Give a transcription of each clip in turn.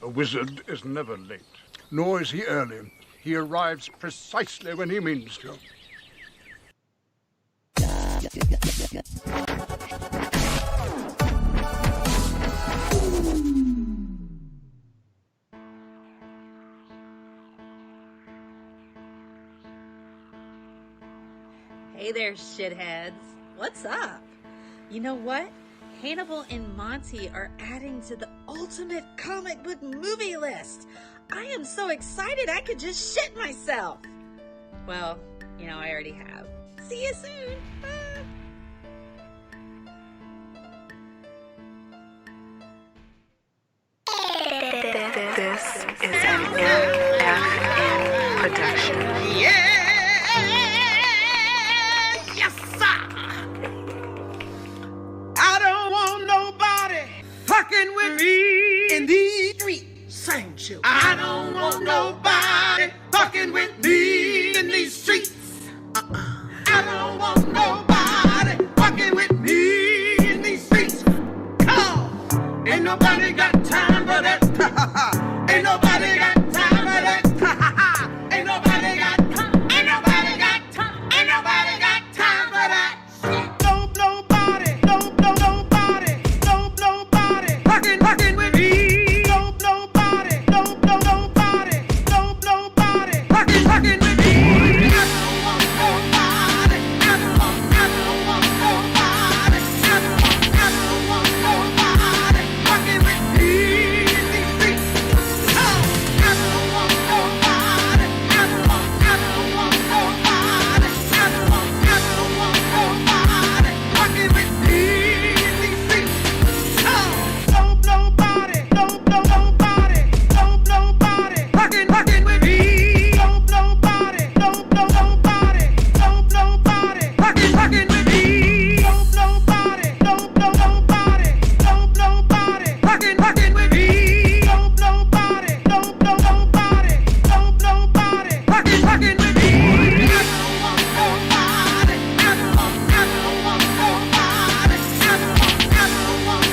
A wizard is never late, nor is he early. He arrives precisely when he means to. Hey there, shitheads. What's up? You know what? Hannibal and Monty are adding to the ultimate comic book movie list. I am so excited I could just shit myself. Well, I already have. See you soon. Bye. This is an MFN production. Yeah! Yes, sir! I don't want nobody fucking with me in these streets. Sing, children. I don't want nobody fucking with me in these streets. I don't want nobody fucking with me in these streets. Come, ain't nobody got time for that. Ain't nobody got time for that. Ain't nobody got time. Ain't nobody got time. Ain't nobody got time for that. Nobody fucking with me. Nobody fucking with me. I don't want nobody. I don't want nobody. I don't want nobody fucking with me in these streets. I don't want nobody. I don't want nobody. I don't want nobody fucking with me in these streets. Nobody fucking with me. Nobody fucking with me. Nobody fucking with me. Fucking with me. I don't want nobody. I don't want nobody. I don't want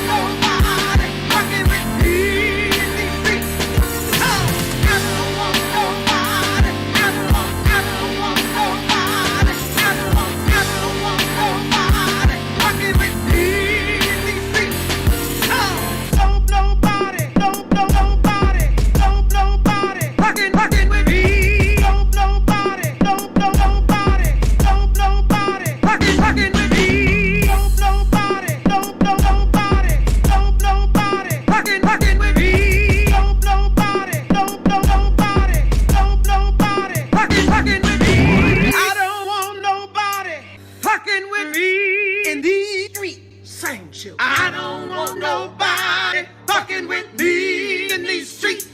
nobody fucking with me in these streets. I don't want nobody. I don't want nobody. I don't want nobody fucking with me in these streets. Nobody fucking with me. Nobody fucking with me. Fucking with me. Fucking with me. I don't want nobody fucking with me in these streets. Sing, children. I don't want nobody fucking with me in these streets.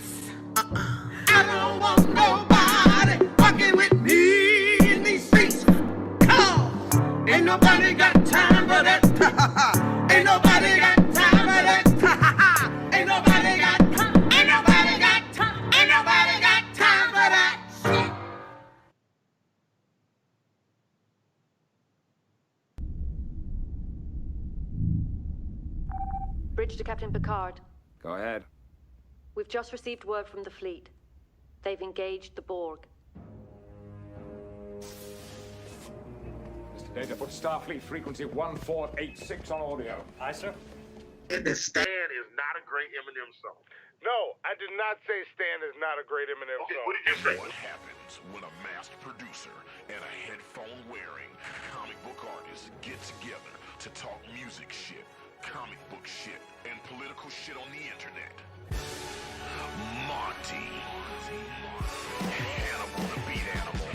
I don't want nobody fucking with me in these streets. Come, ain't nobody got time for that. Ain't nobody got time for that. Ain't nobody got time. Ain't nobody got time. Ain't nobody got time for that. Bridge to Captain Picard. Go ahead. We've just received word from the fleet. They've engaged the Borg. Mr. Data, put Starfleet frequency 1486 on audio. Aye, sir. Stan is not a great Eminem song. No, I did not say Stan is not a great Eminem Okay, song. what did you say? What happens when a masked producer and a headphone-wearing comic book artist get together to talk music shit, comic book shit, and political shit on the internet? Monty. Hannibal the Beat Animal.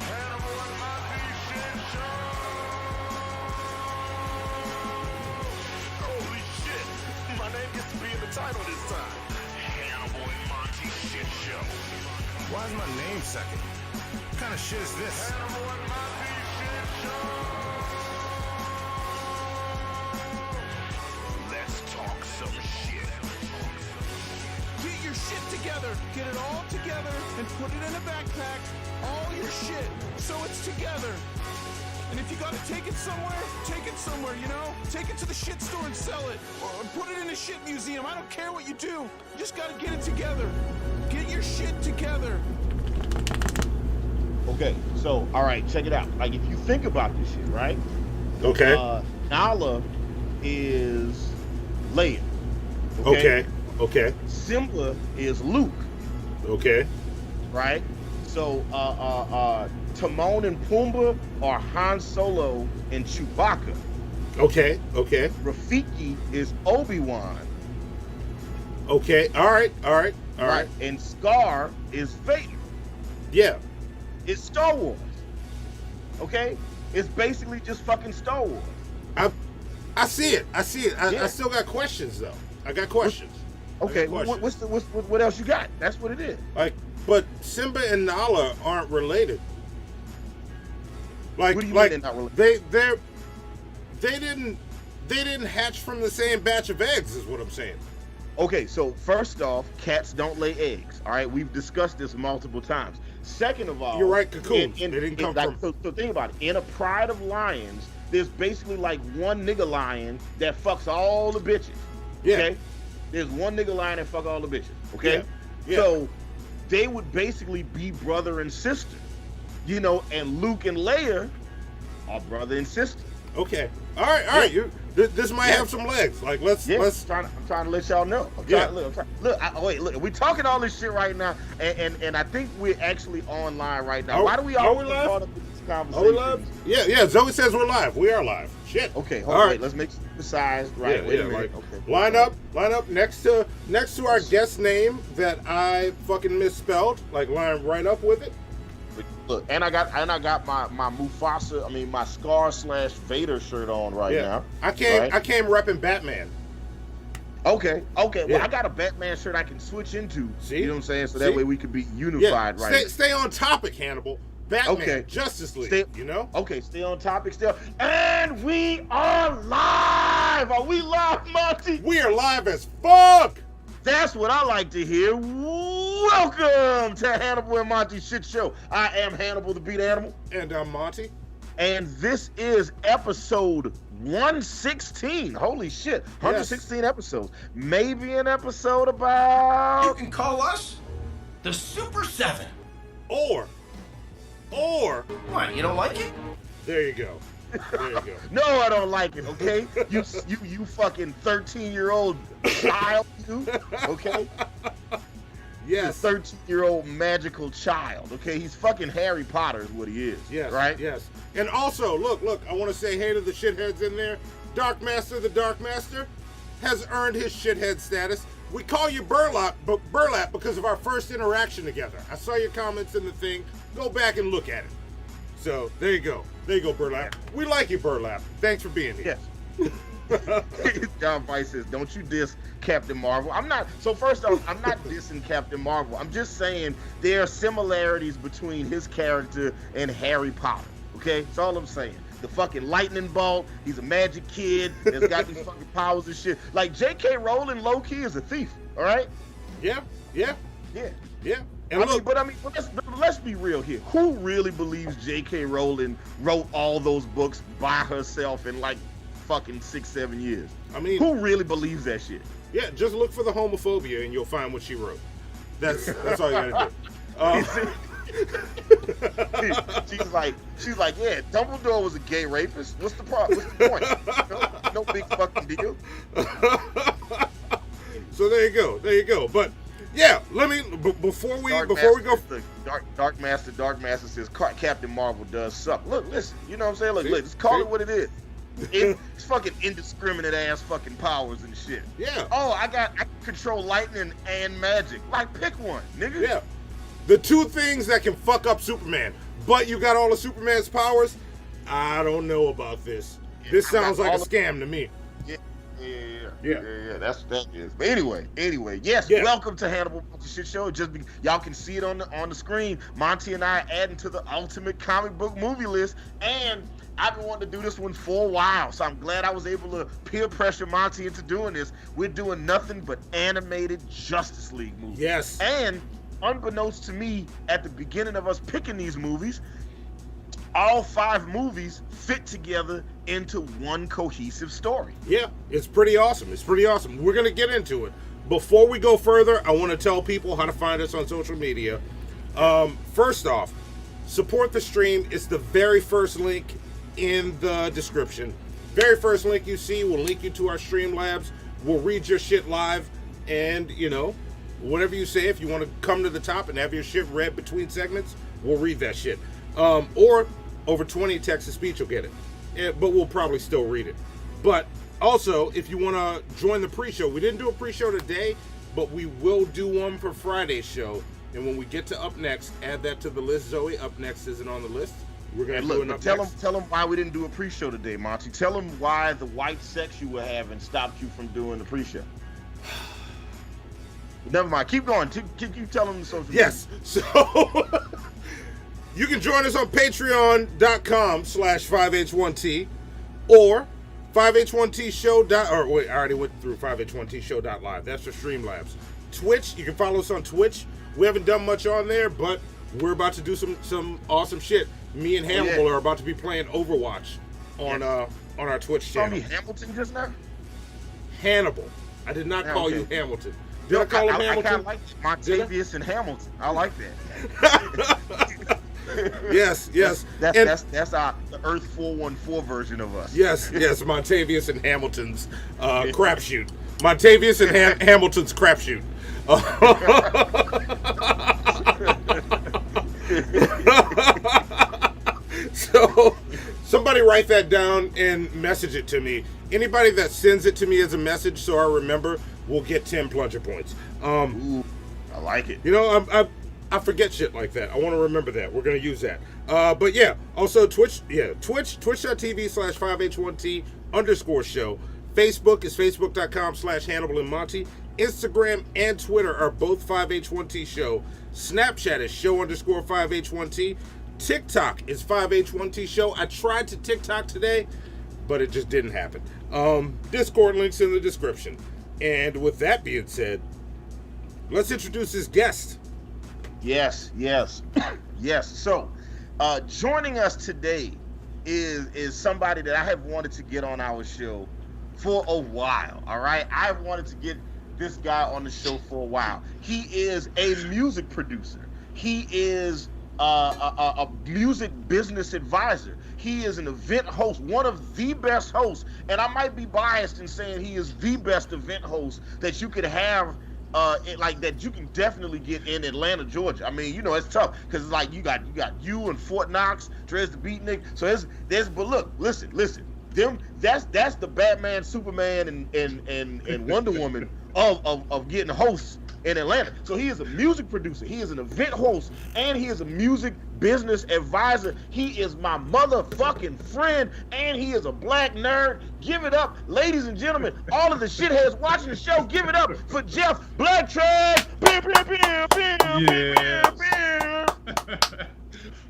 Hannibal and Monty shit show. Holy shit! My name gets to be in the title this time. Hannibal and Monty shit show. Why is my name second? What kind of shit is this? Hannibal and Monty shit show. Let's talk some shit. Get your shit together. Get it all together and put it in a backpack. All your shit, so it's together. And if you gotta take it somewhere, you know? Take it to the shit store and sell it. Or put it in a shit museum. I don't care what you do. You just gotta get it together. Get your shit together. Okay, so, all right, check it out. Like, if you think about this shit, right? Okay. Nala is Leia. Okay. Simba is Luke. Okay. Right? So, Timon and Pumbaa are Han Solo and Chewbacca. Okay. Rafiki is Obi-Wan. Okay. All right. And Scar is Vader. Yeah. It's Star Wars. Okay? It's basically just fucking Star Wars. I see it. I still got questions though. I got questions. Okay. What else you got? That's what it is. But Simba and Nala aren't related. What do you mean they're not related? They didn't hatch from the same batch of eggs, is what I'm saying. Okay, so first off, cats don't lay eggs. All right, we've discussed this multiple times. Second of all, you're right, cocoons. They didn't come from. So think about it. In a pride of lions, there's basically like one nigga lion that fucks all the bitches. Yeah. Okay? There's one nigga lion that fuck all the bitches. Okay. Yeah. So they would basically be brother and sister. You know, and Luke and Leia are brother and sister. Okay. All right. This might have some legs. Like let's. I'm trying to let y'all know. Look. We talking all this shit right now, and I think we're actually online right now. Why do we always get caught up in this conversation? Are we live? Yeah. Zoe says we're live. We are live. Shit. Okay. All right. Let's make size right. Yeah, Wait a minute. Okay. Line up next to our guest name that I fucking misspelled. Like line right up with it. Look, and I got my Mufasa, my Scar/Vader shirt on right now. I came repping Batman. Okay. Well, I got a Batman shirt I can switch into. See? You know what I'm saying? So that way we could be unified, right? Stay on topic, Hannibal. Batman, Justice League, you know? Okay, stay on topic still. And we are live! Are we live, Monty? We are live as fuck! That's what I like to hear. Welcome to Hannibal and Monty Shit Show. I am Hannibal the Beat Animal. And I'm Monty. And this is episode 116. Holy shit. 116 episodes. Maybe an episode about... You can call us the Super 7. Or... What, you don't like it? There you go. No, I don't like it, okay? You fucking 13-year-old child, you, okay? Yes. 13-year-old magical child, okay? He's fucking Harry Potter is what he is, right? Yes. And also, look, I want to say hey to the shitheads in there. Dark Master, the Dark Master, has earned his shithead status. We call you Burlap because of our first interaction together. I saw your comments in the thing. Go back and look at it. So, there you go. Burlap. We like you, Burlap. Thanks for being here. Yes. John Vice says, don't you diss Captain Marvel. So first off, I'm not dissing Captain Marvel. I'm just saying there are similarities between his character and Harry Potter. Okay? That's all I'm saying. The fucking lightning bolt, he's a magic kid that's got these fucking powers and shit. Like, J.K. Rowling, low-key, is a thief, all right? Yeah. And let's be real here. Who really believes J.K. Rowling wrote all those books by herself in like fucking 6-7 years? Who really believes that shit? Yeah, just look for the homophobia and you'll find what she wrote. That's all you gotta do. She's like, yeah, Dumbledore was a gay rapist. What's the problem? What's the point? No big fucking deal. So there you go. But yeah, before we go. Dark Master says Captain Marvel does suck. Look, listen, you know what I'm saying? Look, let's call it what it is. It's fucking indiscriminate ass fucking powers and shit. Yeah. Oh, I can control lightning and magic. Like, pick one, nigga. Yeah. The two things that can fuck up Superman, but you got all of Superman's powers. I don't know about this. This sounds like a scam to me. Yeah. That is. But anyway, yes. Yeah. Welcome to Hannibal Shit Show. Y'all can see it on the screen. Monty and I are adding to the ultimate comic book movie list, and I've been wanting to do this one for a while, so I'm glad I was able to peer pressure Monty into doing this. We're doing nothing but animated Justice League movies. Yes. And unbeknownst to me, at the beginning of us picking these movies, all 5 movies fit together into one cohesive story. Yeah, it's pretty awesome. It's pretty awesome. We're going to get into it. Before we go further, I want to tell people how to find us on social media. First off, support the stream. It's the very first link in the description. Very first link you see will link you to our Streamlabs. We'll read your shit live, and, you know, whatever you say, if you want to come to the top and have your shit read between segments, we'll read that shit. Or over 20 text-to-speech, you'll get it. But we'll probably still read it. But also, if you want to join the pre-show, we didn't do a pre-show today, but we will do one for Friday's show. And when we get to Up Next, add that to the list. Zoe, Up Next isn't on the list. We're going to do an Up Next. Tell them why we didn't do a pre-show today, Monty. Tell them why the white sex you were having stopped you from doing the pre-show. Never mind. Keep going. Keep telling them the social media. Yes. So you can join us on patreon.com/5H1T or 5H1T show. Wait, I already went through 5H1T show.live. That's for Streamlabs. Twitch. You can follow us on Twitch. We haven't done much on there, but we're about to do some awesome shit. Me and Hannibal are about to be playing Overwatch on our Twitch channel. You call me Hamilton just now? Hannibal. I did not call you Hamilton. Did I call him Hamilton? I kind of like Montavious and Hamilton. I like that. Yes. That's our the Earth 414 version of us. Yes, Montavious and Hamilton's crapshoot. Montavious and Hamilton's crapshoot. So somebody write that down and message it to me. Anybody that sends it to me as a message so I remember will get 10 plunger points. Ooh, I like it. You know, I forget shit like that. I want to remember that. We're going to use that. But yeah, also Twitch, twitch.tv/5H1T_show. Facebook is facebook.com/Hannibal and Monty. Instagram and Twitter are both 5H1T show. Snapchat is show_5H1T. TikTok is 5H1T show. I tried to TikTok today, but it just didn't happen. Discord links in the description. And with that being said, let's introduce this guest. Yes. So, joining us today is somebody that I have wanted to get on our show for a while. All right, I've wanted to get this guy on the show for a while. He is a music producer. He is a music business advisor. He is an event host, one of the best hosts, and I might be biased in saying he is the best event host that you could have, that you can definitely get in Atlanta, Georgia. I mean, you know, it's tough because it's like you got you and Fort Knox, Trez the Beatnik. So but look, listen. That's the Batman, Superman, and Wonder Woman of getting hosts in Atlanta. So he is a music producer, he is an event host, and he is a music business advisor. He is my motherfucking friend, and he is a black nerd. Give it up, ladies and gentlemen, all of the shitheads watching the show, give it up for Jeff Blacktracks.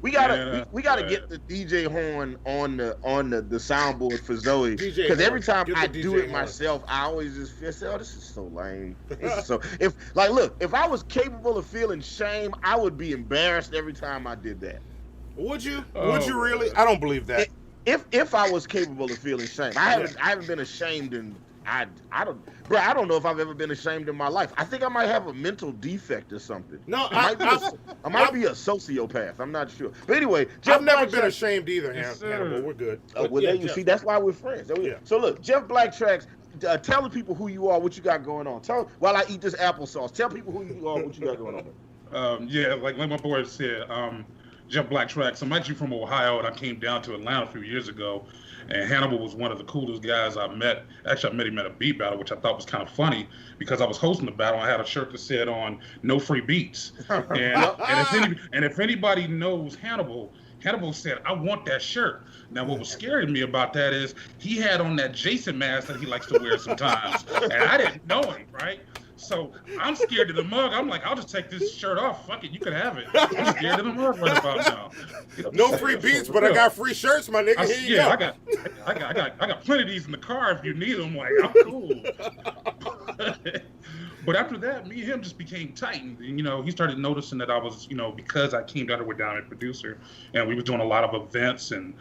We gotta get the DJ horn on the soundboard for Zoe, because every time I do it myself, I always just feel, oh, this is so lame. If I was capable of feeling shame, I would be embarrassed every time I did that. Would you? Would you really? I don't believe that. If I was capable of feeling shame, I haven't been ashamed in. I don't know if I've ever been ashamed in my life. I think I might have a mental defect or something. No, I might be a sociopath. I'm not sure. But anyway, Jeff I've never been ashamed either, Hannibal. We're good. See, that's why we're friends. So look, Jeff Blacktracks, tell the people who you are, what you got going on. While I eat this applesauce, tell people who you are, what you got going on. Like my boy said, Jeff Blacktracks. I'm actually from Ohio, and I came down to Atlanta a few years ago. And Hannibal was one of the coolest guys I met. Actually, I met him at a beat battle, which I thought was kind of funny because I was hosting the battle. I had a shirt that said on "No Free Beats," and if anybody knows Hannibal said, "I want that shirt." Now, what was scary to me about that is he had on that Jason mask that he likes to wear sometimes, and I didn't know him, right? So I'm scared to the mug. I'm like, I'll just take this shirt off. Fuck it, you can have it. I'm scared to the mug right about now. No free beats, but I got free shirts, my nigga. Here you go. I got plenty of these in the car if you need them. Like, I'm cool. But after that, me and him just became tight. And, he started noticing that I was, because I came down here with Diamond Producer, and we were doing a lot of events and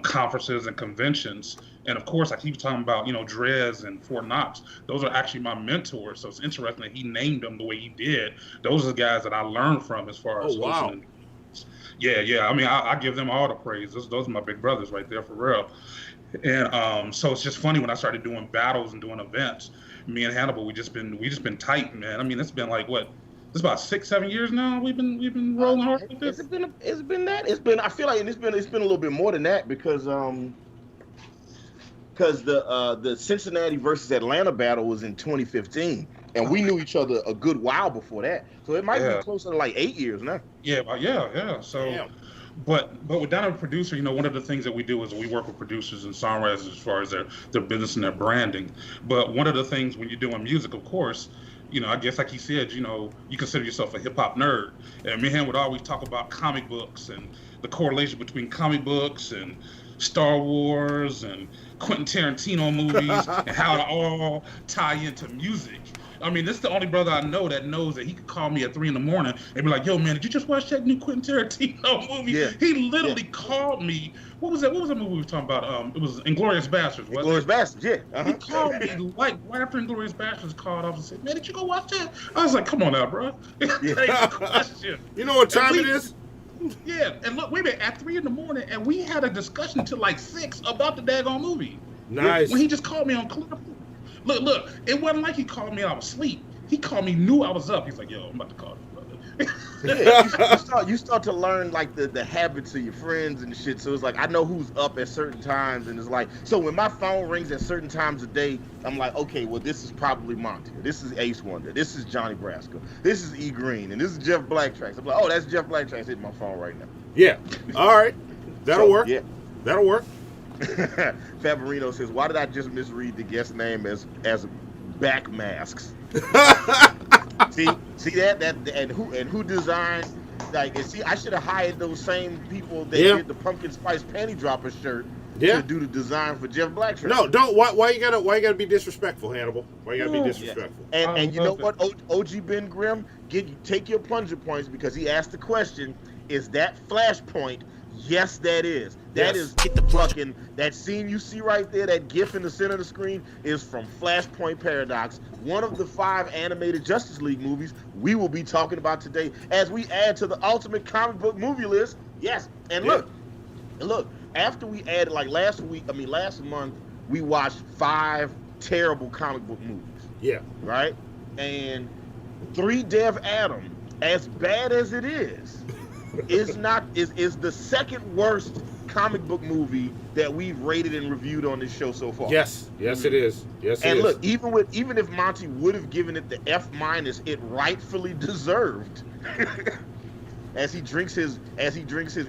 conferences and conventions. And, of course, I keep talking about, Drez and Fort Knox. Those are actually my mentors. So it's interesting that he named them the way he did. Those are the guys that I learned from as far as hosting. Yeah. I mean, I give them all the praise. Those are my big brothers right there, for real. And so it's just funny when I started doing battles and doing events. Me and Hannibal, we just been tight, man. I mean, it's been like what? It's about 6-7 years now. We've been rolling hard with this. It's been. I feel like it's been a little bit more than that because the Cincinnati versus Atlanta battle was in 2015, and we knew each other a good while before that. So it might be closer to like 8 years now. Yeah. So. Damn. But with Diamond Producer, one of the things that we do is we work with producers and songwriters as far as their business and their branding. But one of the things when you're doing music, of course, I guess like you said, you consider yourself a hip hop nerd. And me and him would always talk about comic books and the correlation between comic books and Star Wars and Quentin Tarantino movies and how it all tie into music. I mean, this is the only brother I know that knows that he could call me at 3 a.m. and be like, "Yo, man, did you just watch that new Quentin Tarantino movie?" Yeah. He literally called me. What was that? What was that movie we were talking about? It was Inglourious Bastards. Inglourious Bastards, yeah. He called me right after Inglourious Bastards called off and said, "Man, did you go watch that?" I was like, "Come on now, bro." Question. You know what time it is? Yeah, and look, we were at 3 a.m. and we had a discussion till like 6 about the daggone movie. Nice. When he just called me on clip. Look, it wasn't like he called me I was asleep. He called me, knew I was up. He's like, "Yo, I'm about to call you, brother." you start to learn like the habits of your friends and shit. So it's like I know who's up at certain times, and it's like so when my phone rings at certain times of day, I'm like, okay, well this is probably Monty, this is Ace Wonder, this is Johnny Brasco, this is E Green, and this is Jeff Blacktracks. I'm like, oh, that's Jeff Blacktracks hitting my phone right now. Yeah. All right. That'll work. Yeah. That'll work. Favorino says, "Why did I just misread the guest name as back masks?" see that and who designed like see I should have hired those same people that did the pumpkin spice panty dropper shirt to do the design for Jeff Blacktracks. No, don't. Why you gotta be disrespectful, Hannibal? Why you gotta be disrespectful? Yeah. And you know what, OG Ben Grimm, take your plunger points because he asked the question: is that Flashpoint? Yes, that is. That is fucking, that scene you see right there, that GIF in the center of the screen is from Flashpoint Paradox, one of the 5 animated Justice League movies we will be talking about today as we add to the ultimate comic book movie list. Yes, and look, after we added, like last month, we watched 5 terrible comic book movies. Yeah. Right? And 3 Dev Adam, as bad as it is the 2nd worst comic book movie that we've rated and reviewed on this show so far. Yes, it is. Yes, it is. And look, even if Monty would have given it the F-, it rightfully deserved. as he drinks his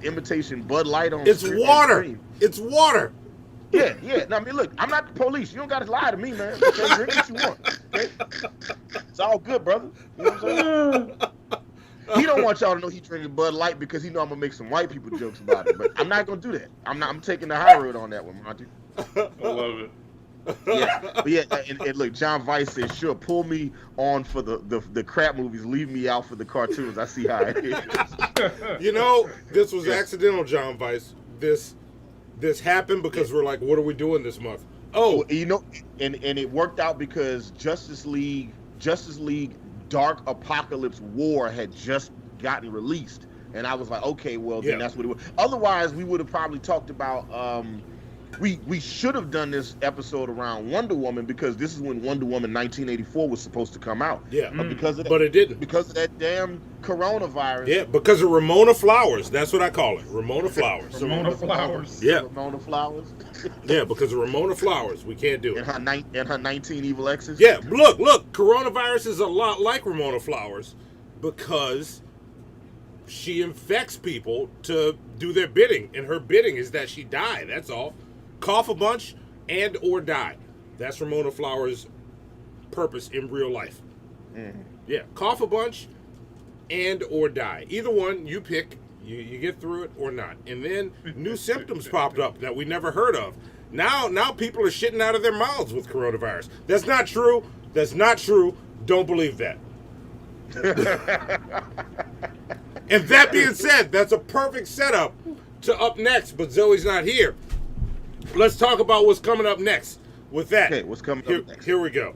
imitation Bud Light on. It's water. It's water. Yeah. No, I mean, look, I'm not the police. You don't got to lie to me, man. Okay, drink what you want. Okay? It's all good, brother. You know what I'm saying? He don't want y'all to know he drinking Bud Light because he know I'm gonna make some white people jokes about it. But I'm not gonna do that. I'm taking the high road on that one, Monty. I love it. And look, John Vice says, "Sure, pull me on for the crap movies. Leave me out for the cartoons. I see how it is." This was accidental, John Vice. This happened because we're like, what are we doing this month? Oh, and it worked out because Justice League Dark Apokolips War had just gotten released, and I was like, okay, well then that's what it was. Otherwise, we would have probably talked about. We should have done this episode around Wonder Woman because this is when Wonder Woman 1984 was supposed to come out. Yeah, but it didn't because of that damn coronavirus. Yeah, because of Ramona Flowers. That's what I call it, Ramona Flowers. Ramona Flowers. Yeah, Ramona Flowers. Yeah, because of Ramona Flowers, we can't do it. And her 19 evil exes. Yeah, look, coronavirus is a lot like Ramona Flowers because she infects people to do their bidding, and her bidding is that she die. That's all. Cough a bunch and or die. That's Ramona Flowers' purpose in real life. Mm-hmm. Yeah, cough a bunch and or die. Either one, you pick. You get through it or not. And then new symptoms popped up that we never heard of. Now people are shitting out of their mouths with coronavirus. That's not true. Don't believe that. And that being said, that's a perfect setup to up next, but Zoe's not here. Let's talk about what's coming up next. With that, okay, what's coming up next? Here we go.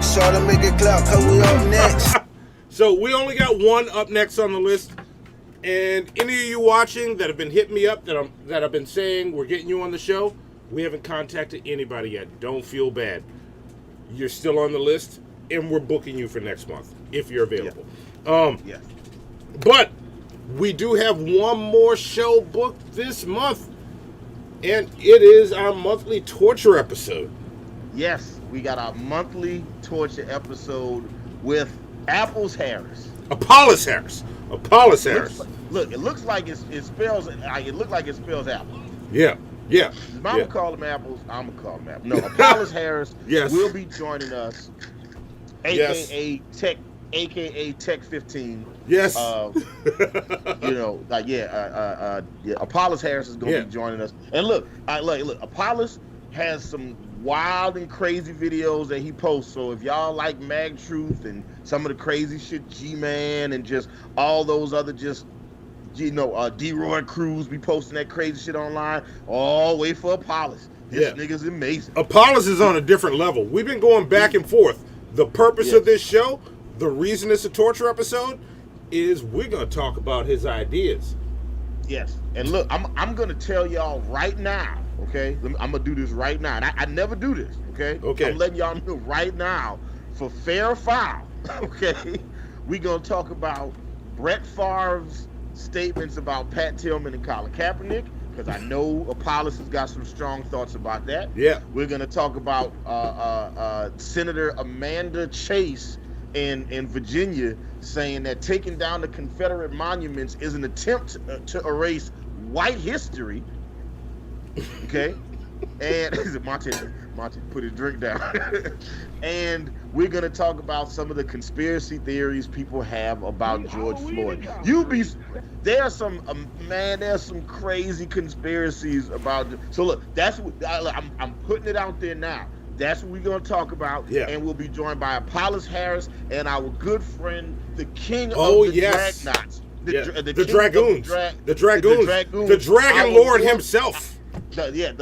Sure to make it clap, cause we up next. So we only got one up next on the list. And any of you watching that have been hitting me up that I've been saying we're getting you on the show, we haven't contacted anybody yet. Don't feel bad. You're still on the list, and we're booking you for next month if you're available. Yeah. But we do have one more show booked this month, and it is our monthly torture episode. Yes, we got our monthly torture episode with Apokolips Harris. Apokolips Harris. Apokolips Harris. Look, it looks like it spells. It looks like it spells apple. Yeah. If I'm gonna call them apples, I'm gonna call them apples. No, Apokolips Harris will be joining us, aka Tech 15. Yes. Apokolips Harris is gonna be joining us. And look, Apokolips has some wild and crazy videos that he posts. So if y'all like Mag Truth and some of the crazy shit, G-Man and just all those other D-Roy Cruz be posting that crazy shit online. Oh, wait for Apokolips. This nigga's amazing. Apokolips is on a different level. We've been going back and forth. The purpose of this show, the reason it's a torture episode, is we're gonna talk about his ideas. Yes, and look, I'm gonna tell y'all right now. Okay, I'm gonna do this right now. And I never do this. Okay. I'm letting y'all know right now for fair foul. Okay, we gonna talk about Brett Favre's statements about Pat Tillman and Colin Kaepernick, because I know Apokolips has got some strong thoughts about that. Yeah. We're gonna talk about Senator Amanda Chase in Virginia saying that taking down the Confederate monuments is an attempt to erase white history. Okay, and Monty put his drink down. And we're gonna talk about some of the conspiracy theories people have about George Floyd. There's some crazy conspiracies about. So look, that's what I'm putting it out there now. That's what we're gonna talk about. Yeah. And we'll be joined by Apokolips Harris and our good friend, the king of the Dragnauts, the Dragoons, the Dragon Lord himself.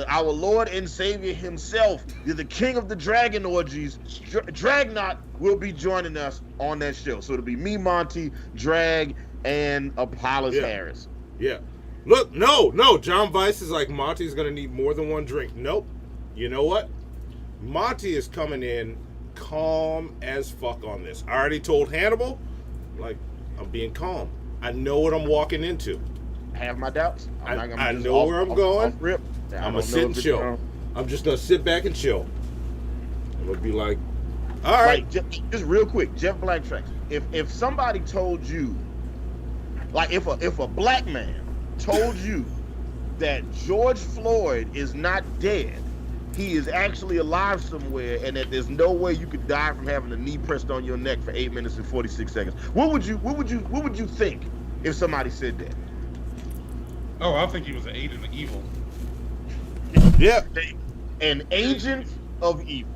Our Lord and Savior himself, the king of the dragon orgies, Dragnaut, will be joining us on that show. So it'll be me, Monty, Drag, and Apokolips Harris. Yeah. Look, no. John Weiss is like, Monty's going to need more than one drink. Nope. You know what? Monty is coming in calm as fuck on this. I already told Hannibal, like, I'm being calm. I know what I'm walking into. I have my doubts. I know where I'm going. I'm going to sit and chill. I'm just going to sit back and chill. I'm going to be like, all right. Just real quick, Jeff Blacktracks. If somebody told you, like if a black man told you that George Floyd is not dead, he is actually alive somewhere, and that there's no way you could die from having a knee pressed on your neck for 8 minutes and 46 seconds, what would you think if somebody said that? Oh, I think he was an agent of evil. Yeah. An agent of evil.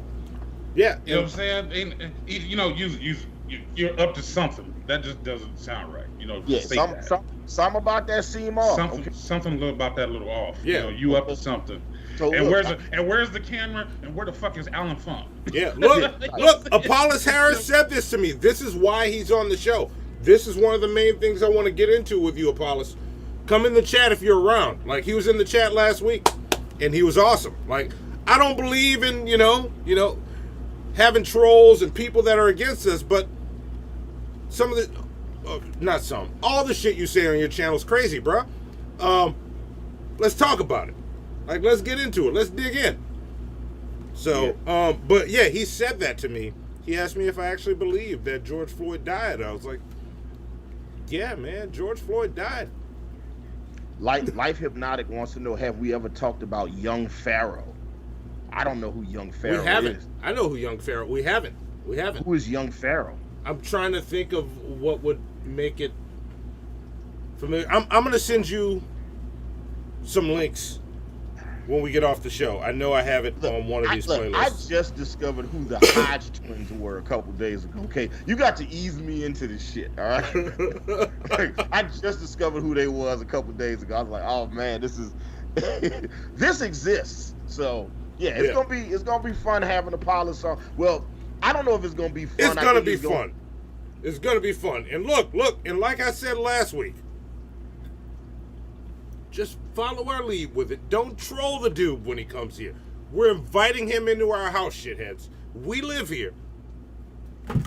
Yeah. You know what I'm saying? And, you know, you're up to something. That just doesn't sound right. You know, some about that seem off. Something a little about that a little off. Yeah. You know, you up to something. So and where's the camera? And where the fuck is Alan Funk? Yeah. Look, Apokolips Harris said this to me. This is why he's on the show. This is one of the main things I want to get into with you, Apokolips. Come in the chat if you're around. Like, he was in the chat last week, and he was awesome. Like, I don't believe in, you know, having trolls and people that are against us, but some of the, all the shit you say on your channel is crazy, bro. Let's talk about it. Like, let's get into it. Let's dig in. So, but yeah, he said that to me. He asked me if I actually believed that George Floyd died. I was like, yeah, man, George Floyd died. Life Hypnotic wants to know, have we ever talked about Young Pharaoh? I don't know who Young Pharaoh is. I know who Young Pharaoh. We haven't. Who is Young Pharaoh? I'm trying to think of what would make it familiar. I'm going to send you some links when we get off the show. I know I have it on one of these playlists. I just discovered who the Hodge twins were a couple days ago. Okay, you got to ease me into this shit, all right? Like, I just discovered who they was a couple days ago. I was like, oh man, this is this exists. So yeah, it's gonna be fun having Apollo song. Well, I don't know if it's gonna be fun. It's gonna be fun. It's gonna be fun. And look, and like I said last week, just follow our lead with it. Don't troll the dude when he comes here. We're inviting him into our house, shitheads. We live here.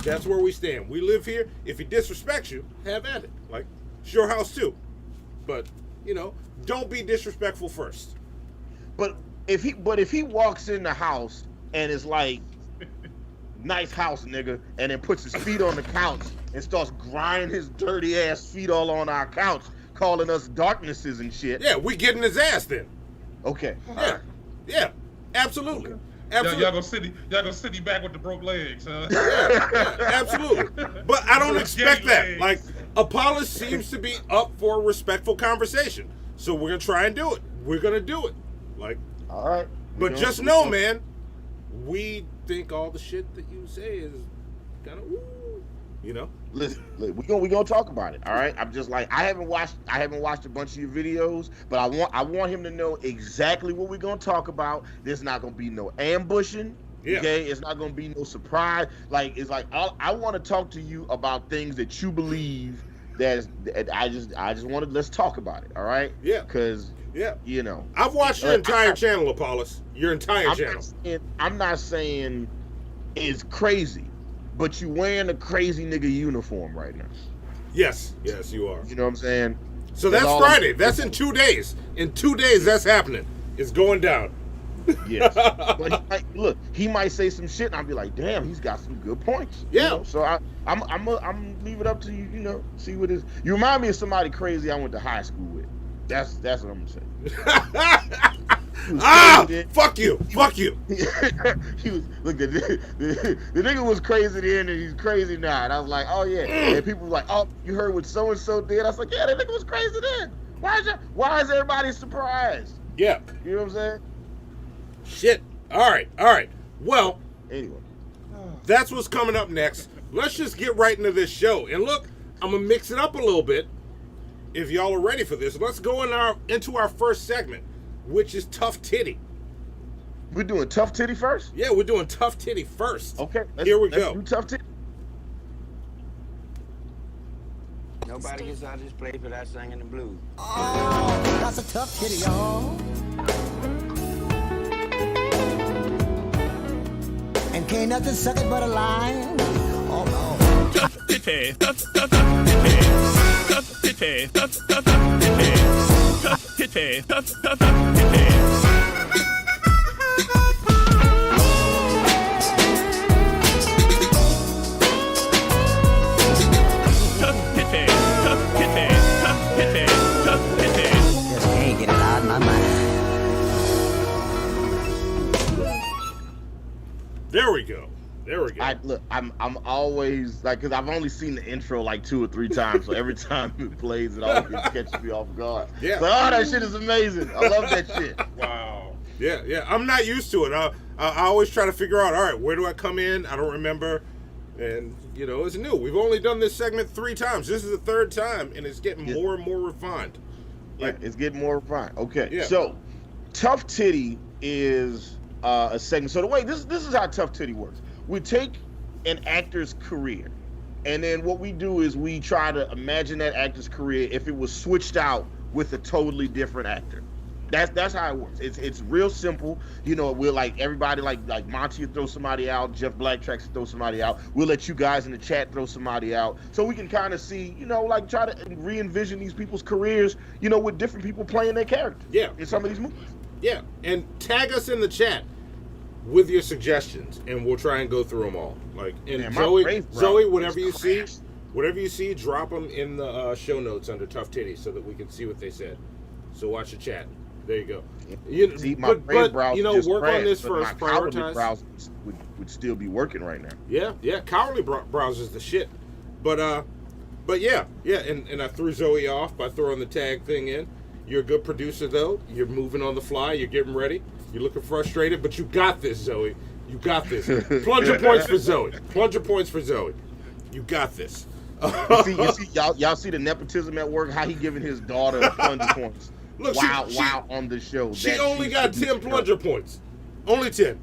That's where we stand. We live here. If he disrespects you, have at it. Like, it's your house too. But, don't be disrespectful first. But if he walks in the house and is like, nice house, nigga, and then puts his feet on the couch and starts grinding his dirty ass feet all on our couch, calling us darknesses and shit. Yeah, we getting his ass then. Okay. Yeah, absolutely. Okay. Absolutely. Y'all gonna sit back with the broke legs, huh? Yeah, absolutely. But I don't expect that. Like, Apollo seems to be up for a respectful conversation. So we're gonna try and do it. We're gonna do it. Like, all right. But just know, man, we think all the shit that you say is kind of Listen, we gonna talk about it. All right. I'm just like, I haven't watched a bunch of your videos, but I want him to know exactly what we're gonna talk about. There's not gonna be no ambushing. Yeah. Okay, it's not gonna be no surprise. Like, it's like I want to talk to you about things that you believe. I just wanted. Let's talk about it. All right. Yeah. Because I've watched your entire channel, Apollos. Your entire channel. I'm not saying it's crazy, but you wearing a crazy nigga uniform right now. Yes, you are. You know what I'm saying? So that's Friday. That's in 2 days. In 2 days, that's happening. It's going down. Yes. But he might say some shit, and I'll be like, damn, he's got some good points. Yeah. So I'm leave it up to you. See what is. You remind me of somebody crazy I went to high school with. That's what I'm gonna say. Fuck you. He was the nigga was crazy then, and he's crazy now. And I was like, oh yeah. And people were like, oh, you heard what so and so did? I was like, yeah, that nigga was crazy then. Why is everybody surprised? Yeah. You know what I'm saying? Shit. All right. Well, anyway, that's what's coming up next. Let's just get right into this show. And look, I'm gonna mix it up a little bit. If y'all are ready for this, let's go into our first segment, which is Tough Titty. We're doing Tough Titty first? Yeah, we're doing Tough Titty first. Okay. Here we go. Do Tough Titty. Nobody gets out of this place without singing the blues. Oh, that's a tough kitty, y'all. And can't nothing suck it but a line. Oh no. Tough titty, tough titty, tough titty, tough titty, tough titty, tough titty. There we go. I'm always like, because I've only seen the intro like 2 or 3 times, so every time it plays, it always catches me off guard. Yeah. So, that shit is amazing. I love that shit. Wow. Yeah. I'm not used to it. I always try to figure out, all right, where do I come in? I don't remember. And, it's new. We've only done this segment 3 times. This is the 3rd time, and it's getting more and more refined. It's getting more refined. Okay. Yeah. So, Tough Titty is a segment. So the way this is how Tough Titty works. We take an actor's career, and then what we do is we try to imagine that actor's career if it was switched out with a totally different actor. That's how it works. It's real simple. We'll like everybody like Monty will throw somebody out, Jeff Blacktracks will throw somebody out. We'll let you guys in the chat throw somebody out, so we can kind of see, try to re-envision these people's careers, with different people playing their characters. Yeah. In some of these movies. Yeah, and tag us in the chat with your suggestions, and we'll try and go through them all. Zoe, whatever you see, drop them in the show notes under Tough Titty so that we can see what they said. So watch the chat. There you go. Work on this first. Prioritize. Browser would still be working right now. Yeah. Cowardly browser's the shit. But yeah. And I threw Zoe off by throwing the tag thing in. You're a good producer, though. You're moving on the fly. You're getting ready. You're looking frustrated, but you got this, Zoe. You got this. Plunger points for Zoe. Plunger points for Zoe. You got this. you see, y'all see the nepotism at work? How he giving his daughter plunger points? Look, wow, on the show. She only got 10 plunger points. Only 10.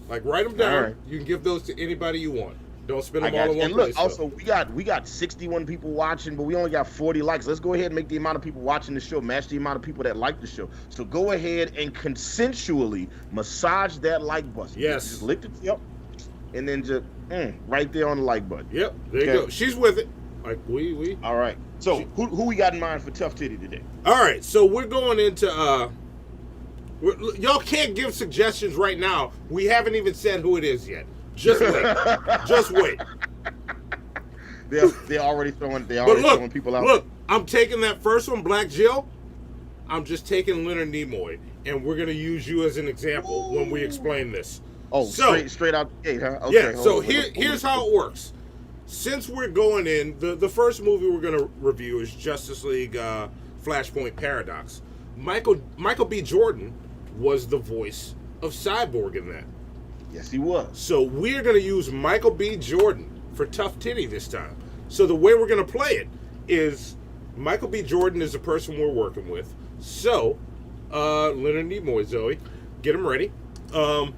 Like, write them down. Right. You can give those to anybody you want. Don't spend them all in one and place. Look, also, we got 61 people watching, but we only got 40 likes. Let's go ahead and make the amount of people watching the show match the amount of people that like the show. So go ahead and consensually massage that like button. Yes. Just lick it up, and then just right there on the like button. Yep, there you go. She's with it. Like, we. All right. So who we got in mind for Tough Titty today? All right, so we're going into y'all can't give suggestions right now. We haven't even said who it is yet. Just wait. Just wait. They're already throwing throwing people out. Look, I'm taking that first one, Black Jill. I'm just taking Leonard Nimoy, and we're gonna use you as an example when we explain this. Oh, so, straight out the gate, huh? Okay, yeah. So here's how it works. Since we're going in, the first movie we're gonna review is Justice League Flashpoint Paradox. Michael B. Jordan was the voice of Cyborg in that. Yes, he was. So we're going to use Michael B. Jordan for Tough Titty this time. So the way we're going to play it is Michael B. Jordan is the person we're working with. So, Leonard Nimoy, Zoe, get him ready. So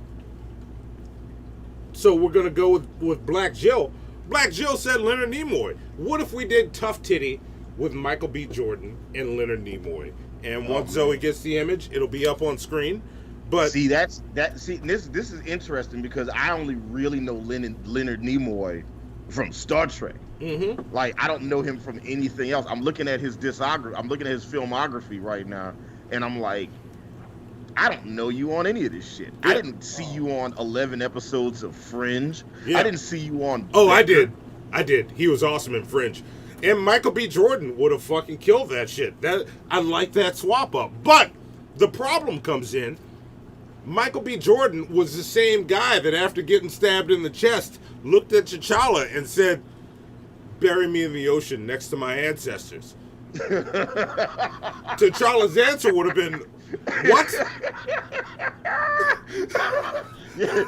we're going to go with Black Jill. Black Jill said Leonard Nimoy. What if we did Tough Titty with Michael B. Jordan and Leonard Nimoy? And once Zoe gets the image, it'll be up on screen. But see, this is interesting because I only really know Leonard Nimoy from Star Trek. Mm-hmm. Like, I don't know him from anything else. I'm looking at his discography. I'm looking at his filmography right now, and I'm like, I don't know you on any of this shit. Yeah. I didn't see you on 11 episodes of Fringe. Yeah. I didn't see you on. Oh, I did. He was awesome in Fringe. And Michael B. Jordan would have fucking killed that shit. I like that swap up. But the problem comes in. Michael B. Jordan was the same guy that after getting stabbed in the chest looked at T'Challa and said, "Bury me in the ocean next to my ancestors." T'Challa's answer would have been, "What?" Yeah,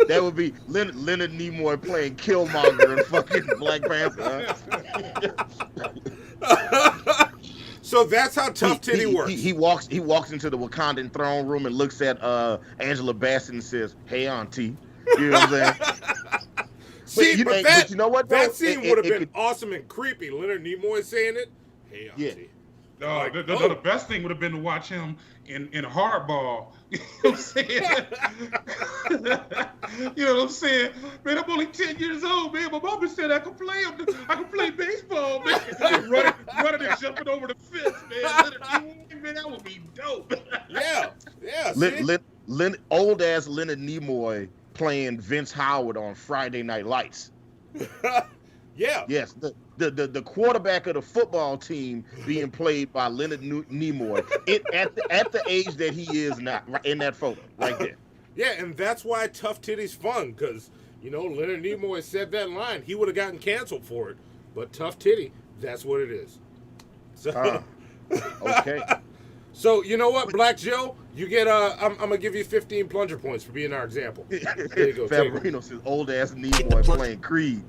that would be Leonard Nimoy playing Killmonger in fucking Black Panther. Huh? So that's how Tough Titty works. He walks into the Wakandan throne room and looks at Angela Bassett and says, "Hey, Auntie." You know what I'm saying? But you know what? That scene would have been awesome and creepy. Leonard Nimoy saying it. Hey, Auntie. Yeah. The best thing would have been to watch him in Hardball. You know what I'm saying? You know what I'm saying? Man, I'm only 10 years old, man. My mama said I could play baseball, man. running and jumping over the fence, man. That would be dope. Yeah. Old ass Leonard Nimoy playing Vince Howard on Friday Night Lights. Yeah. Yes. The quarterback of the football team being played by Leonard Nimoy at the age that he is now, in that photo right there. Yeah, and that's why Tough Titty's fun, because, Leonard Nimoy said that line. He would have gotten canceled for it. But Tough Titty, that's what it is. So, okay. So, you know what, Black Joe? You get, I'm going to give you 15 plunger points for being our example. There you go. Favorino says old ass Nimoy playing Creed.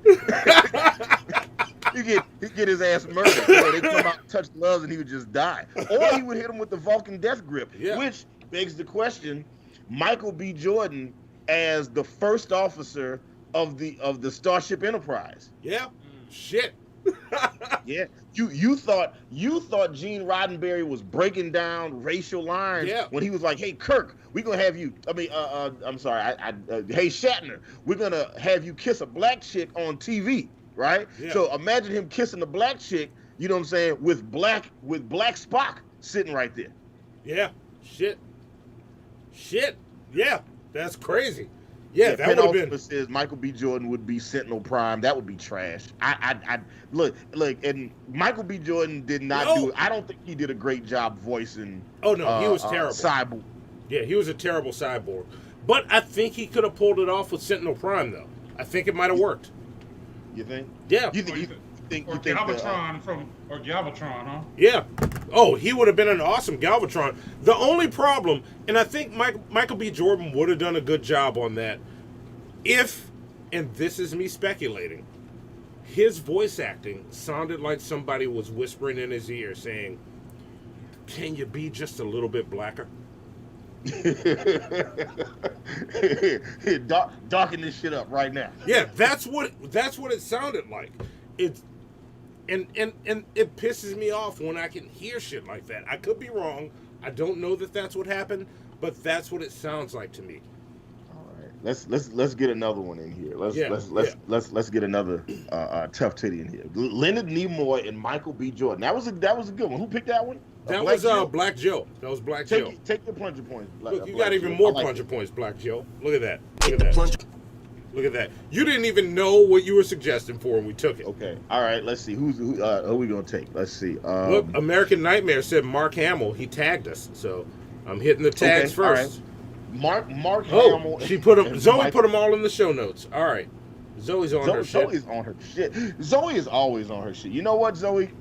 He get his ass murdered. They come out and touch gloves and he would just die. Or he would hit him with the Vulcan death grip, which begs the question, Michael B. Jordan as the first officer of the Starship Enterprise. Yeah. Shit. Yeah. You thought Gene Roddenberry was breaking down racial lines when he was like, "Hey Kirk, we're gonna have you. I'm sorry. Hey Shatner, we're gonna have you kiss a black chick on TV." Right? Yeah. So imagine him kissing a black chick, you know what I'm saying, with black Spock sitting right there. Yeah. Shit. Yeah. That's crazy. Yeah, that would have been. Says Michael B. Jordan would be Sentinel Prime. That would be trash. I look, and Michael B. Jordan did not do. I don't think he did a great job voicing. Oh no, he was terrible. Cyborg. Yeah, he was a terrible cyborg. But I think he could have pulled it off with Sentinel Prime, though. I think it might have worked. You think? Yeah. You Galvatron, huh? Yeah. Oh, he would have been an awesome Galvatron. The only problem, and I think Michael B. Jordan would have done a good job on that, if, and this is me speculating, his voice acting sounded like somebody was whispering in his ear saying, "Can you be just a little bit blacker?" Darken this shit up right now. Yeah, that's what it sounded like. It's and it pisses me off when I can hear shit like that. I could be wrong. I don't know that that's what happened, but that's what it sounds like to me. All right, let's get another one in here. Let's get another tough titty in here. Leonard Nimoy and Michael B. Jordan. That was a good one. Who picked that one? That was Black Joe. That was Black Joe. Take your plunger points. Look, you got even more plunger points, Black Joe. Look at that. Look at that. You didn't even know what you were suggesting for when we took it. Okay. All right. Let's see. Who are we gonna take? Let's see. Look, American Nightmare said Mark Hamill. He tagged us, so I'm hitting the tags first. Right. Mark Hamill. She put them. Zoe put them all in the show notes. All right. Zoe's on her shit. Zoe's on her shit. Zoe is always on her shit. You know what, Zoe?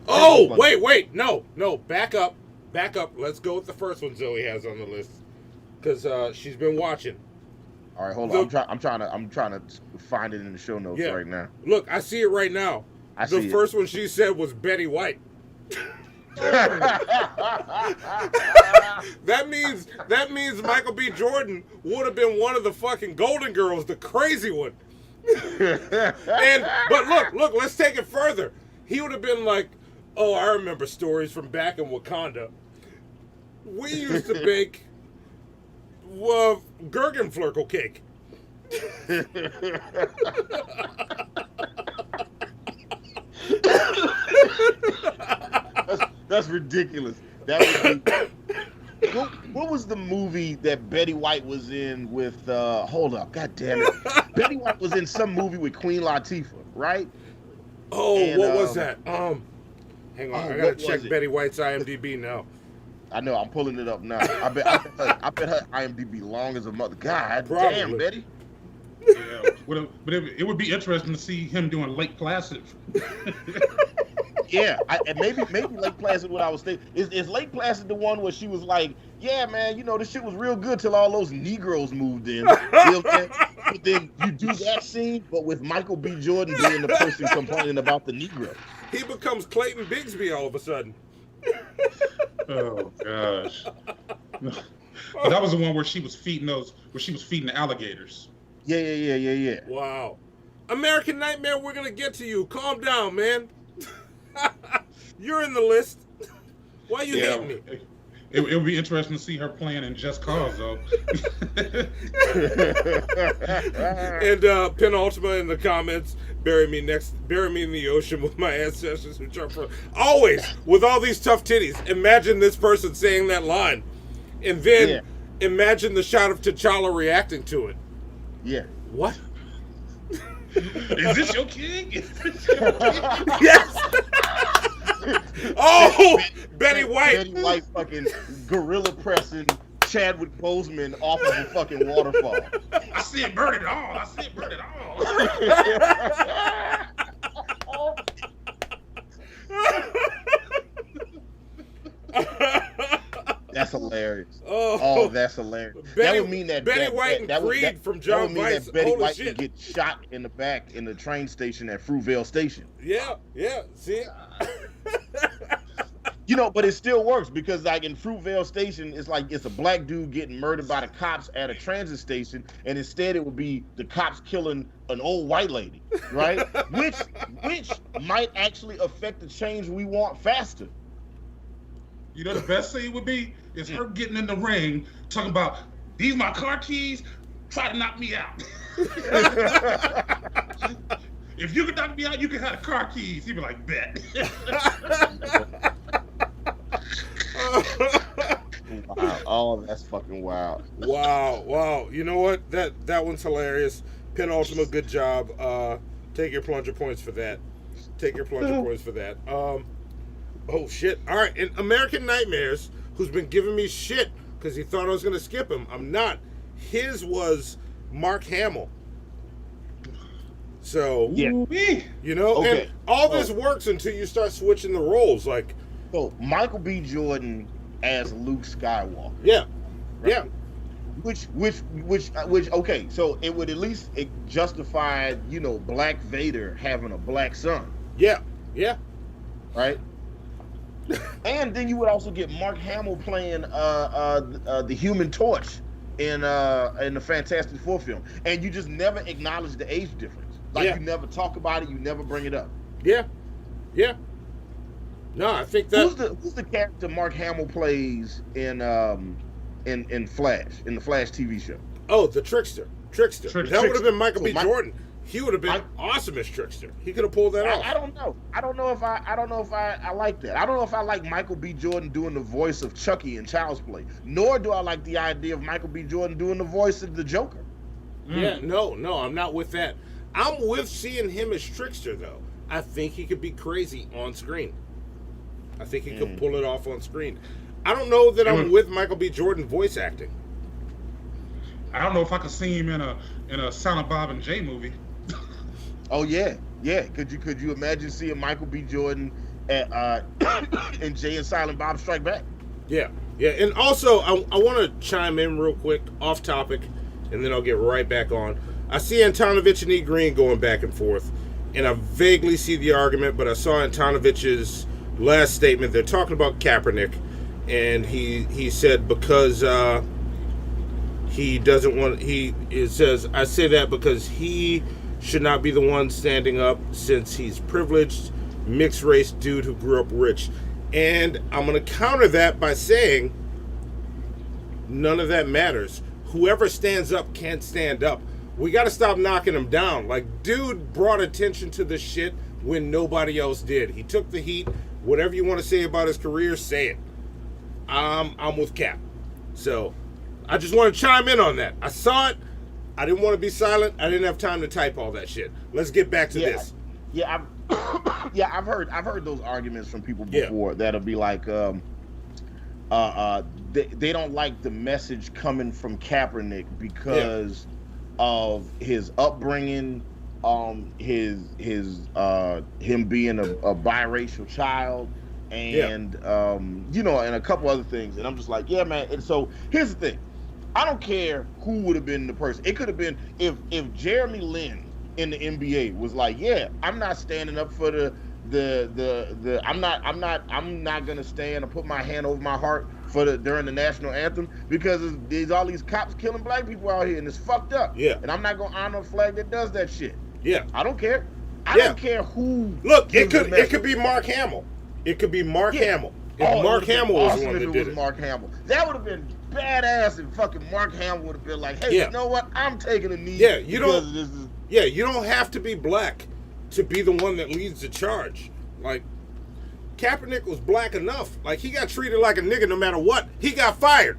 Oh, wait, no, back up. Let's go with the first one Zoe has on the list, because she's been watching. All right, hold on. I'm trying to find it in the show notes right now. Look, I see it right now. The first one she said was Betty White. That means Michael B. Jordan would have been one of the fucking Golden Girls, the crazy one. But look, let's take it further. He would have been like, "Oh, I remember stories from back in Wakanda. We used to bake Gurgenflurkle cake." That's ridiculous. What was the movie that Betty White was in with? Hold up, god damn it! Betty White was in some movie with Queen Latifah, right? Oh, and, what was that? Hang on, I gotta check Betty White's IMDb now. I know, I'm pulling it up now. I bet her IMDb long as a mother. God damn, Betty. Yeah, but it would be interesting to see him doing Lake Placid. Yeah, and maybe Lake Placid. What I was thinking is Lake Placid the one where she was like, "Yeah, man, you know this shit was real good till all those Negroes moved in." But then you do that scene, but with Michael B. Jordan being the person complaining about the Negro. He becomes Clayton Bigsby all of a sudden. Oh gosh! But that was the one where she was feeding the alligators. Yeah. Wow. American Nightmare, we're gonna get to you. Calm down, man. You're in the list. Why you hating me? It would be interesting to see her playing in Just Cause, though. And Penultima in the comments, bury me in the ocean with my ancestors who jump from. Always, with all these tough titties, imagine this person saying that line. And then imagine the shot of T'Challa reacting to it. Yeah. What? Is this your king? Yes. Oh, Betty White. Betty White fucking gorilla pressing Chadwick Boseman off of a fucking waterfall. I see it burn it all. That's hilarious. Oh, that's hilarious. That would mean that Betty White and Creed from John Vice. Betty White would get shot in the back in the train station at Fruitvale Station. Yeah. See? You know, but it still works because, like, in Fruitvale Station, it's a black dude getting murdered by the cops at a transit station, and instead it would be the cops killing an old white lady, right? which might actually affect the change we want faster. You know, the best scene would be is her getting in the ring, talking about, "These my car keys, try to knock me out." If you can knock me out, you can have the car keys. He'd be like, "Bet." Wow. Oh, that's fucking wild. Wow. You know what? That one's hilarious. Penultima, good job. Take your plunger points for that. Oh, shit. All right. And American Nightmares, who's been giving me shit because he thought I was going to skip him. I'm not. His was Mark Hamill. So, yeah. you know, Okay. and all this works until you start switching the roles. Like, so Michael B. Jordan as Luke Skywalker. Yeah, right? yeah. Which, okay, so it would at least justify, you know, Black Vader having a black son. Yeah, yeah. Right? And then you would also get Mark Hamill playing the Human Torch in the Fantastic Four film. And you just never acknowledge the age difference. Like, you never talk about it, you never bring it up. Yeah, yeah. No, I think that... Who's the character Mark Hamill plays in Flash, in the Flash TV show? Oh, the Trickster. That would have been Michael B. Jordan. He would have been awesome as Trickster. He could have pulled that off. I don't know. I don't know if I like that. I don't know if I like Michael B. Jordan doing the voice of Chucky in Child's Play. Nor do I like the idea of Michael B. Jordan doing the voice of the Joker. Yeah, no, I'm not with that. I'm with seeing him as Trickster, though. I think he could be crazy on screen. I think he could pull it off on screen. I don't know that I'm with Michael B. Jordan voice acting. I don't know if I could see him in a Silent Bob and Jay movie. Oh yeah. Could you imagine seeing Michael B. Jordan at in Jay and Silent Bob Strike Back? Yeah. And also, I want to chime in real quick, off topic, and then I'll get right back on. I see Antonovich and E. Green going back and forth, and I vaguely see the argument, but I saw Antonovich's last statement. They're talking about Kaepernick, and he said because he doesn't want, it says, I say that because he should not be the one standing up since he's privileged, mixed race dude who grew up rich. And I'm going to counter that by saying none of that matters. Whoever stands up can't stand up. We got to stop knocking him down. Like, dude brought attention to the shit when nobody else did. He took the heat. Whatever you want to say about his career, say it. I'm with Cap. So I just want to chime in on that. I saw it. I didn't want to be silent. I didn't have time to type all that shit. Let's get back to this. Yeah, I've heard those arguments from people before that'll be like, they don't like the message coming from Kaepernick because of his upbringing, him being a biracial child, and you know, and a couple other things. And I'm just like, yeah, man. And so here's the thing. I don't care who would have been the person. It could have been if Jeremy Lin in the NBA was like, yeah, I'm not standing up for I'm not gonna stand and put my hand over my heart during the national anthem because there's all these cops killing black people out here and it's fucked up. Yeah. And I'm not gonna honor a flag that does that shit. Yeah. I don't care. I don't care who. Look, it could be Mark Hamill. It could be Mark Hamill. If Mark Hamill was the one that did it. Mark Hamill. That would have been badass if fucking Mark Hamill would have been like, hey, you know what? I'm taking a knee. Yeah, you don't have to be black to be the one that leads the charge. Like, Kaepernick was black enough. Like, he got treated like a nigga no matter what. He got fired.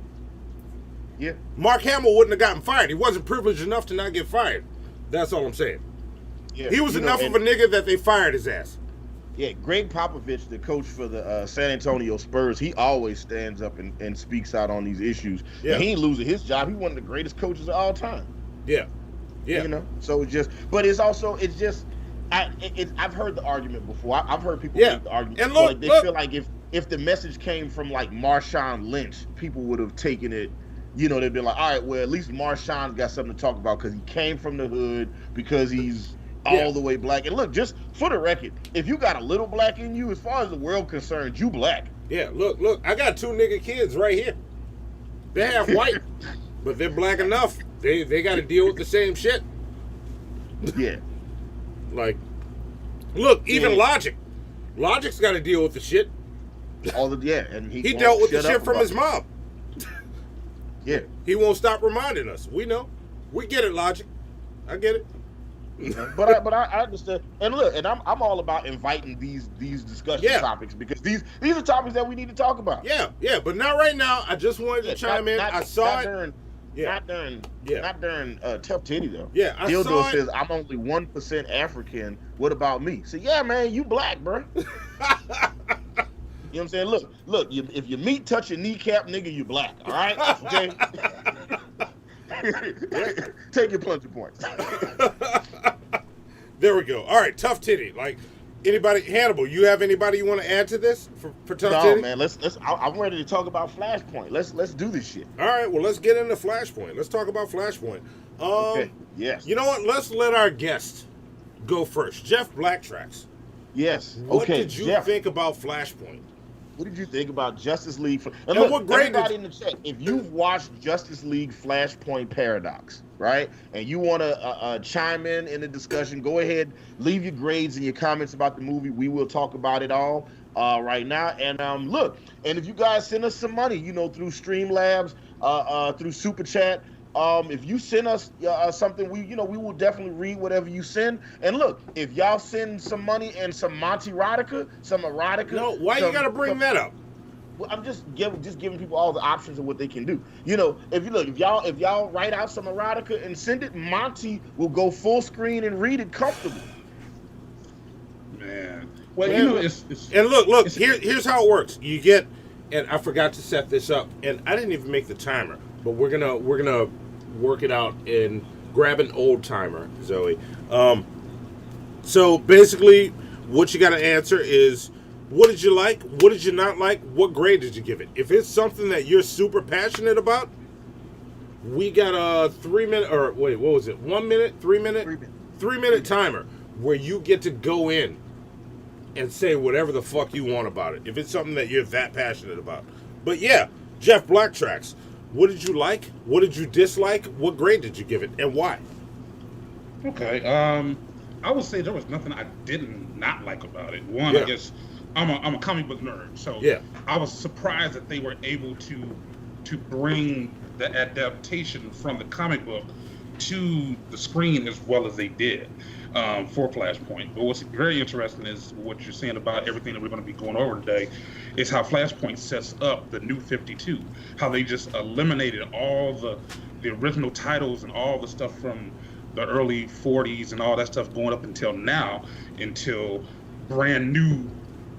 Yeah. Mark Hamill wouldn't have gotten fired. He wasn't privileged enough to not get fired. That's all I'm saying. Yeah, he was enough of a nigga that they fired his ass. Yeah, Greg Popovich, the coach for the San Antonio Spurs, he always stands up and speaks out on these issues. Yeah. And he ain't losing his job. He's one of the greatest coaches of all time. Yeah. Yeah. You know? So it's just, but it's just, I've heard the argument before. I've heard people make the argument. And look, they feel like if the message came from like Marshawn Lynch, people would have taken it, you know, they'd be like, all right, well, at least Marshawn's got something to talk about because he came from the hood, because he's all the way black. And look, just for the record, if you got a little black in you, as far as the world concerned, you black. Yeah, look, I got 2 nigga kids right here. They're half white, but they're black enough. They got to deal with the same shit. Yeah. Like, look, even Logic. Logic's got to deal with the shit. And he dealt with the shit from his mom. Yeah. He won't stop reminding us. We know. We get it, Logic. I get it. But I understand. And look, and I'm all about inviting these discussion topics because these are topics that we need to talk about. Yeah, but not right now. I just wanted to chime in. I saw it. Not during Tough Titty though. Yeah, I saw Dildo says I'm only 1% African. What about me? So yeah, man, you black, bro. You know what I'm saying? Look. If your meat touch your kneecap, nigga, you black. All right, okay. Take your plunger points. There we go. All right, Tough Titty. Like, anybody, Hannibal, you have anybody you want to add to this for Tough Titty? No, man. I'm ready to talk about Flashpoint. Let's do this shit. All right, well, let's get into Flashpoint. Let's talk about Flashpoint. Okay. Yes. You know what? Let's let our guest go first. Jeff Blacktracks. Yes. What Okay, did you Jeff, think about Flashpoint? What did you think about Justice League? And look, what grade everybody in the chat, if you've watched Justice League Flashpoint Paradox, right, and you want to chime in the discussion, go ahead, leave your grades and your comments about the movie. We will talk about it all right now. And look, and if you guys send us some money, through Streamlabs, through Super Chat, if you send us something, we will definitely read whatever you send. And look, if y'all send some money and some Monty erotica, some erotica. No, why you gotta bring that up? Well, I'm just giving people all the options of what they can do. If y'all write out some erotica and send it, Monty will go full screen and read it comfortably. Man, well, it's and look, here's how it works. You get, and I forgot to set this up, and I didn't even make the timer, but we're gonna work it out and grab an old timer, Zoe. So basically, what you got to answer is, what did you like? What did you not like? What grade did you give it? If it's something that you're super passionate about, we got a 3 minute, or wait, what was it? 1 minute, 3 minute, 3 minute timer where you get to go in and say whatever the fuck you want about it. If it's something that you're that passionate about. But yeah, Jeff Blacktracks. What did you like? What did you dislike? What grade did you give it, and why? Okay, I would say there was nothing I didn't not like about it. One, I guess I'm a comic book nerd, so I was surprised that they were able to bring the adaptation from the comic book to the screen as well as they did for Flashpoint. But what's very interesting is what you're saying about everything that we're going to be going over today is how Flashpoint sets up the new 52, how they just eliminated all the original titles and all the stuff from the early 40s and all that stuff going up until now, until brand new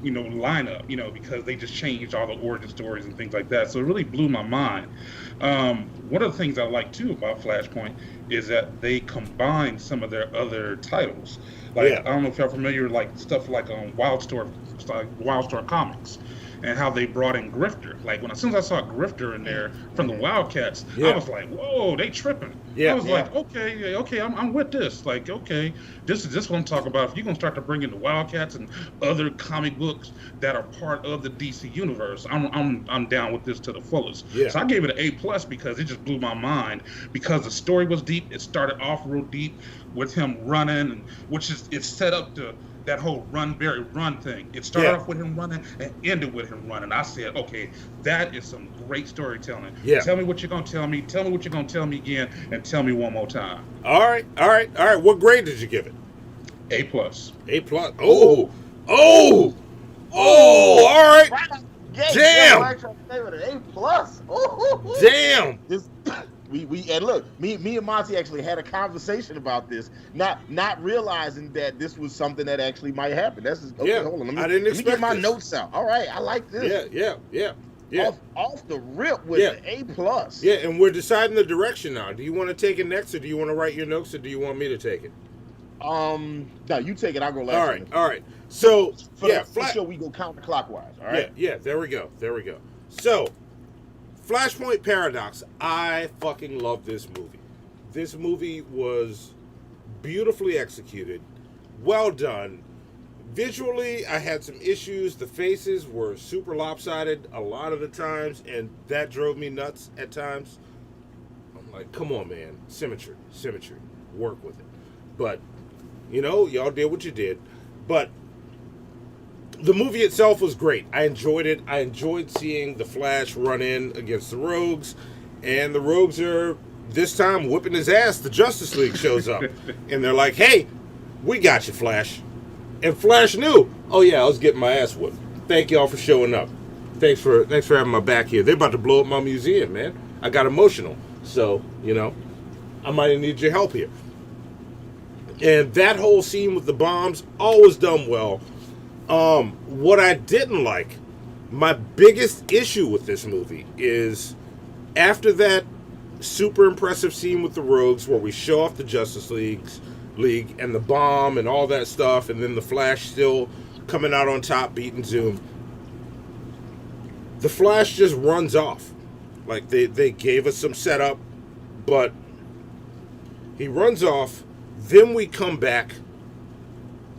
lineup, because they just changed all the origin stories and things like that. So it really blew my mind. One of the things I like too about Flashpoint is that they combine some of their other titles. Like, I don't know if y'all familiar, like stuff like Wildstorm Comics, and how they brought in Grifter. Like, as soon as I saw Grifter in there from the Wildcats, I was like, whoa, they tripping. I was like, okay, I'm with this. Like, okay, this is what I'm talking about. If you're gonna start to bring in the Wildcats and other comic books that are part of the DC universe, I'm down with this to the fullest. So I gave it an A+ because it just blew my mind, because the story was deep. It started off real deep with him running, and it's set up to that whole run Barry run thing. It started off with him running and ended with him running. I said, okay, that is some great storytelling. Tell me what you're gonna tell me. Tell me what you're gonna tell me again, and tell me one more time. All right. What grade did you give it? A+. A+. Oh. All right. Damn. A+. Damn. And look, me and Monty actually had a conversation about this, not realizing that this was something that actually might happen. That's just, okay, hold on. Let me get my notes out. All right, I like this. Yeah. Off the rip with the A+. Yeah, and we're deciding the direction now. Do you want to take it next, or do you want to write your notes, or do you want me to take it? No, you take it. I'll go last. All right. So for sure we go counterclockwise. All right. Yeah. There we go. So, Flashpoint Paradox. I fucking love this movie. This movie was beautifully executed, well done. Visually, I had some issues. The faces were super lopsided a lot of the times, and that drove me nuts at times. I'm like, come on, man. Symmetry. Work with it. But, y'all did what you did. But the movie itself was great. I enjoyed it. I enjoyed seeing the Flash run in against the Rogues. And the Rogues are, this time, whipping his ass. The Justice League shows up. And they're like, hey, we got you, Flash. And Flash knew, oh yeah, I was getting my ass whipped. Thank y'all for showing up. Thanks for having my back here. They're about to blow up my museum, man. I got emotional. So, I might need your help here. And that whole scene with the bombs, always done well. What I didn't like, my biggest issue with this movie is after that super impressive scene with the Rogues where we show off the Justice League and the bomb and all that stuff, and then the Flash still coming out on top beating Zoom. The Flash just runs off. Like, they gave us some setup, but he runs off. Then we come back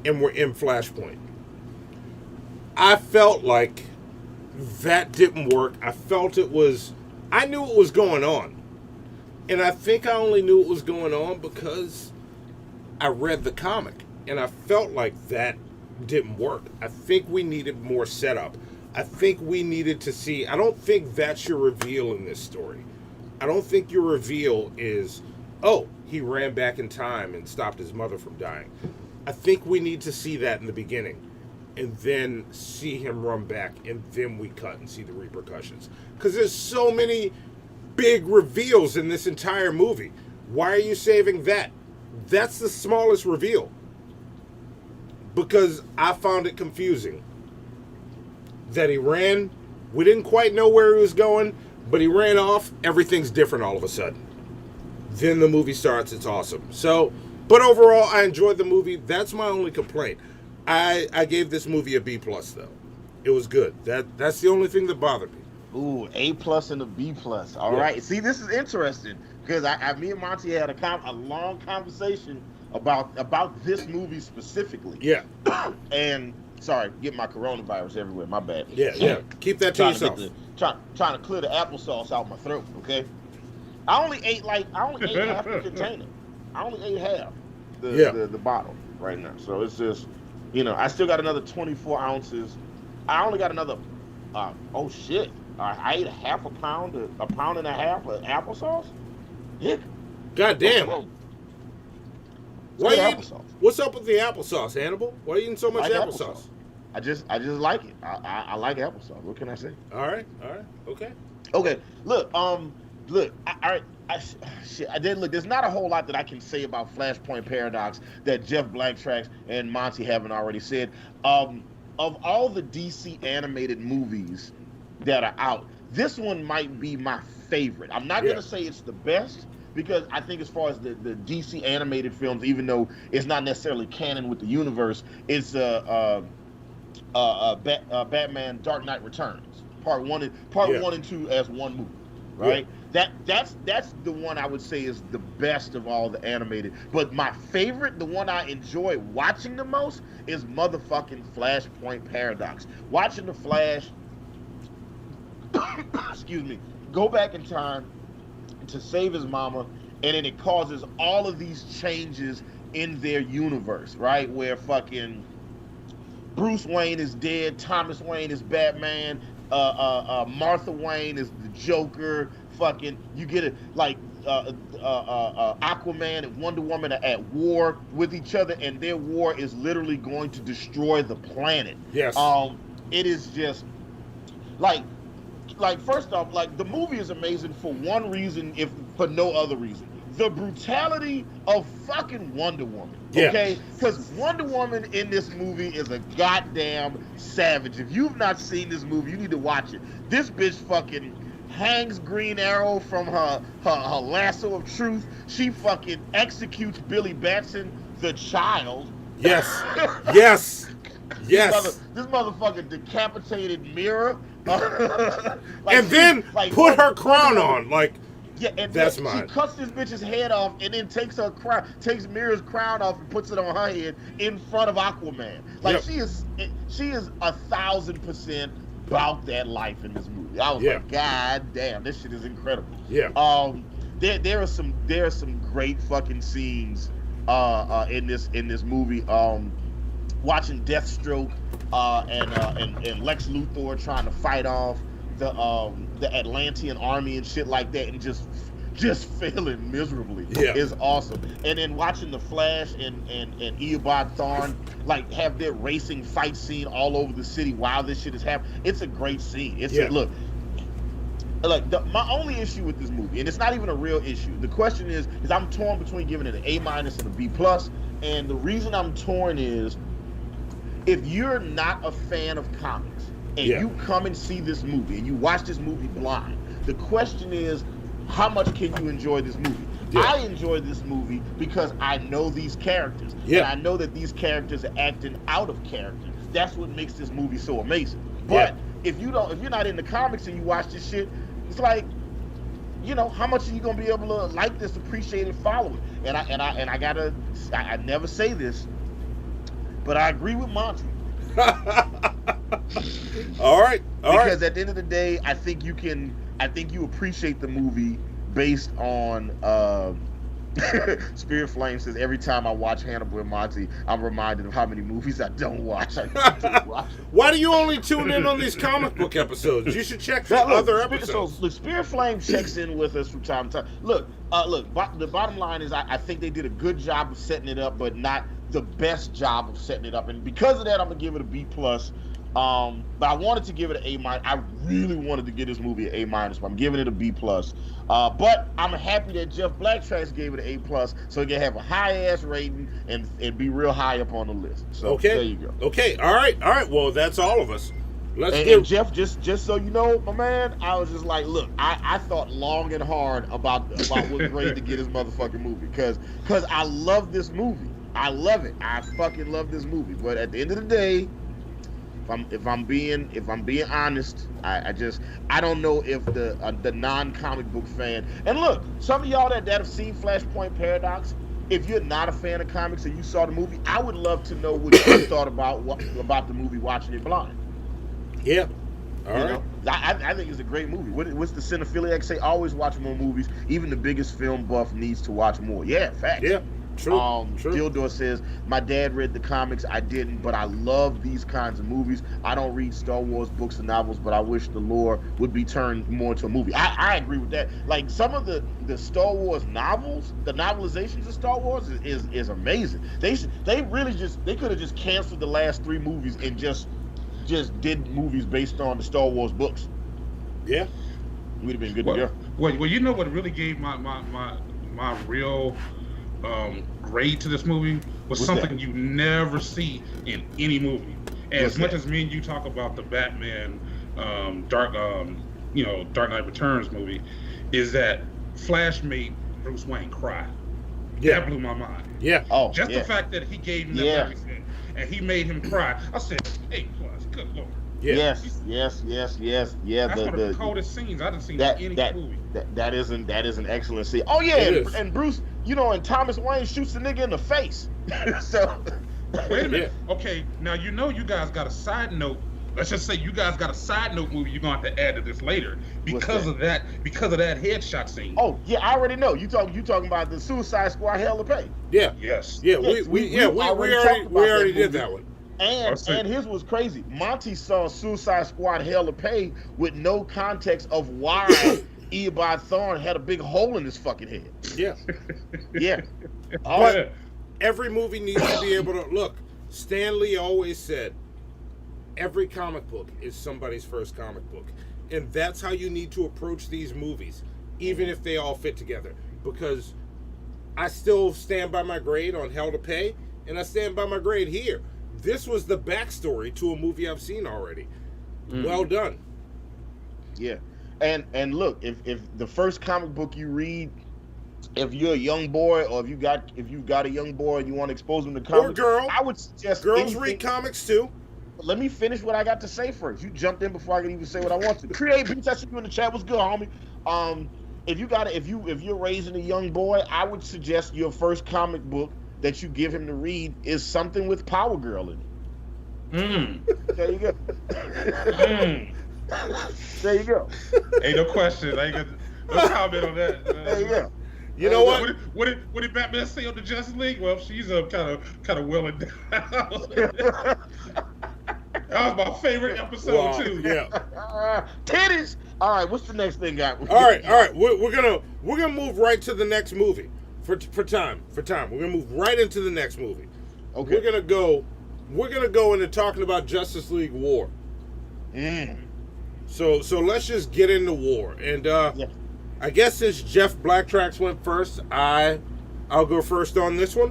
and we're in Flashpoint. I felt like that didn't work. I knew it was going on. And I think I only knew it was going on because I read the comic. And I felt like that didn't work. I think we needed more setup. I think we needed to see... I don't think that's your reveal in this story. I don't think your reveal is, oh, he ran back in time and stopped his mother from dying. I think we need to see that in the beginning. And then see him run back. And then we cut and see the repercussions. Because there's so many big reveals in this entire movie. Why are you saving that? That's the smallest reveal. Because I found it confusing. That he ran, we didn't quite know where he was going, but he ran off, everything's different all of a sudden. Then the movie starts, it's awesome. So, but overall, I enjoyed the movie. That's my only complaint. I gave this movie a B+, though. It was good. That's the only thing that bothered me. Ooh, A+ and a B+. All right. See, this is interesting, because me and Monty had a long conversation about this movie specifically. Yeah. And... Sorry, get my coronavirus everywhere. My bad. Yeah. Keep that to yourself. Trying to clear the applesauce out my throat. Okay. I only ate half the container. I only ate half the bottle right now. So it's just, I still got another 24 ounces. I only got another. Oh shit! I ate a pound and a half of applesauce. Yeah. God damn. What's up with the applesauce, Hannibal? Why are you eating so much applesauce? I just like it. I like applesauce. What can I say? All right. Okay. Look. Look. There's not a whole lot that I can say about Flashpoint Paradox that Jeff Blacktracks and Monty haven't already said. Of all the DC animated movies that are out, this one might be my favorite. I'm not gonna say it's the best, because I think as far as the DC animated films, even though it's not necessarily canon with the universe, it's Batman Dark Knight Returns, part one and two as one movie, right? Yeah. That's the one I would say is the best of all the animated. But my favorite, the one I enjoy watching the most, is motherfucking Flashpoint Paradox. Watching the Flash, excuse me, go back in time to save his mama, and then it causes all of these changes in their universe, right? Where fucking Bruce Wayne is dead, Thomas Wayne is Batman, Martha Wayne is the Joker, fucking, you get it, like, Aquaman and Wonder Woman are at war with each other, and their war is literally going to destroy the planet. Yes. It is just, like, first off, like, the movie is amazing for one reason, if for no other reason. The brutality of fucking Wonder Woman, okay? Because Wonder Woman in this movie is a goddamn savage. If you've not seen this movie, you need to watch it. This bitch fucking hangs Green Arrow from her lasso of truth. She fucking executes Billy Batson, the child. Yes. This motherfucker decapitated Mira. And then put her crown on, like. Yeah, and that's mine. She cuts this bitch's head off and then takes Mira's crown off and puts it on her head in front of Aquaman. Like, she is 1,000% about that life in this movie. I was like, God damn, this shit is incredible. Yeah. There are some great fucking scenes in this movie. Watching Deathstroke and Lex Luthor trying to fight off the Atlantean army and shit like that, and just failing miserably is awesome. And then watching the Flash and Eobard Thawne like have their racing fight scene all over the city while this shit is happening. It's a great scene. Look, my only issue with this movie, and it's not even a real issue. The question is I'm torn between giving it an A- and a B+. And the reason I'm torn is, if you're not a fan of comics and you come and see this movie and you watch this movie blind, the question is, how much can you enjoy this movie? Yeah. I enjoy this movie because I know these characters. Yeah. And I know that these characters are acting out of character. That's what makes this movie so amazing. But if you're not in the comics and you watch this shit, it's like, you know, how much are you gonna be able to like this, appreciate it, follow it? And I never say this, but I agree with Monty. All right. Because at the end of the day, I think you appreciate the movie based on Spirit Flame says, every time I watch Hannibal and Monty, I'm reminded of how many movies I don't watch. Why do you only tune in on these comic book episodes? You should check for other episodes. So, Spirit Flame checks in with us from time to time. Look, the bottom line is I think they did a good job of setting it up, but not the best job of setting it up. And because of that, I'm going to give it a B+. But I wanted to give it an A-. I really wanted to give this movie an A-, but I'm giving it a B+. But I'm happy that Jeff Blacktracks gave it an A+, so it can have a high-ass rating and be real high up on the list. So there you go. Okay, all right. Well, that's all of us. And Jeff, just so you know, my man, I was just like, look, I thought long and hard about what grade to get this motherfucking movie, because I love this movie. I love it. I fucking love this movie. But at the end of the day, if I'm being honest, I don't know if the non-comic book fan, and look, some of y'all that have seen Flashpoint Paradox, if you're not a fan of comics and you saw the movie, I would love to know what you thought about the movie watching it blind. Yeah. All right. I think it's a great movie. What's the cinephiliac say? Always watch more movies. Even the biggest film buff needs to watch more. Yeah, facts. Yeah. True. Dildor says, my dad read the comics, I didn't, but I love these kinds of movies. I don't read Star Wars books and novels, but I wish the lore would be turned more into a movie. I agree with that. Like, some of the Star Wars novels, the novelizations of Star Wars is amazing. They could have just canceled the last 3 movies and just did movies based on the Star Wars books. Yeah. We'd have been good to go. Well, you know what really gave my real grade to this movie was What's something that? you never see in any movie. And What's as much that? as me and you talk about the Batman Dark Knight Returns movie, is that Flash made Bruce Wayne cry. Yeah. That blew my mind. Yeah. Oh, Just yeah. the fact that he gave him that everything and he made him cry. I said, A+, good Lord. Yeah. Yes. Yeah. That's one of the coldest scenes I've seen in any movie. That is an excellent scene. Oh yeah, and Bruce, and Thomas Wayne shoots the nigga in the face. So wait a minute. Okay, now you guys got a side note. Let's just say you guys got a side note movie you're gonna have to add to this later because of that headshot scene. Oh yeah, I already know. You talking about the Suicide Squad Hell to Pay. Yeah. Yes. Yeah. We already did that one. And his was crazy. Monty saw Suicide Squad Hell to Pay with no context of why Eobard Thawne had a big hole in his fucking head. Yeah. Yeah. But every movie needs to be able to look. Stan Lee always said, every comic book is somebody's first comic book. And that's how you need to approach these movies, even if they all fit together. Because I still stand by my grade on Hell to Pay, and I stand by my grade here. This was the backstory to a movie I've seen already. Well done. Yeah. And look, if the first comic book you read, if you're a young boy or if you've got a young boy and you want to expose them to comics, or girl, I would suggest girls read comics too. Let me finish what I got to say first. You jumped in before I could even say what I want to. Create beats. I see you in the chat. What's good, homie? If you're raising a young boy, I would suggest your first comic book that you give him to read is something with Power Girl in it. There you go. There you go. Ain't no question. I ain't got no comment on that. There you go. You know what? What did Batman say on the Justice League? Well, she's kind of willing down. That was my favorite episode too. Yeah. Titties. All right. What's the next thing, guy? All right. We're gonna move right to the next movie for time. We're gonna move right into the next movie. Okay. We're gonna go into talking about Justice League War. So let's just get into war. And I guess since Jeff Blacktracks went first, I'll go first on this one.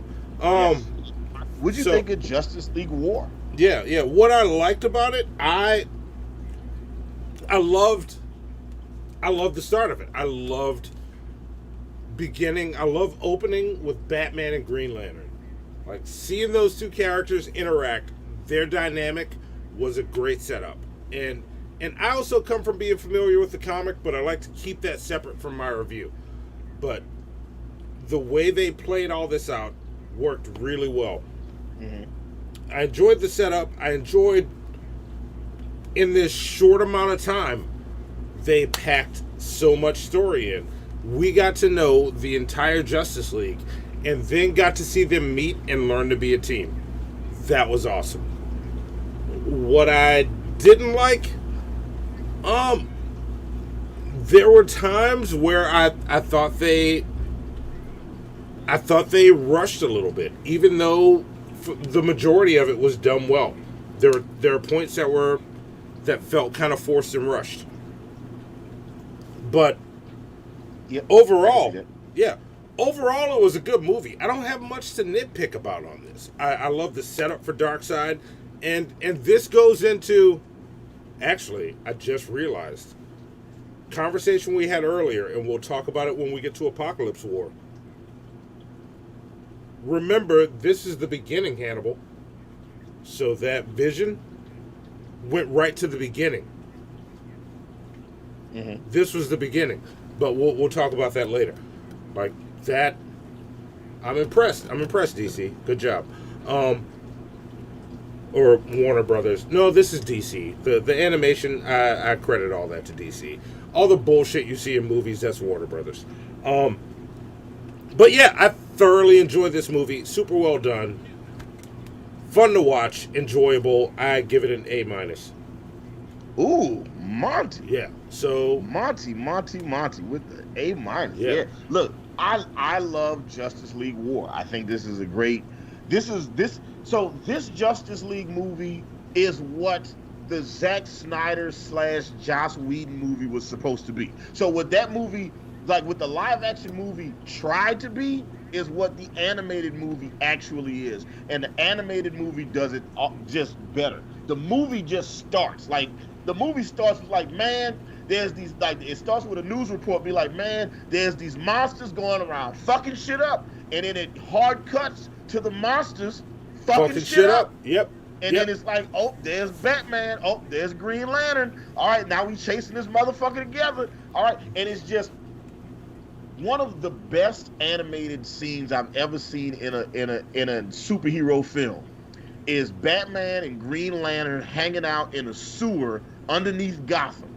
What'd you think of Justice League War? Yeah. What I liked about it, I loved the start of it. I loved beginning. I love opening with Batman and Green Lantern. Like, seeing those two characters interact, their dynamic was a great setup. And I also come from being familiar with the comic, but I like to keep that separate from my review. But the way they played all this out worked really well. Mm-hmm. I enjoyed the setup. I enjoyed, in this short amount of time, they packed so much story in. We got to know the entire Justice League, and then got to see them meet and learn to be a team. That was awesome. What I didn't like, there were times where I thought they rushed a little bit, even though the majority of it was done well. There are points that felt kind of forced and rushed. But overall, it was a good movie. I don't have much to nitpick about on this. I love the setup for Darkseid, and this goes into, actually, I just realized, conversation we had earlier, and we'll talk about it when we get to Apokolips War. Remember, this is the beginning, Hannibal. So that Vision went right to the beginning. Mm-hmm. This was the beginning. But we'll talk about that later. Like, that, I'm impressed. I'm impressed, DC. Good job. Or Warner Brothers. No, this is DC. The animation, I credit all that to DC. All the bullshit you see in movies, that's Warner Brothers. But yeah, I thoroughly enjoyed this movie. Super well done. Fun to watch. Enjoyable. I give it an A-. Ooh, Monty. Yeah. So Monty with the A-. Yeah. Look, I love Justice League War. I think this is a great. This Justice League movie is what the Zack Snyder / Joss Whedon movie was supposed to be. So what that movie, like what the live action movie tried to be, is what the animated movie actually is. And the animated movie does it just better. The movie just starts. Like, the movie starts with like, man, there's these, like, it starts with a news report, be like, man, there's these monsters going around fucking shit up. And then it hard cuts to the monsters fucking shit up. Yep. And then it's like, oh, there's Batman. Oh, there's Green Lantern. All right, now we chasing this motherfucker together. All right, and it's just one of the best animated scenes I've ever seen in a superhero film. Is Batman and Green Lantern hanging out in a sewer underneath Gotham,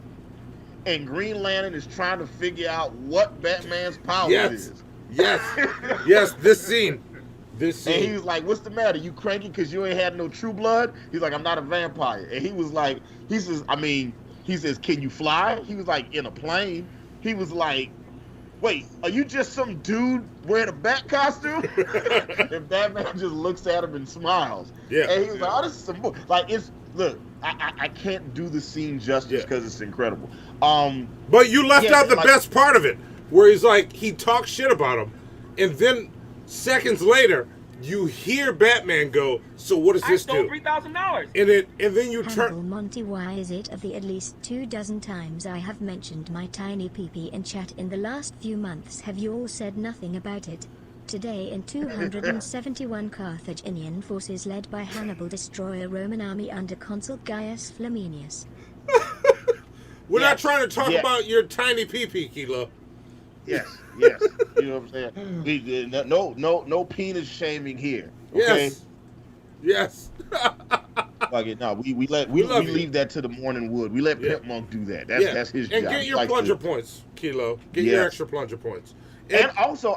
and Green Lantern is trying to figure out what Batman's power is. Yes, this scene. And he was like, what's the matter? You cranky because you ain't had no true blood? He's like, I'm not a vampire. And he was like, he says, can you fly? He was like, in a plane. He was like, wait, are you just some dude wearing a bat costume? And Batman just looks at him and smiles. Yeah. And he was like, oh, this is some, like, it's, look, I can't do the scene justice because it's incredible. But you left out the best part of it, where he's like, he talks shit about him, and then seconds later, you hear Batman go, so what does this do? I stole $3,000. And then you turn... Hannibal, Monty, why is it of the at least 24 times I have mentioned my tiny peepee in chat in the last few months, have you all said nothing about it? Today in 271 Carthaginian forces led by Hannibal destroy a Roman army under consul Gaius Flaminius. We're not trying to talk about your tiny peepee, Kilo. Yes. You know what I'm saying? No penis shaming here. Okay? Yes. Fuck it. No, we leave that to the morning wood. We let Pimp Monk do that. That's his job. And get your plunger points, Kilo. Get your extra plunger points. And also,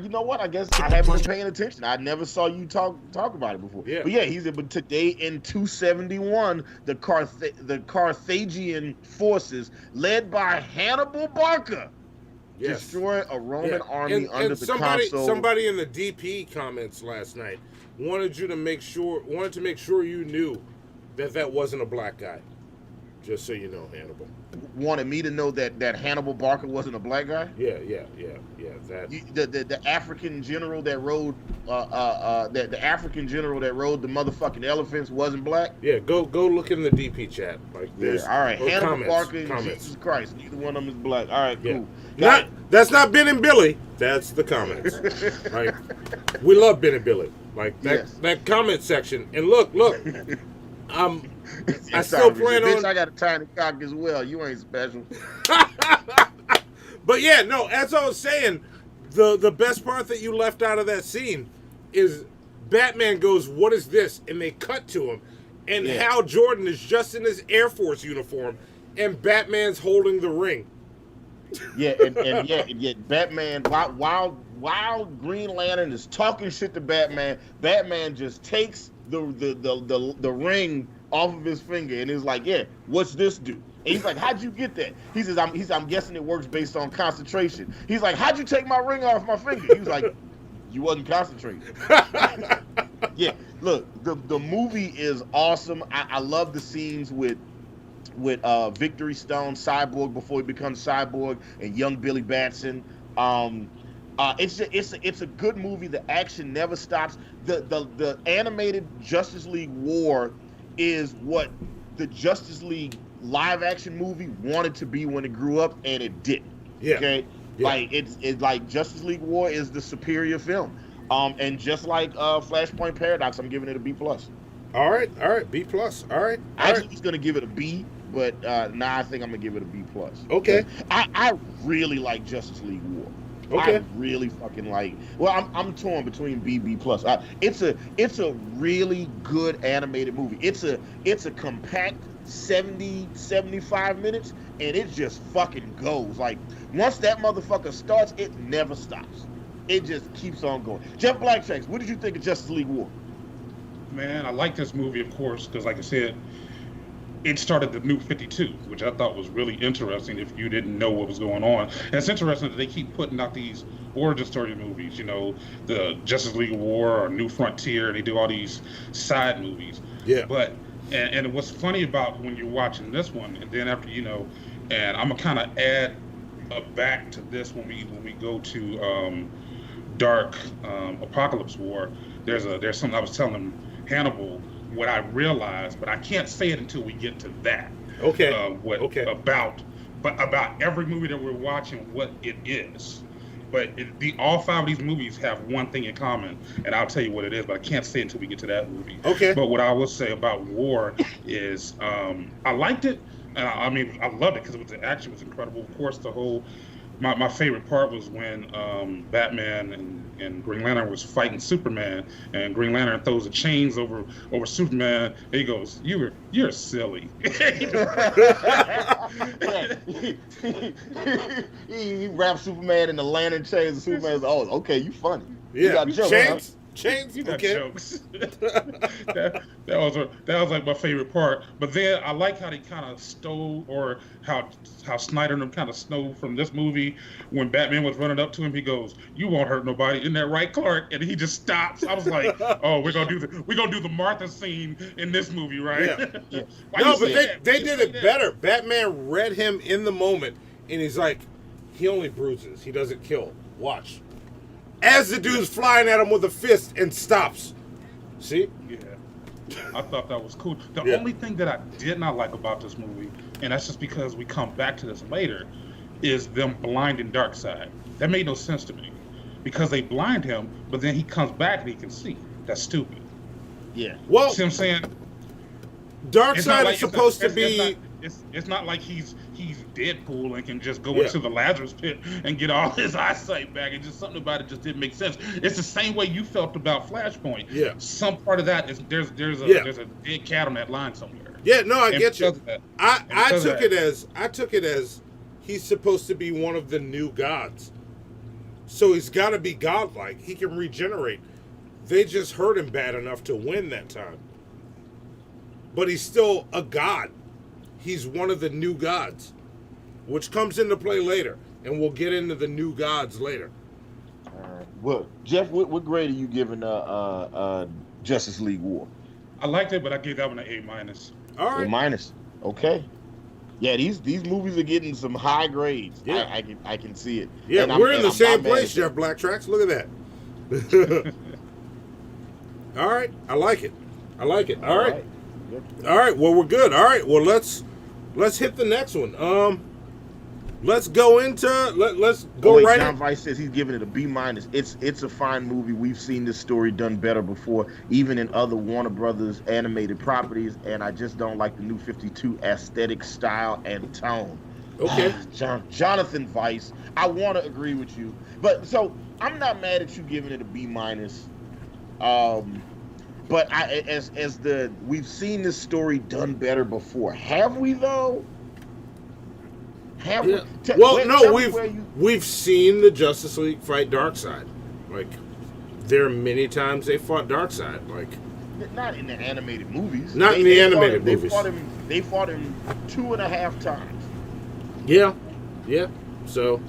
you know what? I guess I haven't been paying attention. I never saw you talk about it before. Yeah. But yeah, but today in 271, the Carthaginian forces led by Hannibal Barca destroy a Roman army under the consul. Somebody in the DP comments last night wanted to make sure you knew that wasn't a black guy. Just so you know, Hannibal. Wanted me to know that Hannibal Barker wasn't a black guy? Yeah. That The African general that rode the African general that rode the motherfucking elephants wasn't black? Yeah, go look in the DP chat. Like this. Yeah, all right. Hannibal Barker and comments. Jesus Christ. Neither one of them is black. All right, cool. That's not Ben and Billy. That's the comments. Like, we love Ben and Billy. Like that comment section. And look. I still plan on. Bitch, I got a tiny cock as well. You ain't special. But yeah, no. As I was saying, the best part that you left out of that scene is Batman goes, "What is this?" And they cut to him, and Hal Jordan is just in his Air Force uniform, and Batman's holding the ring. Yeah, and yet Batman, while Green Lantern is talking shit to Batman, Batman just takes the ring off of his finger and is like, "Yeah, what's this do?" And he's like, "How'd you get that?" He says, "I'm guessing it works based on concentration." He's like, "How'd you take my ring off my finger?" He was like, "You wasn't concentrating." Yeah, look, the movie is awesome. I love the scenes with Victory Stone, Cyborg before he becomes Cyborg, and young Billy Batson. It's a good movie. The action never stops. The animated Justice League War is what the Justice League live action movie wanted to be when it grew up, and it didn't. Yeah. Okay. Yeah. Like it's like Justice League War is the superior film. And just like Flashpoint Paradox, I'm giving it a B+. All right, B+. All right. I was gonna give it a B, but now I think I'm gonna give it a B+. Okay. I really like Justice League War. Okay. I really fucking like. Well, I'm torn between B+. It's a really good animated movie. It's a compact 75 minutes, and it just fucking goes. Like, once that motherfucker starts, it never stops. It just keeps on going. Jeff Blacktracks, what did you think of Justice League War? Man, I like this movie, of course, because like I said, it started the New 52, which I thought was really interesting if you didn't know what was going on. And it's interesting that they keep putting out these origin story movies, you know, the Justice League War or New Frontier, and they do all these side movies. Yeah. But, and what's funny about when you're watching this one, and then after, you know, and I'm gonna kind of add back to this when we go to Dark Apokolips War, there's something I was telling Hannibal what I realized, but I can't say it until we get to that. Okay. About every movie that we're watching, what it is. But all 5 of these movies have one thing in common, and I'll tell you what it is, but I can't say it until we get to that movie. Okay. But what I will say about War is I liked it, and I loved it because the action was incredible. Of course, my favorite part was when Batman and Green Lantern was fighting Superman, and Green Lantern throws the chains over Superman. And he goes, "You're silly." He wraps Superman in the lantern chains, and Superman's, "Oh, okay, you funny." Yeah, you got jokes, chains. Huh? Chains, you got jokes. that was like my favorite part. But then I like how they kind of stole, or how Snyder and them kind of stole from this movie. When Batman was running up to him, he goes, "You won't hurt nobody, isn't that right, Clark?" And he just stops. I was like, "Oh, we're gonna do the Martha scene in this movie, right?" Yeah. No, but they did it better. Batman read him in the moment, and he's like, "He only bruises. He doesn't kill. Watch." As the dude's flying at him with a fist and stops. See? Yeah. I thought that was cool. The only thing that I did not like about this movie, and that's just because we come back to this later, is them blinding Darkseid. That made no sense to me. Because they blind him, but then he comes back and he can see. That's stupid. Yeah. Well, see what I'm saying? Darkseid is supposed to be... It's not like he's Deadpool and can just go into the Lazarus pit and get all his eyesight back. It's just something about it just didn't make sense. It's the same way you felt about Flashpoint. Yeah. Some part of that is there's a dead cat on that line somewhere. Yeah, no, I get you. I took it as he's supposed to be one of the new gods. So he's got to be godlike. He can regenerate. They just hurt him bad enough to win that time. But he's still a god. He's one of the new gods, which comes into play later, and we'll get into the new gods later. Well, Jeff, what grade are you giving Justice League War? I liked it, but I gave that one an A-. All right. A-. Okay. Yeah, these movies are getting some high grades. Yeah. I can see it. Yeah, And we're in the I'm same not mad place, at Jeff Blacktracks. Look at that. All right, I like it. All right. Yep. All right. Well, we're good. All right. Well, let's hit the next one. Let's go into let's go wait, right. John Vice says he's giving it a B-. It's a fine movie. We've seen this story done better before, even in other Warner Brothers animated properties, and I just don't like the new 52 aesthetic, style, and tone. Okay. Jonathan Vice, I want to agree with you, but so I'm not mad at you giving it a B-. But we've seen this story done better before. Have we though? We've seen the Justice League fight Darkseid. Like, there are many times they fought Darkseid. Like, not in the animated movies. Not in the animated movies. They fought him 2.5 times. Yeah. So,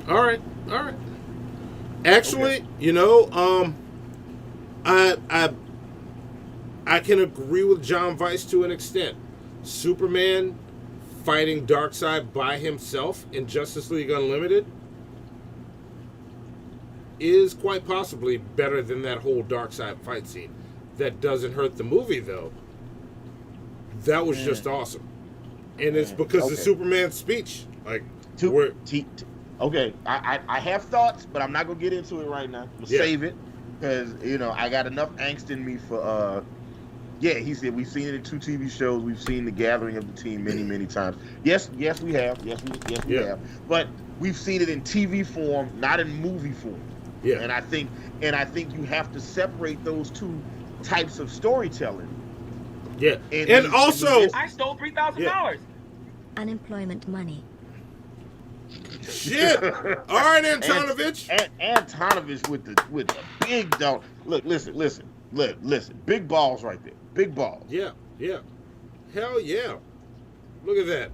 all right. Actually, okay. I can agree with John Vice to an extent. Superman fighting Darkseid by himself in Justice League Unlimited is quite possibly better than that whole Darkseid fight scene. That doesn't hurt the movie, though. That was just awesome. And it's because of Superman's speech. Like, okay, I have thoughts, but I'm not going to get into it right now. I'm going to save it because, I got enough angst in me for... he said we've seen it in 2 TV shows. We've seen the gathering of the team many, many times. Yes, we have. Yes, we have. But we've seen it in TV form, not in movie form. Yeah. And I think you have to separate those 2 types of storytelling. Yeah. And also, I stole $3,000. Unemployment money. Shit. All right, Antonovich. Antonovich with the big dog. Look, listen. Big balls right there. Big balls. Yeah. Hell yeah. Look at that.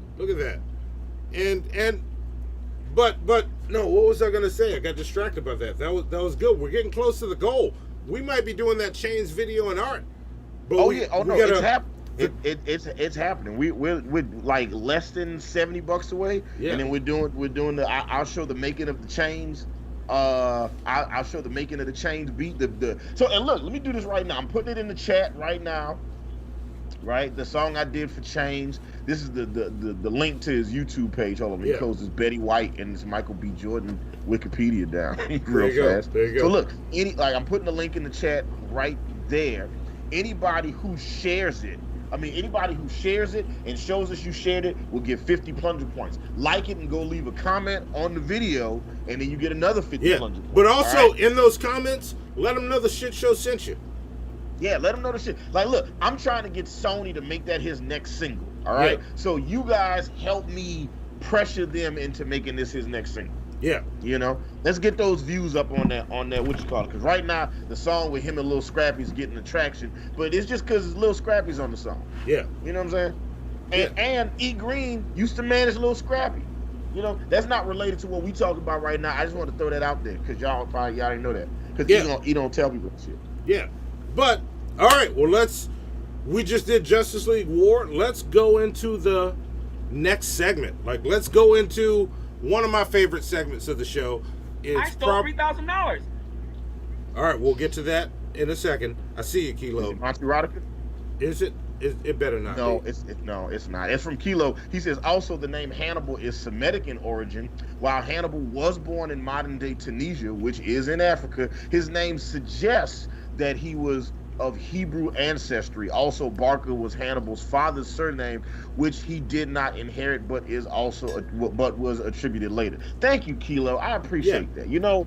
But no, what was I gonna say? I got distracted by that. That was good. We're getting close to the goal. We might be doing that Chains video and art. But it's happening. It's happening. We're like less than $70 away. Yeah. And then we're doing the I'll show the making of the Chains. I'll show the making of the Chains beat. So and look, let me do this right now. I'm putting it in the chat right now. Right, the song I did for Chains. This is the link to his YouTube page. Hold on, let me close this Betty White and this Michael B. Jordan Wikipedia down real fast. There you go. So look, I'm putting the link in the chat right there. Anybody who shares it. Anybody who shares it and shows us you shared it will get 50 plunger points. Like it and go leave a comment on the video, and then you get another 50 plunger points. But also, in those comments, let them know the shit show sent you. Yeah, let them know the shit. Like, look, I'm trying to get Sony to make that his next single, all right? Yeah. So you guys help me pressure them into making this his next single. Yeah. Let's get those views up on that, what you call it. Because right now, the song with him and Lil Scrappy's getting attraction, but it's just because Lil Scrappy's on the song. Yeah. You know what I'm saying? And E. Green used to manage Lil Scrappy. That's not related to what we talking about right now. I just want to throw that out there because y'all didn't know that. Because he don't tell people shit. Yeah. But, all right, well, we just did Justice League War. Let's go into the next segment. Like, let's go into one of my favorite segments of the show. I stole $3,000. All right, we'll get to that in a second. I see you, Kilo. Is it Monty Erotica? Is it? It better not be. It's not. It's from Kilo. He says, also the name Hannibal is Semitic in origin. While Hannibal was born in modern-day Tunisia, which is in Africa, his name suggests that he was of Hebrew ancestry. Also, Barker was Hannibal's father's surname, which he did not inherit, but was attributed later. Thank you, Kilo. I appreciate that.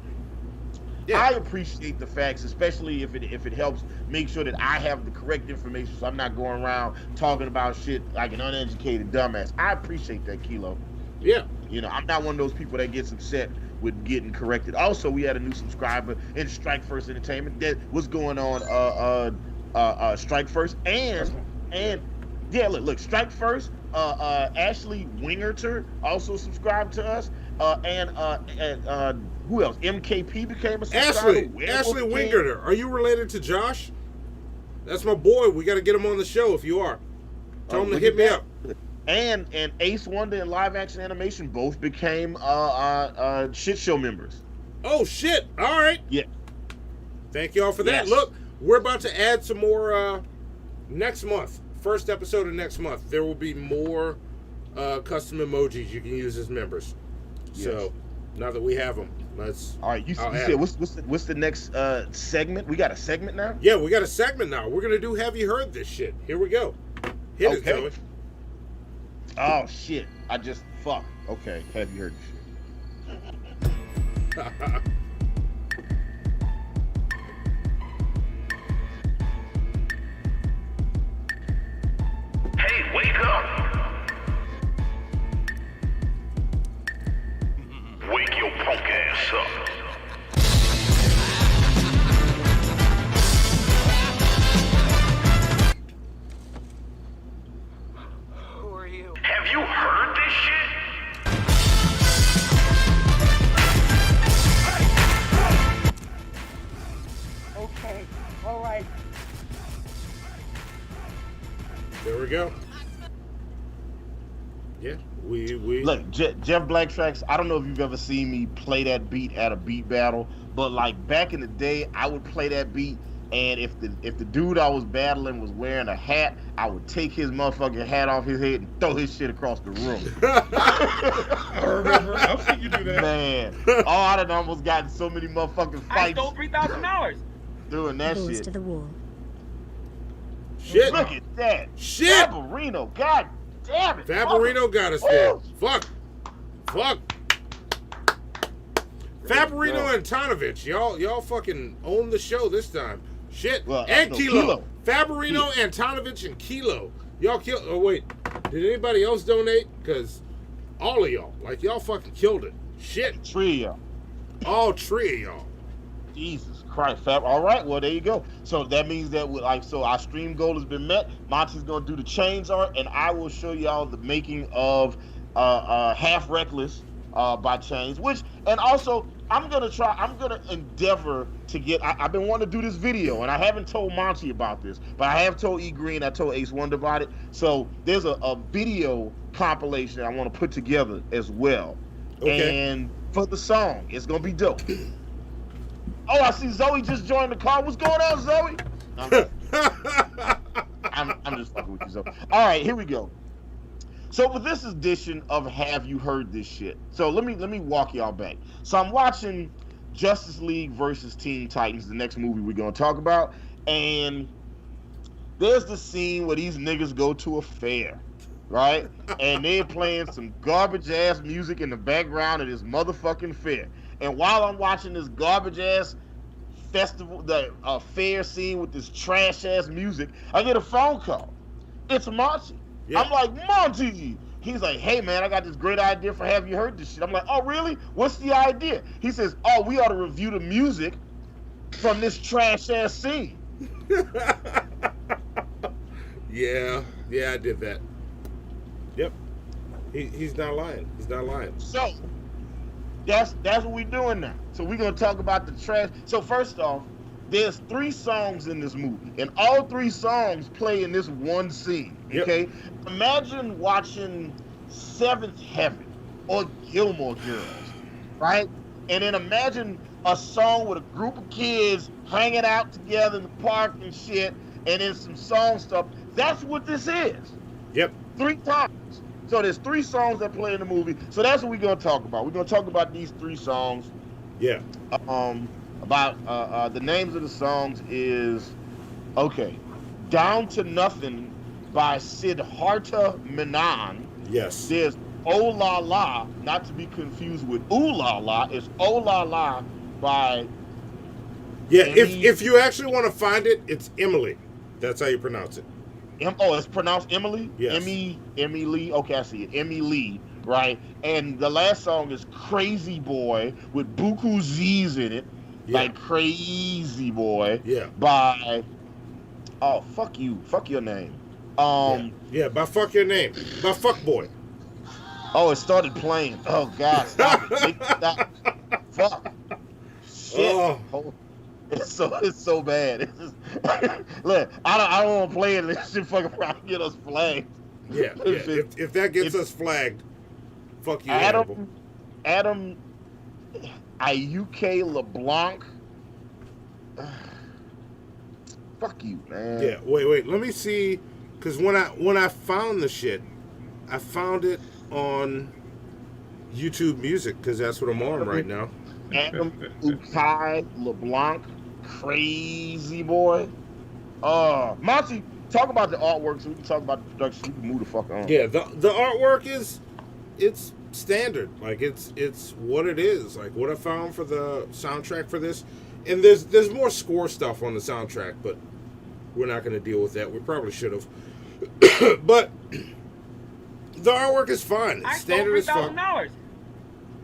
I appreciate the facts, especially if it helps make sure that I have the correct information, so I'm not going around talking about shit like an uneducated dumbass. I appreciate that, Kilo. Yeah. I'm not one of those people that gets upset with getting corrected. Also, we had a new subscriber in Strike First Entertainment. What's going on? Strike First and look, Strike First. Ashley Wingerter also subscribed to us. And who else? MKP became a subscriber. Ashley Wingerter. Are you related to Josh? That's my boy. We got to get him on the show if you are. Tell him to hit me up. And Ace Wonder and live action animation both became shit show members. Oh shit! All right. Yeah. Thank y'all for that. Yes. Look, we're about to add some more next month. First episode of next month. There will be more custom emojis you can use as members. Yes. So now that we have them, let's. All right. You said what's the next segment? We got a segment now. Yeah, we got a segment now. We're gonna do Have You Heard This Shit? Here we go. Hit it, Joey. Oh shit! I just fuck. Okay, have you heard this shit? Hey, wake up! Wake your punk ass up. Who are you? Have you heard this shit? Okay, all right. There we go. Yeah, we Look, Jeff Blacktracks. I don't know if you've ever seen me play that beat at a beat battle, but like back in the day, I would play that beat, and if the dude I was battling was wearing a hat, I would take his motherfucking hat off his head and throw his shit across the room. I remember. I've seen you do that. Man, I done almost gotten so many motherfucking I fights stole $3,000. doing that Balls shit. to the wall. shit. Look at that. Shit. Fabarino, god damn it. Fabarino got us there. Fuck. Fabarino and Tanovich, y'all fucking own the show this time. Shit. Well, and no, Kilo. Fabarino and Tanovich and Kilo. Y'all killed. Oh wait, did anybody else donate? Because all of y'all, like y'all fucking killed it. Shit. Three of y'all. All three of y'all. Jesus Christ, Fab. All right, well there you go. So that means that so our stream goal has been met. Monty's gonna do the chains art, and I will show y'all the making of Half Reckless by Chains. And also I'm gonna endeavor to get. I've been wanting to do this video, and I haven't told Monty about this, but I have told E Green, I told Ace Wonder about it. So there's a video compilation I want to put together as well. Okay. And for the song, it's gonna be dope. Oh, I see Zoe just joined the call. What's going on, Zoe? I'm just fucking with you, Zoe. All right, here we go. So for this edition of Have You Heard This Shit? So let me walk y'all back. So I'm watching Justice League versus Teen Titans, the next movie we're gonna talk about, and there's the scene where these niggas go to a fair, right? And they're playing some garbage ass music in the background of this motherfucking fair. And while I'm watching this garbage ass festival, the fair scene with this trash ass music, I get a phone call. It's Monty. Yeah. I'm like, Monty. He's like, hey man, I got this great idea for Have You Heard This Shit? I'm like, oh really? What's the idea? He says, oh, we ought to review the music from this trash ass scene. Yeah, I did that. Yep. He's not lying. He's not lying. So that's what we're doing now. So we're gonna talk about the trash. So first off, there's 3 songs in this movie, and all 3 songs play in this one scene. Okay, yep. Imagine watching Seventh Heaven or Gilmore Girls, right? And then imagine a song with a group of kids hanging out together in the park and shit, and then some song stuff. That's what this is. Yep. 3 times. So there's 3 songs that play in the movie. So that's what we're gonna talk about. We're gonna talk about these 3 songs. Yeah. About the names of the songs is Down to Nothing by Siddhartha Menon. Yes. There's Oh La La, not to be confused with Ooh La La. It's Oh La La by if you actually want to find it, it's Emily. That's how you pronounce it. It's pronounced Emily? Yes. Emily. Okay, I see it. Emily, right? And the last song is Crazy Boy with Buku Z's in it. Yeah. Like Crazy Boy. Yeah. By fuck you. Fuck your name. By Fuck Your Name. By Fuck Boy. Oh, it started playing. Oh God, stop it. Stop. Fuck. Shit. Oh. It's so bad. It's just, look, I don't want to play it. This shit fucking around and get us flagged. Yeah. If that gets us flagged, fuck you, Hannibal. Adam Ayuke LeBlanc. Fuck you, man. Yeah. Wait. Let me see, because when I found the shit, I found it on YouTube Music, because that's what I'm on right now. Adam Ukai LeBlanc, crazy boy. Monty, talk about the artwork so we can talk about the production. You can move the fuck on. Yeah, the artwork it's standard. Like it's what it is. Like what I found for the soundtrack for this. And there's more score stuff on the soundtrack, but we're not going to deal with that. We probably should have. But the artwork is fine. It's standard as fuck.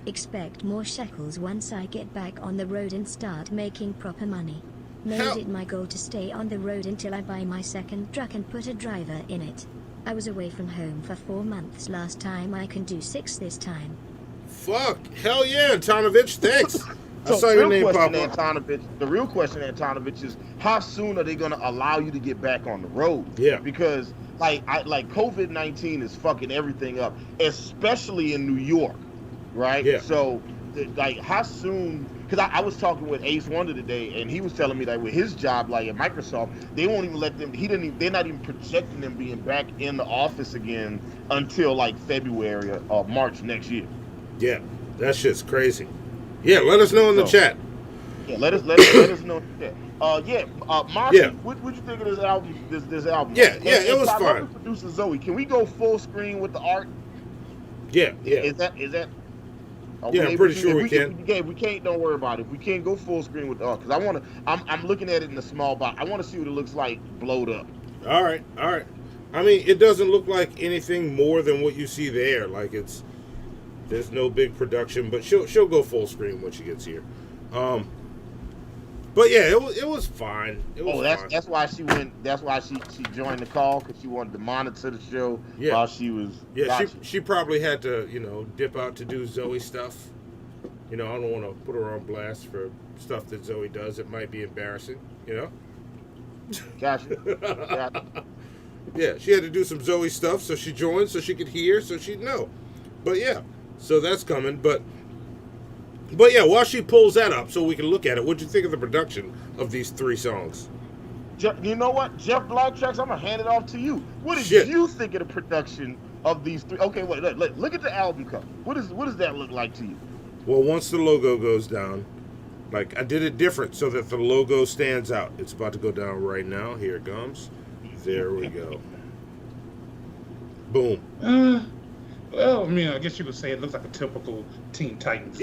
Expect more shekels once I get back on the road and start making proper money. Made it my goal to stay on the road until I buy my second truck and put a driver in it. I was away from home for 4 months last time. I can do 6 this time. Fuck. Hell yeah, Antonovich. Thanks. I So saw your name pop up. The real question, Antonovich, is how soon are they going to allow you to get back on the road? Yeah. Because like COVID-19 is fucking everything up, especially in New York, right? Yeah. So like how soon? Because I was talking with Ace Wonder today, and he was telling me that with his job, like at Microsoft, they won't even let them. They're not even projecting them being back in the office again until like February or March next year. Yeah, that shit's crazy. Yeah, let us know in the chat. Yeah, let us know in the chat. Monty, what you think of this album? This album? It was fun. Producer Zoe, can we go full screen with the art? Yeah. Is that? I'm pretty sure we can. If we can't, don't worry about it. If we can't go full screen with the art, because I'm looking at it in a small box. I want to see what it looks like blowed up. All right. I mean, it doesn't look like anything more than what you see there. Like there's no big production, but she'll go full screen when she gets here. But yeah, it was fine. That's why she went. That's why she joined the call, because she wanted to monitor the show while she was. Yeah, she probably had to dip out to do Zoe stuff. I don't want to put her on blast for stuff that Zoe does. It might be embarrassing. Gotcha. Yeah, she had to do some Zoe stuff, so she joined so she could hear, so she'd know. But yeah, so that's coming. But yeah, while she pulls that up so we can look at it, what'd you think of the production of these 3 songs? You know what? Jeff Blacktracks, I'm going to hand it off to you. What did you think of the production of these 3? Okay, wait, look at the album cover. What does that look like to you? Well, once the logo goes down, like I did it different so that the logo stands out. It's about to go down right now. Here it comes. There we go. Boom. Well, I mean, I guess you could say it looks like a typical Teen Titans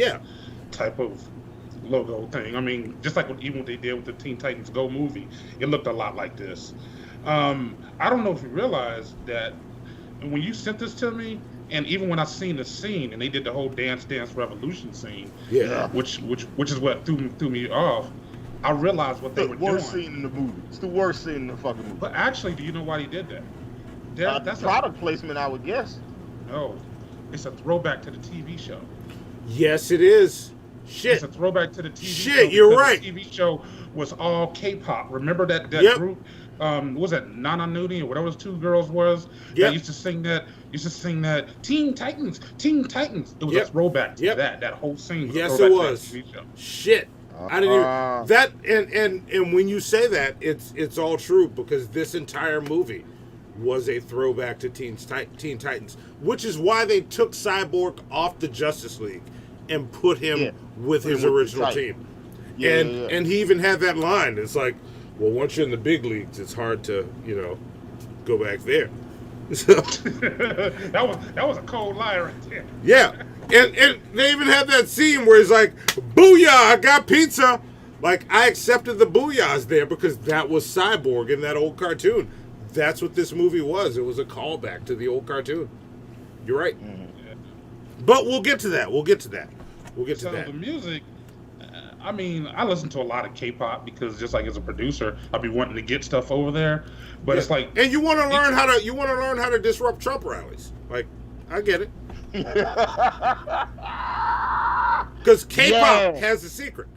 type of logo thing. I mean, just like even what they did with the Teen Titans Go movie, it looked a lot like this. I don't know if you realize that when you sent this to me, and even when I seen the scene and they did the whole Dance Revolution scene, which is what threw me off, I realized what they were doing. Worst scene in the movie. It's the worst scene in the fucking movie. But actually, do you know why he did that? That's product placement, I would guess. No, it's a throwback to the TV show. Yes, it is. Shit. It's a throwback to the TV show. Shit, you're right. The TV show was all K-pop. Remember that group? What was that, Nana Nuni or whatever those 2 girls was? That used to sing that Teen Titans. It was a throwback to that whole scene. Yes, it was. Shit. I didn't even that and when you say that, it's all true, because this entire movie was a throwback to Teen Titans, which is why they took Cyborg off the Justice League and put him with his original team. And he even had that line. It's like, well, once you're in the big leagues, it's hard to, go back there. So that was a cold lie right there. Yeah. And they even had that scene where he's like, booyah, I got pizza. Like, I accepted the booyahs there because that was Cyborg in that old cartoon. That's what this movie was. It was a callback to the old cartoon. You're right. But we'll get to that. So the music, I mean, I listen to a lot of K-pop because just like as a producer, I'll be wanting to get stuff over there. But it's like, and you want to learn how to disrupt Trump rallies. Like, I get it. Because K-pop has a secret.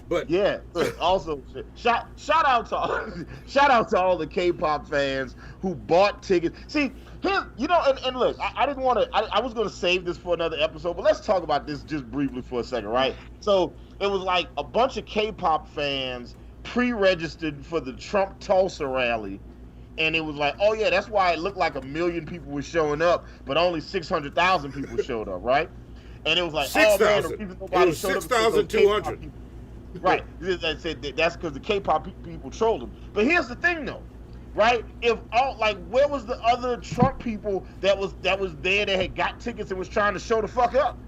But yeah, look, also shout out to all the K-pop fans who bought tickets. See, here, and look, I didn't want to. I was going to save this for another episode, but let's talk about this just briefly for a second, right? So it was like a bunch of K-pop fans pre-registered for the Trump Tulsa rally, and it was like, oh yeah, that's why it looked like 1 million people were showing up, but only 600,000 people showed up, right? And it was like, 6,000. It was 6,200. Right. That's because the K-pop people trolled them. But here's the thing, though, right? Where was the other Trump people that was there that had got tickets and was trying to show the fuck up?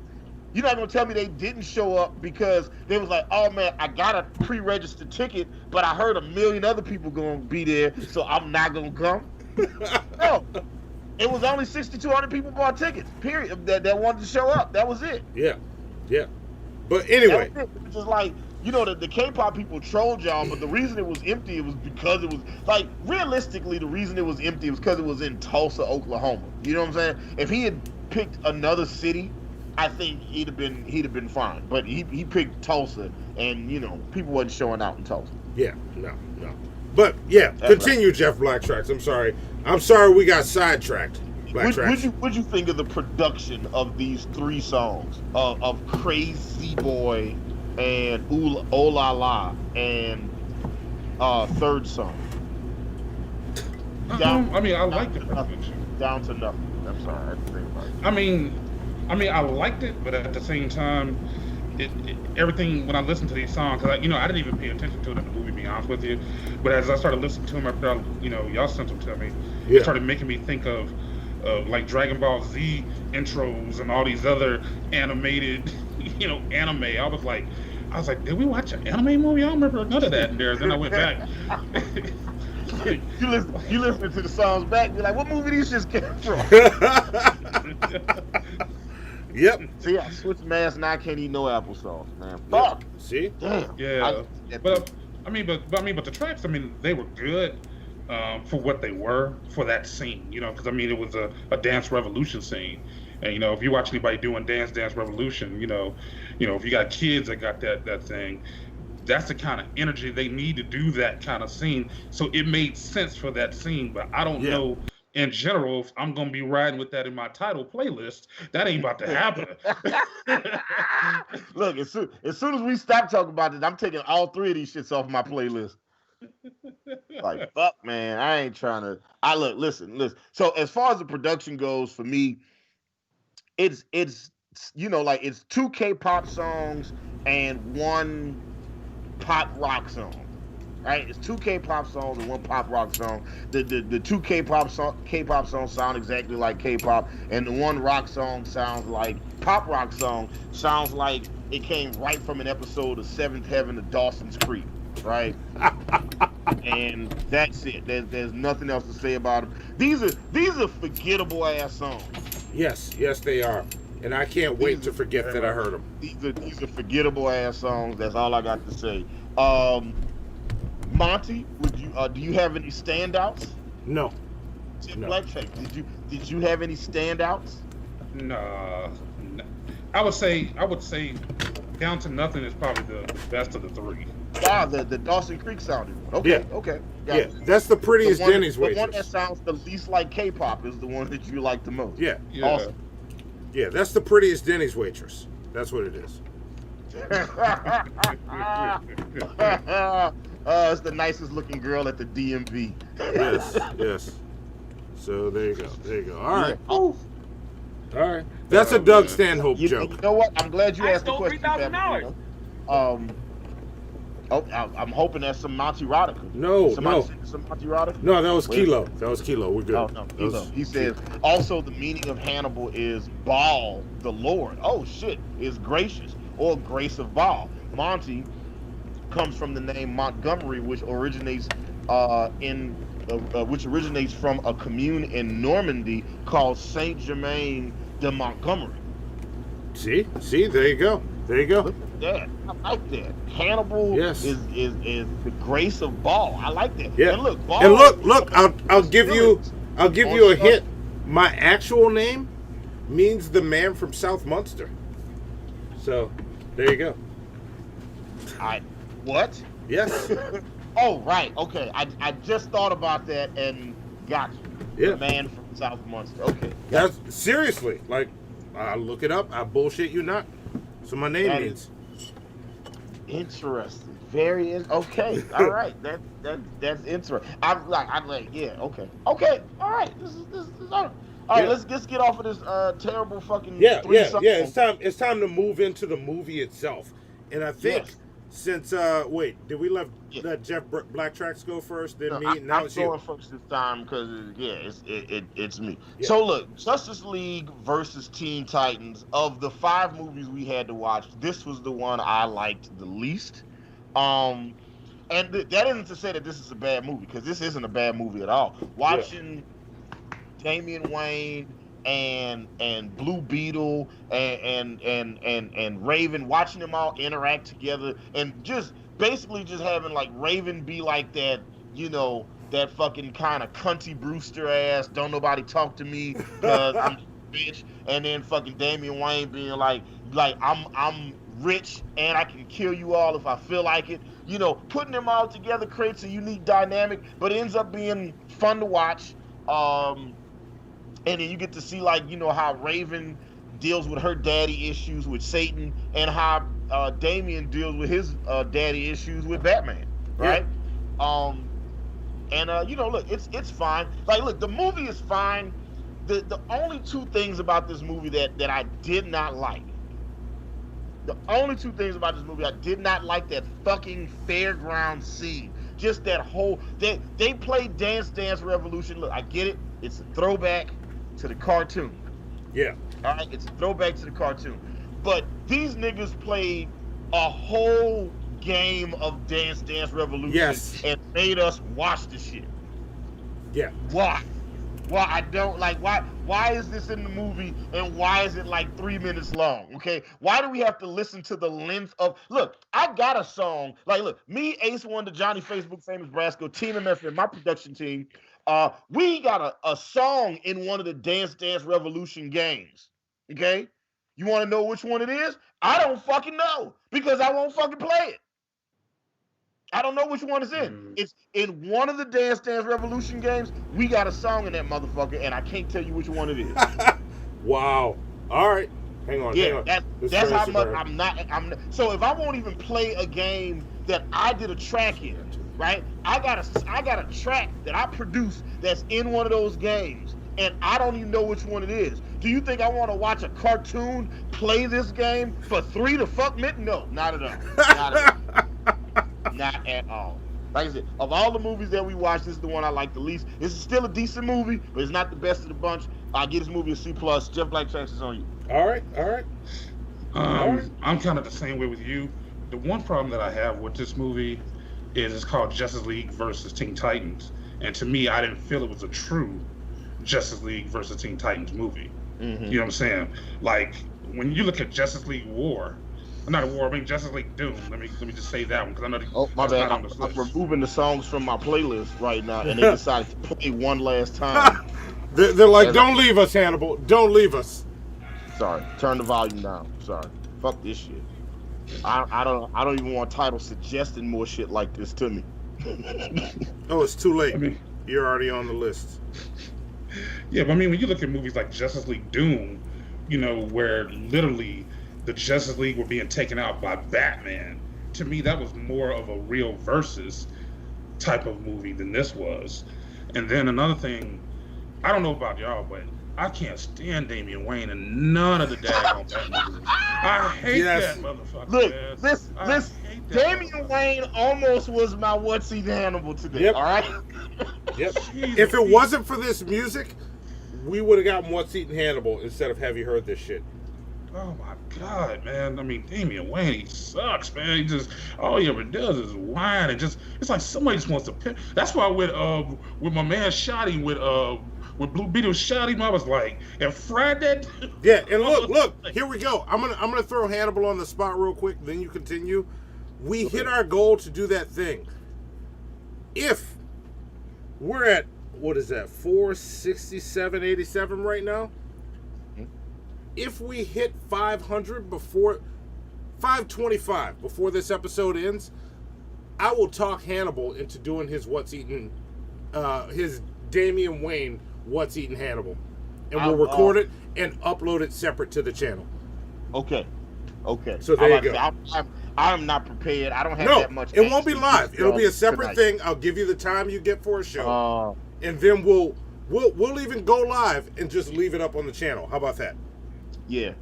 You're not gonna tell me they didn't show up because they was like, oh man, I got a pre-registered ticket, but I heard 1 million other people gonna be there, so I'm not gonna come. No. It was only 6,200 people bought tickets, period, that wanted to show up. That was it. Yeah. But anyway. It was just like, the K-pop people trolled y'all, but the reason it was empty, it was because it was, like, realistically, the reason it was empty was because it was in Tulsa, Oklahoma. You know what I'm saying? If he had picked another city, I think he'd have been fine. But he picked Tulsa, and, people wasn't showing out in Tulsa. Yeah, no. But, yeah, continue, right. Jeff Blacktracks. I'm sorry we got sidetracked. What'd you think of the production of these 3 songs of Crazy Boy and Oh La La and third song? I like the production. Down to Nothing. I'm sorry, I didn't think about it. I liked it, but at the same time, everything when I listened to these songs, cause I didn't even pay attention to it in the movie, to be honest with you. But as I started listening to them after y'all sent them to me, it started making me think of like Dragon Ball Z intros and all these other animated, anime. I was like, did we watch an anime movie? I don't remember none of that in there. Then I went back. You listen to the songs back, you're like, what movie these just came from? Yep. See, I switched masks, now I can't eat no applesauce, man. Fuck. See? Damn. Yeah. But the tracks, they were good for what they were for that scene, because it was a dance revolution scene. And if you watch anybody doing dance revolution, if you got kids that got that thing, that's the kind of energy they need to do that kind of scene. So it made sense for that scene, but I don't know in general if I'm gonna be riding with that in my title playlist. That ain't about to happen. Look, as soon as we stop talking about it, I'm taking all 3 of these shits off my playlist. Like, fuck, man, I ain't trying to. Listen. So as far as the production goes, for me, it's 2 K-pop songs and 1 pop rock song, right? It's 2 K-pop songs and 1 pop rock song. The 2 K-pop songs sound exactly like K-pop, and the 1 rock song sounds like pop rock song. Sounds like it came right from an episode of Seventh Heaven of Dawson's Creek, right? And that's it. There's nothing else to say about them. These are forgettable ass songs. Yes, they are. And I can't wait to forget that I heard them. These are forgettable ass songs. That's all I got to say. Monty, do you have any standouts? No. Jeff Blacktracks, did you have any standouts? No. I would say Down to Nothing is probably the best of the 3. The Dawson Creek sounded one. Okay, okay. Yeah, that's the prettiest Denny's waitress. The one that sounds the least like K-pop is the one that you like the most. Yeah. Awesome. Yeah, that's the prettiest Denny's waitress. That's what it is. It's the nicest looking girl at the DMV. Yes. So there you go. All right. Yeah. All right. That's a Doug Stanhope joke. You know what? I'm glad you asked the question. $3,000. I'm hoping that's some Monty Rodica. No. Some Monty Rodica? No, that was Kilo. We're good. Oh, no, Kilo. He says, also the meaning of Hannibal is Baal, the Lord. Oh, shit. Is gracious, or grace of Baal. Monty comes from the name Montgomery, which originates from a commune in Normandy called Saint Germain de Montgomery. See, there you go. Look at that. I like that. Hannibal is the grace of Baal. I like that. Yeah. And look, Baal, and look. I'll give you a hint. My actual name means the man from South Munster. So there you go. What? Yes. Oh, right. Okay. I just thought about that and got you. Yeah. The man from South Munster. Okay. That's seriously. Like, I look it up. I bullshit you not. So my name means. Interesting. Very okay. All right. That's interesting. I'm like, yeah. Okay. Okay. All right. This is all right. Let's get off of this terrible fucking. Yeah. It's time to move into the movie itself. And I think since wait, did we let Jeff Blacktracks go first? Then me. Now I'm it's going you. first this time because it's me. Yeah. So look, Justice League versus Teen Titans. Of the 5 movies we had to watch, this was the one I liked the least. And that isn't to say that this is a bad movie, because this isn't a bad movie at all. Watching Damian Wayne and Blue Beetle and Raven, watching them all interact together, and just basically just having like Raven be like that, you know, that fucking kind of cunty Brewster ass, don't nobody talk to me because I'm a bitch, and then fucking Damian Wayne being like I'm rich and I can kill you all if I feel like it. You know, putting them all together creates a unique dynamic, but it ends up being fun to watch. And then you get to see, like, you know, how Raven deals with her daddy issues with Satan, and how Damian deals with his daddy issues with Batman, right? Yeah. You know, look, it's fine. Like, look, the movie is fine. The only 2 things about this movie that I did not like. The only 2 things about this movie I did not like: that fucking fairground scene. Just that whole they played Dance Dance Revolution. Look, I get it. It's a throwback to the cartoon. Yeah. All right, it's a throwback to the cartoon. But these niggas played a whole game of Dance Dance Revolution and made us watch the shit. Yeah. Why? Why I don't like why is this in the movie, and why is it like 3 minutes long? Okay, why do we have to listen to the length of? Look, I got a song. Like, look, me, Ace Wonder, Johnny Facebook, Famous Brasco, Tina Meffin, my production team. We got a song in one of the Dance Dance Revolution games. Okay, you want to know which one it is? I don't fucking know, because I won't fucking play it. I don't know which one it's in. It's in one of the Dance Dance Revolution games. We got a song in that motherfucker, and I can't tell you which one it is. Wow. All right. Hang on. Yeah, hang on. that's how much I'm not. So if I won't even play a game that I did a track in, right? I got a track that I produced that's in one of those games, and I don't even know which one it is. Do you think I want to watch a cartoon play this game for 3 to fuck minutes? No, not at all. Not at all. Not at all. Like I said, of all the movies that we watched, this is the one I like the least. This is still a decent movie, but it's not the best of the bunch. I give this movie a C+. Jeff Blacktracks is on you. All right. I'm kind of the same way with you. The one problem that I have with this movie is it's called Justice League versus Teen Titans, and to me, I didn't feel it was a true Justice League versus Teen Titans movie. Mm-hmm. You know what I'm saying? Like, when you look at Justice League War, not a war, I mean Justice League Doom. Let me just say that one, because I know my bad. I'm removing the songs from my playlist right now, and they decided to play one last time. They're like, don't leave us, Hannibal. Don't leave us. Sorry. Turn the volume down. Sorry. Fuck this shit. I don't even want titles suggesting more shit like this to me. Oh, it's too late. You're already on the list. Yeah, but I mean, when you look at movies like Justice League Doom, you know, where literally the Justice League were being taken out by Batman, to me that was more of a real versus type of movie than this was. And then another thing, I don't know about y'all, but I can't stand Damian Wayne in none of the daggone Batman movies. I hate that motherfucker. Look, man. this Damian Wayne almost was my What's Eating Hannibal today. Yep. All right. Yep. If it wasn't for this music, we would have gotten What's Eating Hannibal instead of Have You Heard This Shit. Oh my God, man! I mean, Damian Wayne, he sucks, man. He just all he ever does is whine and just it's like somebody just wants to pick. That's why with my man shot him with Blue Beetle shot him, I was like, and fried that. Yeah, and look, here we go. I'm gonna throw Hannibal on the spot real quick. Then you continue. We hit our goal to do that thing. If we're at what is that 467.87 right now. If we hit 500 before 525 before this episode ends, I will talk Hannibal into doing his his Damian Wayne What's Eating Hannibal, and we'll record it and upload it separate to the channel. Okay. So there you go. I'm not prepared. I don't have that much. It won't be live. It'll be a separate thing. I'll give you the time you get for a show, and then we'll even go live and just leave it up on the channel. How about that? Yeah.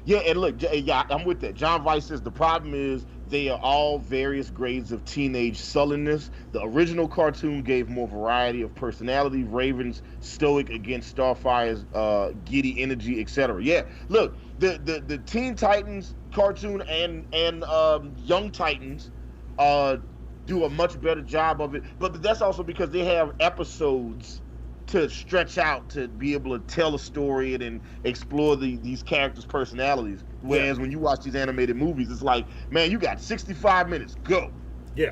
And look, I'm with that. John Weiss says the problem is they are all various grades of teenage sullenness. The original cartoon gave more variety of personality. Raven's stoic against Starfire's giddy energy, etc. Yeah, look, the Teen Titans cartoon and Young Titans do a much better job of it. But that's also because they have episodes to stretch out to be able to tell a story and explore these characters' personalities. Whereas when you watch these animated movies, it's like, man, you got 65 minutes, go. Yeah.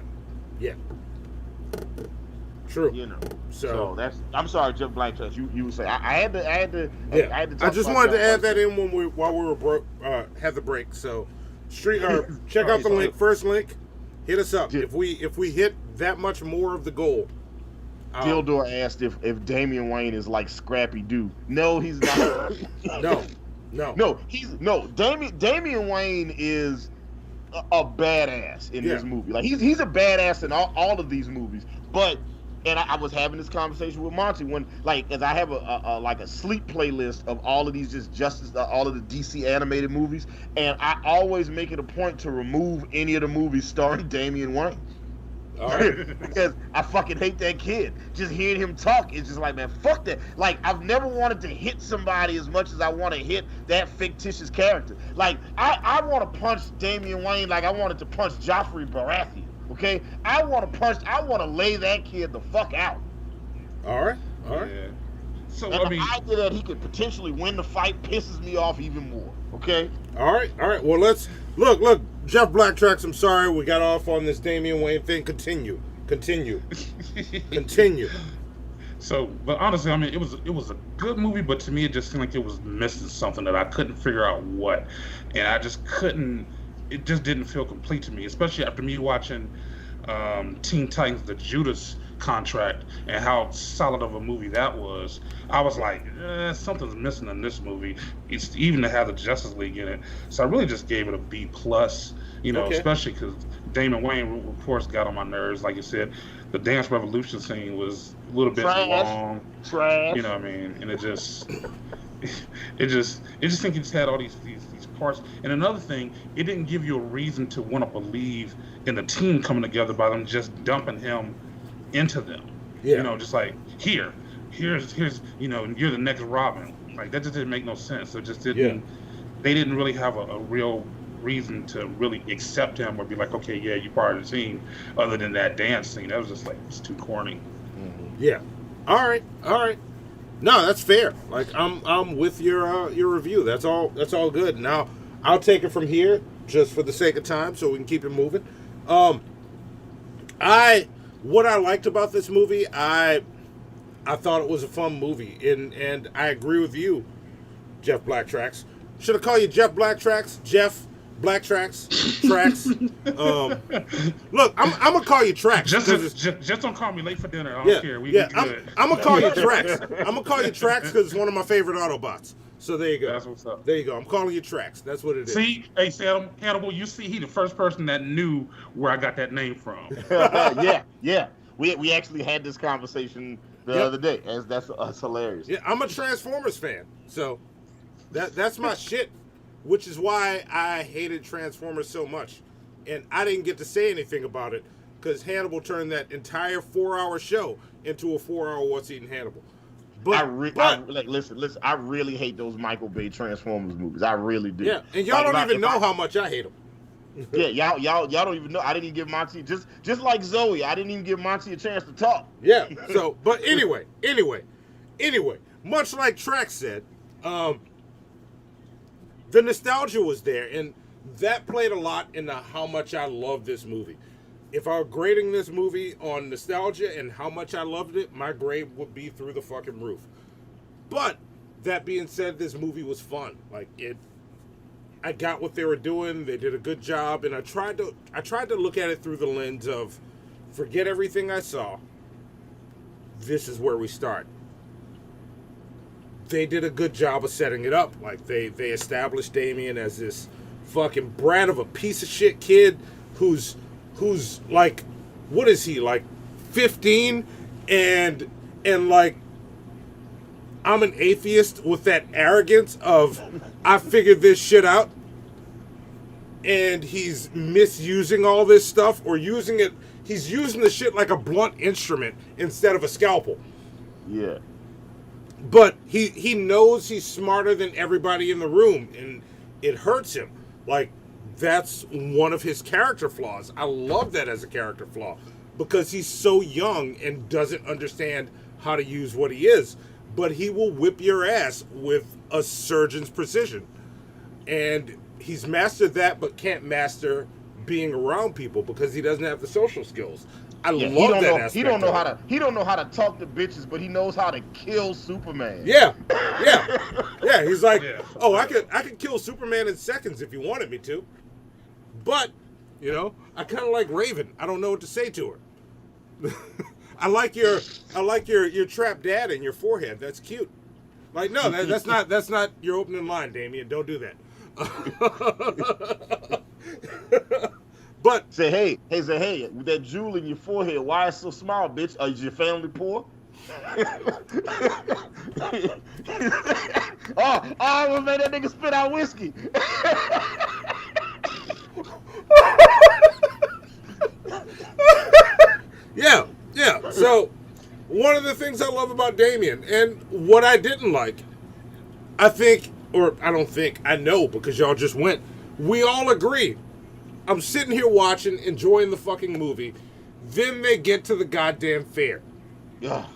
True. You know. So that's. I'm sorry, Jeff Blacktracks. You would say I had to. I just wanted to add that in while we were had the break. So, check out the link. First link, hit us up. If we hit that much more of the goal. Dildor asked if Damian Wayne is like Scrappy Doo. No, he's not. No. Damian Wayne is a badass in this movie. Like he's a badass in all of these movies. But I was having this conversation with Monty when, like, as I have a sleep playlist of all of these all of the DC animated movies, and I always make it a point to remove any of the movies starring Damian Wayne. All right. Because I fucking hate that kid. Just hearing him talk is just like, man, fuck that. Like, I've never wanted to hit somebody as much as I want to hit that fictitious character. Like, I want to punch Damian Wayne like I wanted to punch Joffrey Baratheon. Okay? I want to lay that kid the fuck out. All right. Yeah. So and the idea that he could potentially win the fight pisses me off even more. Okay? All right. Well, let's look. Jeff Blacktracks, I'm sorry we got off on this Damian Wayne thing. Continue. So, but honestly, I mean, it was a good movie, but to me, it just seemed like it was missing something that I couldn't figure out what, and I just couldn't. It just didn't feel complete to me, especially after me watching Teen Titans: The Judas Contract and how solid of a movie that was. I was like, something's missing in this movie. It's even to have the Justice League in it. So I really just gave it a B+. Especially because Damian Wayne, of course, got on my nerves. Like you said, the Dance Revolution scene was a little bit long. Trash. You know what I mean? And it just think it just had all these parts. And another thing, it didn't give you a reason to want to believe in the team coming together by them just dumping him into them. Yeah. Just like, here's you're the next Robin. Like, that just didn't make no sense. So it just didn't. They didn't really have a real reason to really accept him or be like, okay, yeah, you're part of the team, other than that dance scene. That was just like, it's too corny. Yeah. All right. No, that's fair. Like, I'm with your review. That's all good. Now, I'll take it from here just for the sake of time so we can keep it moving. What I liked about this movie, I thought it was a fun movie, and I agree with you, Jeff Blacktracks. Should I call you Jeff Blacktracks? Jeff Blacktracks? Tracks? Look, I'm gonna call you Tracks. Just don't call me late for dinner. I don't care. We good. I'm gonna call you Tracks. I'm gonna call you Tracks because it's one of my favorite Autobots. So there you go. That's what's up. There you go. I'm calling you Tracks. That's what it is. See, hey, Sam, Hannibal, you see, he the first person that knew where I got that name from. Yeah. We actually had this conversation the other day. That's hilarious. Yeah, I'm a Transformers fan, so that's my shit. Which is why I hated Transformers so much, and I didn't get to say anything about it because Hannibal turned that entire 4-hour show into a 4-hour What's Eating Hannibal. Listen. I really hate those Michael Bay Transformers movies. I really do. Yeah, and y'all don't even know how much I hate them. Yeah, y'all don't even know. I didn't even give Monty just like Zoe. I didn't even give Monty a chance to talk. Yeah. So, but anyway. Much like Trax said, the nostalgia was there, and that played a lot into how much I love this movie. If I were grading this movie on nostalgia and how much I loved it, my grade would be through the fucking roof. But that being said, this movie was fun. Like, I got what they were doing. They did a good job, and I tried to look at it through the lens of forget everything I saw. This is where we start. They did a good job of setting it up. Like they established Damien as this fucking brat of a piece of shit kid who's like, what is he, like 15 and like, I'm an atheist with that arrogance of I figured this shit out, and he's misusing all this stuff or using it. He's using the shit like a blunt instrument instead of a scalpel. Yeah. But he knows he's smarter than everybody in the room, and it hurts him. Like, that's one of his character flaws. I love that as a character flaw because he's so young and doesn't understand how to use what he is. But he will whip your ass with a surgeon's precision. And he's mastered that, but can't master being around people because he doesn't have the social skills. I love that aspect. He don't know how to talk to bitches, but he knows how to kill Superman. Yeah. He's like, oh, I could kill Superman in seconds if you wanted me to. But, you know, I kind of like Raven. I don't know what to say to her. I like your trapped dad in your forehead. That's cute. Like, no, that's not your opening line, Damien. Don't do that. But say, hey, with that jewel in your forehead, why is it so small, bitch? Is your family poor? well, man, that nigga spit out whiskey. Yeah. So, one of the things I love about Damien, and what I didn't like, I know because y'all just went, we all agree. I'm sitting here watching, enjoying the fucking movie. Then they get to the goddamn fair. Yeah.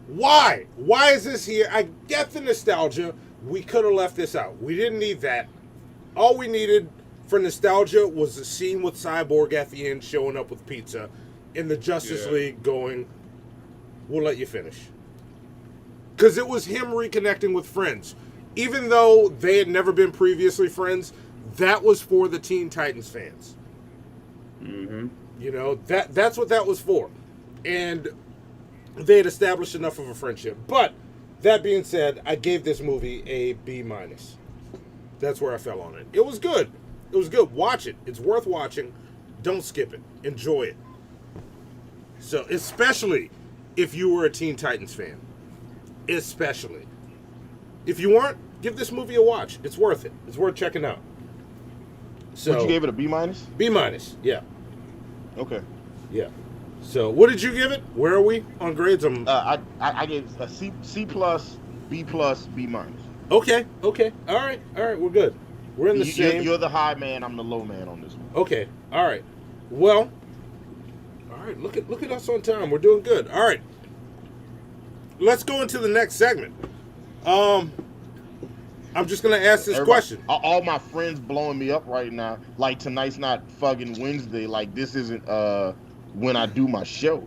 Why? Why is this here? I get the nostalgia. We could have left this out. We didn't need that. All we needed for nostalgia was the scene with Cyborg at the end showing up with pizza in the Justice League going, we'll let you finish. Because it was him reconnecting with friends. Even though they had never been previously friends, that was for the Teen Titans fans. Mm-hmm. You know, that's what that was for. And they had established enough of a friendship. But, that being said, I gave this movie a B-. That's where I fell on it. It was good. It was good. Watch it. It's worth watching. Don't skip it. Enjoy it. So, especially if you were a Teen Titans fan. Especially. If you weren't, give this movie a watch. It's worth it. It's worth checking out. So, what, you gave it a B-? B-, yeah. Okay. Yeah. So, what did you give it? Where are we on grades? I gave a C+, B+, B-. Okay. All right, we're good. We're in the same. You're the high man, I'm the low man on this one. Okay, all right. Well, all right, look at us on time. We're doing good. All right. Let's go into the next segment. I'm just going to ask this question. All my friends blowing me up right now. Like, tonight's not fucking Wednesday. Like, this isn't when I do my show.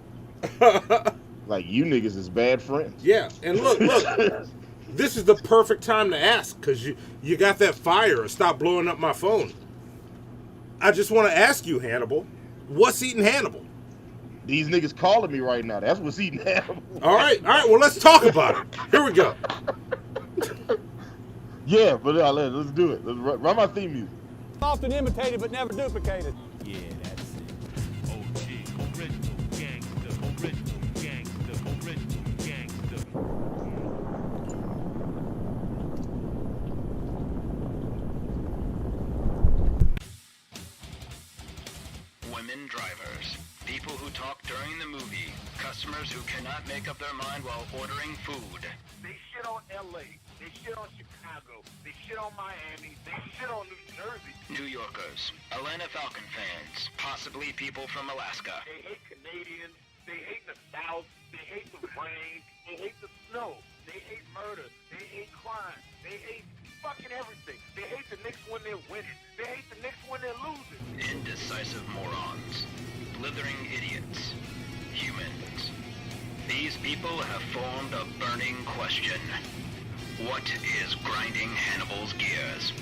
Like, you niggas is bad friends. Yeah, and look. This is the perfect time to ask, because you got that fire or stop blowing up my phone. I just want to ask you, Hannibal, what's eating Hannibal? These niggas calling me right now. That's what's eating Hannibal. All right. Well, let's talk about it. Here we go. Yeah, but let's do it. Let's run my theme music. Often imitated, but never duplicated. Yeah, that's it. OG, original gangster, original gangster. Women drivers, people who talk during the movie, customers who cannot make up their mind while ordering food. They shit on LA, they shit on Chicago, they shit on Miami, they shit on New Jersey. New Yorkers, Atlanta Falcon fans, possibly people from Alaska. They hate Canadians, they hate the South, they hate the rain, they hate the snow, they hate murder, they hate crime, they hate fucking everything. They hate the Knicks when they're winning, they hate the Knicks when they're losing. Indecisive morons, blithering idiots, humans. These people have formed a burning question. What is grinding Hannibal's gears?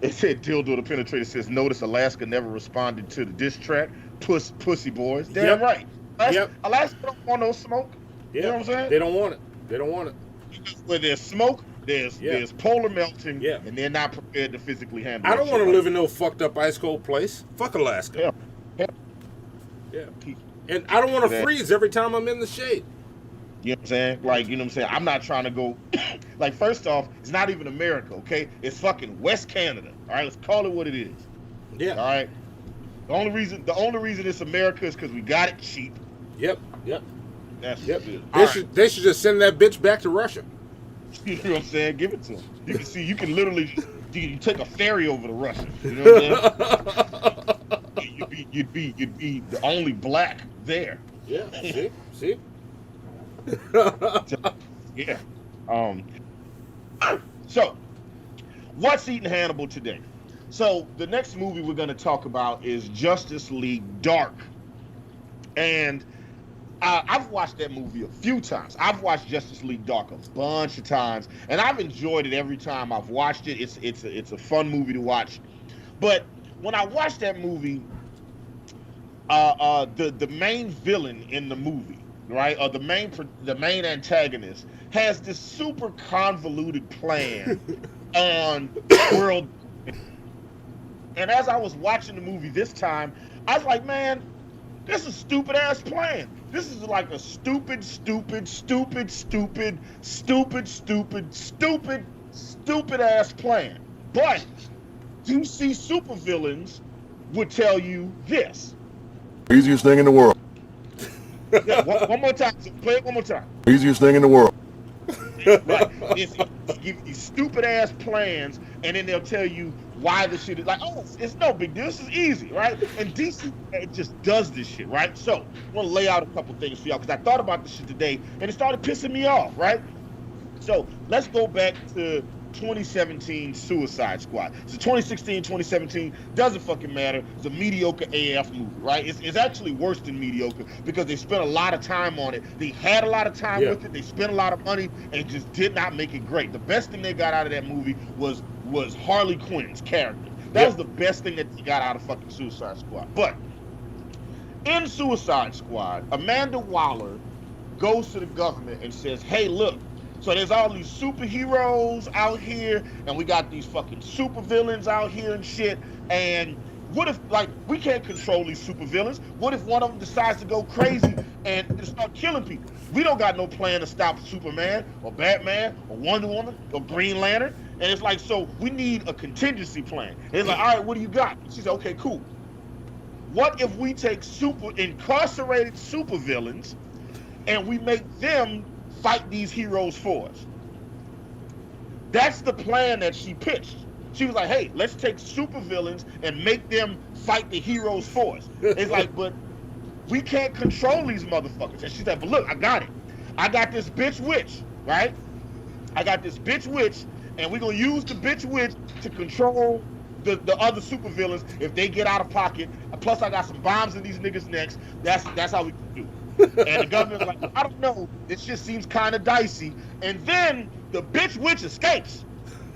It said Dildo the Penetrator says, notice Alaska never responded to the diss track. Pussy boys. Damn right. Alaska don't want no smoke. You know what I'm saying? They don't want it. They don't want it. Where there's smoke, there's polar melting, and they're not prepared to physically handle it. I don't want to live in no fucked up ice cold place. Fuck Alaska. Yeah. And I don't want to freeze every time I'm in the shade. You know what I'm saying? Like, you know what I'm saying? I'm not trying to go, like, first off, it's not even America, okay? It's fucking West Canada. All right, let's call it what it is. Yeah. All right. The only reason it's America is because we got it cheap. Yep. That's it. They should just send that bitch back to Russia. You know what I'm saying? Give it to them. You can see, you can literally, you take a ferry over to Russia. You know what I'm saying? You'd be the only black there. Yeah. See. Yeah. So, what's eating Hannibal today? So, the next movie we're going to talk about is Justice League Dark. And I've watched that movie a few times. I've watched Justice League Dark a bunch of times, and I've enjoyed it every time I've watched it. It's a fun movie to watch. But when I watched that movie, the main villain in the movie, right, or the main antagonist, has this super convoluted plan on world. And as I was watching the movie this time, I was like, man, this is a stupid ass plan. This is like a stupid ass plan. But DC supervillains would tell you this. Easiest thing in the world. Yeah, one more time. Play it one more time. Easiest thing in the world. Right. It's give you these stupid ass plans, and then they'll tell you why the shit is like, oh, it's no big deal. This is easy, right? And DC just does this shit, right? So I want to lay out a couple things for y'all because I thought about this shit today, and it started pissing me off, right? So let's go back to 2017 Suicide Squad. So 2016, 2017, doesn't fucking matter. It's a mediocre AF movie, right? It's actually worse than mediocre because they spent a lot of time on it. They had a lot of time with it. They spent a lot of money and just did not make it great. The best thing they got out of that movie was Harley Quinn's character. That was the best thing that they got out of fucking Suicide Squad. But in Suicide Squad, Amanda Waller goes to the government and says, hey, look, so there's all these superheroes out here, and we got these fucking supervillains out here and shit, and what if, like, we can't control these supervillains? What if one of them decides to go crazy and start killing people? We don't got no plan to stop Superman or Batman or Wonder Woman or Green Lantern. And it's like, so we need a contingency plan. And it's like, all right, what do you got? And she said, okay, cool. What if we take incarcerated supervillains and we make them fight these heroes for us? That's the plan that she pitched. She was like, hey, let's take supervillains and make them fight the heroes for us. It's like, but we can't control these motherfuckers. And she said, but look, I got it. I got this bitch witch, right? I got this bitch witch, and we're going to use the bitch witch to control the other supervillains if they get out of pocket. Plus, I got some bombs in these niggas' necks. That's how we can do it. And the government's like, I don't know. This just seems kind of dicey. And then the bitch witch escapes.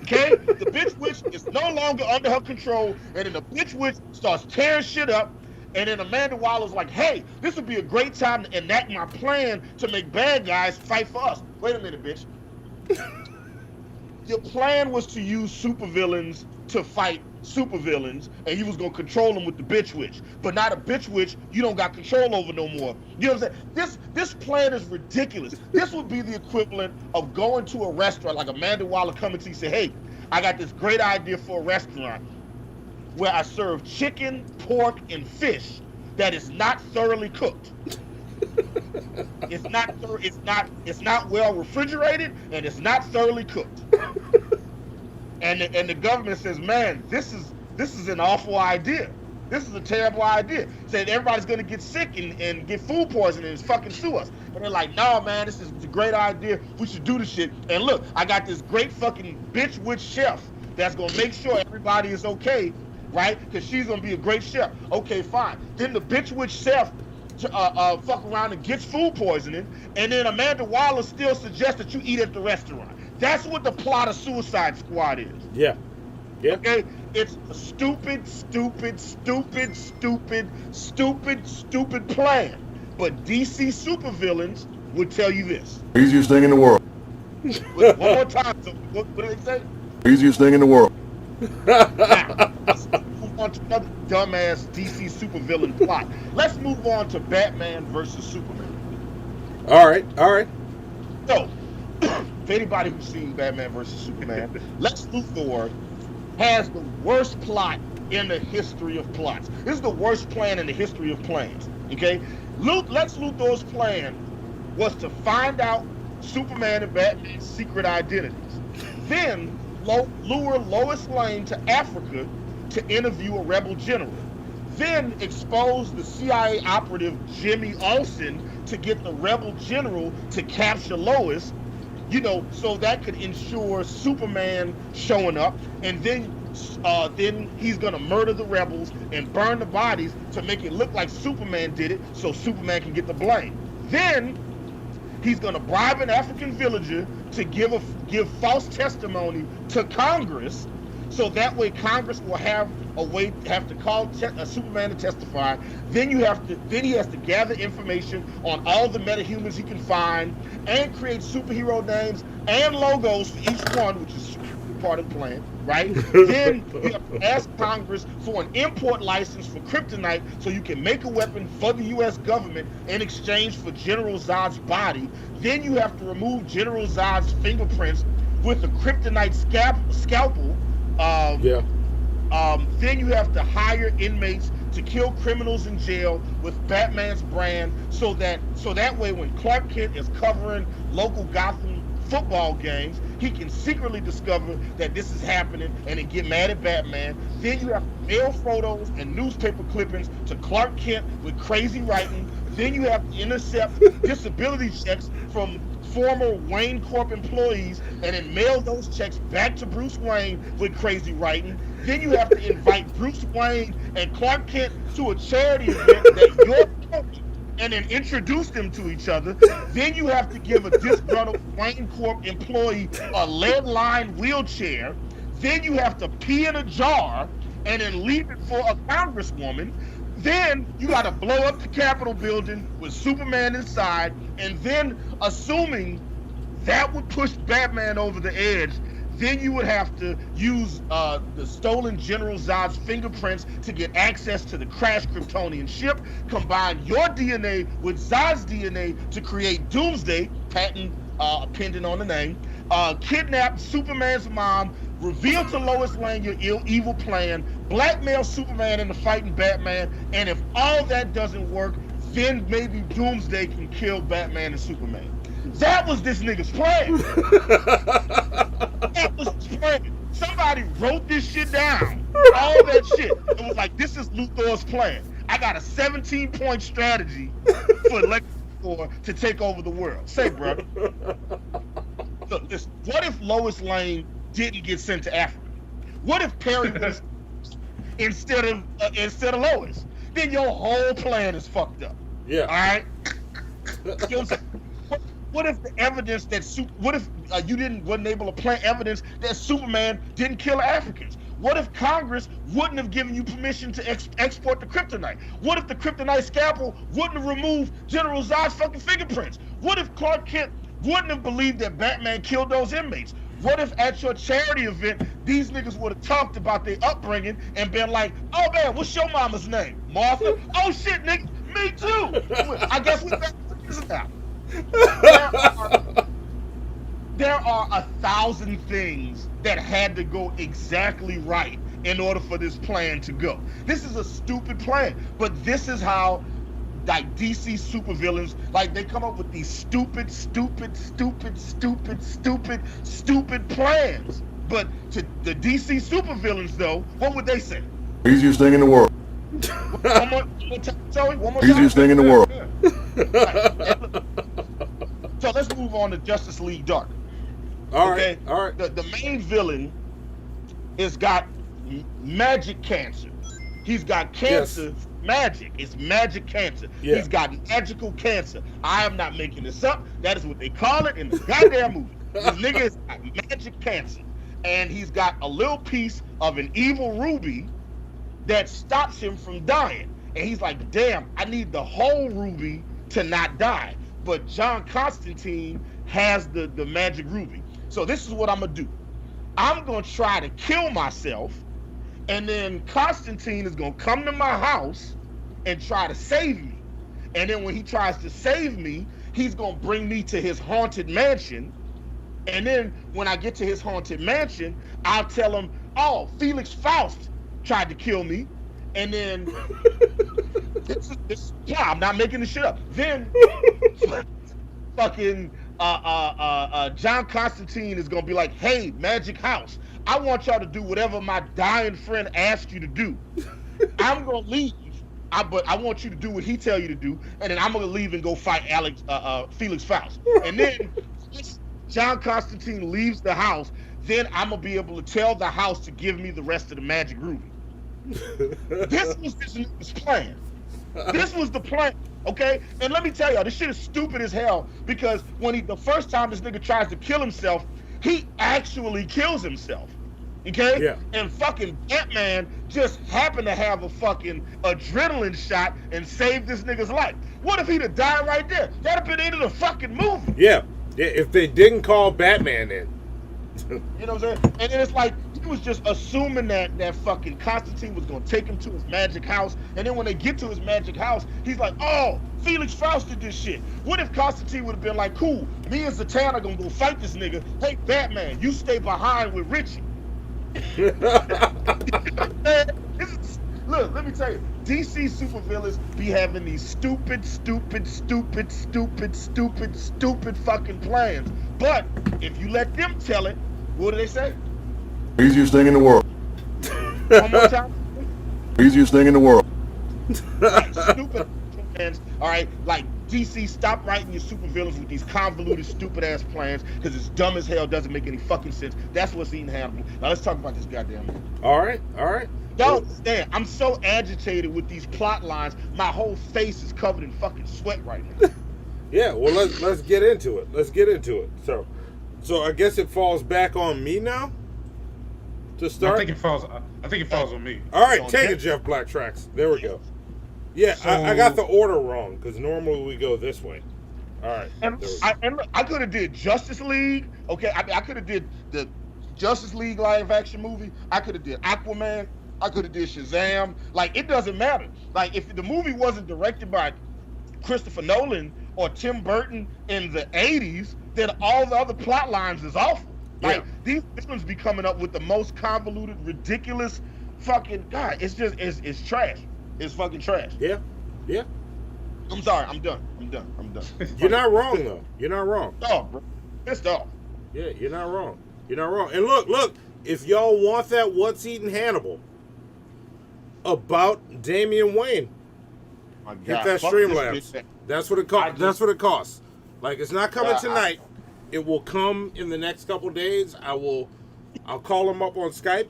Okay? The bitch witch is no longer under her control. And then the bitch witch starts tearing shit up. And then Amanda Waller's like, hey, this would be a great time to enact my plan to make bad guys fight for us. Wait a minute, bitch. Your plan was to use supervillains to fight supervillains, and you was gonna control them with the bitch witch. But not a bitch witch you don't got control over no more. You know what I'm saying? This plan is ridiculous. This would be the equivalent of going to a restaurant, like Amanda Waller coming to you and say, hey, I got this great idea for a restaurant where I serve chicken, pork, and fish that is not thoroughly cooked. It's not well refrigerated, and it's not thoroughly cooked. And the government says, man, this is an awful idea. This is a terrible idea. Said everybody's gonna get sick and get food poisoning and fucking sue us. And they're like, no, man, this is a great idea. We should do this shit. And look, I got this great fucking bitch witch chef that's gonna make sure everybody is okay, right? Because she's gonna be a great chef. Okay, fine. Then the bitch witch chef fuck around and gets food poisoning, and then Amanda Waller still suggests that you eat at the restaurant. That's what the plot of Suicide Squad is. Yeah. Yeah. Okay? It's a stupid plan. But DC supervillains would tell you this. Easiest thing in the world. One more time. So what do they say? Easiest thing in the world. Now, let's move on to another dumbass DC supervillain plot. Let's move on to Batman versus Superman. All right. So, for anybody who's seen Batman versus Superman, Lex Luthor has the worst plot in the history of plots. This is the worst plan in the history of plans. Okay? Lex Luthor's plan was to find out Superman and Batman's secret identities. Then lure Lois Lane to Africa to interview a rebel general. Then expose the CIA operative Jimmy Olsen to get the rebel general to capture Lois, so that could ensure Superman showing up. And then he's gonna murder the rebels and burn the bodies to make it look like Superman did it, so Superman can get the blame. Then he's gonna bribe an African villager to give false testimony to Congress, so that way Congress will have to call Superman to testify. Then he has to gather information on all the metahumans he can find and create superhero names and logos for each one, which is part of the plan, right? Then you have to ask Congress for an import license for kryptonite so you can make a weapon for the U.S. government in exchange for General Zod's body. Then you have to remove General Zod's fingerprints with a kryptonite scalpel. Then you have to hire inmates to kill criminals in jail with Batman's brand, so that way when Clark Kent is covering local Gotham football games, he can secretly discover that this is happening and then get mad at Batman. Then you have to mail photos and newspaper clippings to Clark Kent with crazy writing. Then you have to intercept disability checks from former Wayne Corp employees and then mail those checks back to Bruce Wayne with crazy writing. Then you have to invite Bruce Wayne and Clark Kent to a charity event that you're promoting and then introduce them to each other. Then you have to give a disgruntled Wayne Corp employee a lead-lined wheelchair. Then you have to pee in a jar and then leave it for a congresswoman. Then you got to blow up the Capitol building with Superman inside, and then assuming that would push Batman over the edge, then you would have to use the stolen General Zod's fingerprints to get access to the crashed Kryptonian ship, combine your DNA with Zod's DNA to create Doomsday, patent pending on the name, kidnap Superman's mom, reveal to Lois Lane your evil plan, blackmail Superman into fighting Batman, and if all that doesn't work, then maybe Doomsday can kill Batman and Superman. That was this nigga's plan. That was his plan. Somebody wrote this shit down. All that shit. It was like, this is Luthor's plan. I got a 17-point strategy for Lex Luthor to take over the world. Say, bro. Look, listen, what if Lois Lane didn't get sent to Africa? What if Perry was instead of Lois? Then your whole plan is fucked up. Yeah. All right. You know what I'm saying? What if the evidence that you wasn't able to plant evidence that Superman didn't kill Africans? What if Congress wouldn't have given you permission to export the kryptonite? What if the kryptonite scalpel wouldn't have removed General Zod's fucking fingerprints? What if Clark Kent wouldn't have believed that Batman killed those inmates? What if at your charity event, these niggas would have talked about their upbringing and been like, oh man, what's your mama's name? Martha? Oh shit, nigga, me too. I guess we back to this now. There are 1,000 things that had to go exactly right in order for this plan to go. This is a stupid plan, but this is how like DC supervillains, like they come up with these stupid plans. But to the DC supervillains though, what would they say? Easiest thing in the world. One more time, one more Easiest thing in the world. Right. So let's move on to Justice League Dark. All right. The main villain has got magic cancer. He's got cancer. Yes. Magic. It's magic cancer. Yeah. He's got magical cancer. I am not making this up. That is what they call it in the goddamn movie. This nigga is magic cancer, and he's got a little piece of an evil ruby that stops him from dying. And he's like, damn, I need the whole ruby to not die. But John Constantine has the magic ruby. So this is what I'm gonna do. I'm gonna try to kill myself, and then Constantine is gonna come to my house and try to save me. And then when he tries to save me, he's gonna bring me to his haunted mansion. And then when I get to his haunted mansion, I'll tell him, oh, Felix Faust tried to kill me. And then yeah, I'm not making this shit up. Then fucking John Constantine is gonna be like, hey, Magic House, I want y'all to do whatever my dying friend asked you to do. I'm gonna leave, but I want you to do what he tell you to do, and then I'm gonna leave and go fight Felix Faust. And then John Constantine leaves the house, then I'm gonna be able to tell the house to give me the rest of the magic ruby. This was this nigga's plan. This was the plan, okay? And let me tell y'all, this shit is stupid as hell, because when the first time this nigga tries to kill himself, he actually kills himself, okay? Yeah. And fucking Batman just happened to have a fucking adrenaline shot and saved this nigga's life. What if he'd have died right there? That'd have been the end of the fucking movie. Yeah, if they didn't call Batman in. You know what I'm saying? And then it's like, he was just assuming that fucking Constantine was gonna take him to his magic house, and then when they get to his magic house, he's like, oh, Felix Faust did this shit. What if Constantine would have been like, cool, me and Zatanna gonna go fight this nigga. Hey, Batman, you stay behind with Richie. Look, let me tell you, DC supervillains be having these stupid fucking plans. But if you let them tell it, what do they say? Easiest thing in the world. One more time. Easiest thing in the world. Like, stupid plans. All right, like DC, stop writing your supervillains with these convoluted, stupid ass plans, because it's dumb as hell, doesn't make any fucking sense. That's what's eating Hannibal. Now let's talk about this goddamn movie. All right. Y'all understand? I'm so agitated with these plot lines. My whole face is covered in fucking sweat right now. Yeah, well, let's get into it. Let's get into it. So I guess it falls back on me now to start. I think it falls on me. All right, take it, Jeff Blacktracks. There we go. Yeah, so, I got the order wrong, because normally we go this way. All right. And I could have did Justice League. Okay, I could have did the Justice League live action movie. I could have did Aquaman. I could have did Shazam. Like, it doesn't matter. Like, if the movie wasn't directed by Christopher Nolan or Tim Burton in the 80s, then all the other plot lines is awful. Like, these villains be coming up with the most convoluted, ridiculous fucking, God, it's trash. It's fucking trash. Yeah. I'm sorry, I'm done. You're not wrong, though. You're not wrong. Oh, bro. Pissed off. Yeah, you're not wrong. And look, if y'all want that What's Eating Hannibal about Damian Wayne, hit that Streamlabs. That's what it costs. That's what it costs. Like, it's not coming tonight. It will come in the next couple days. I'll call him up on Skype,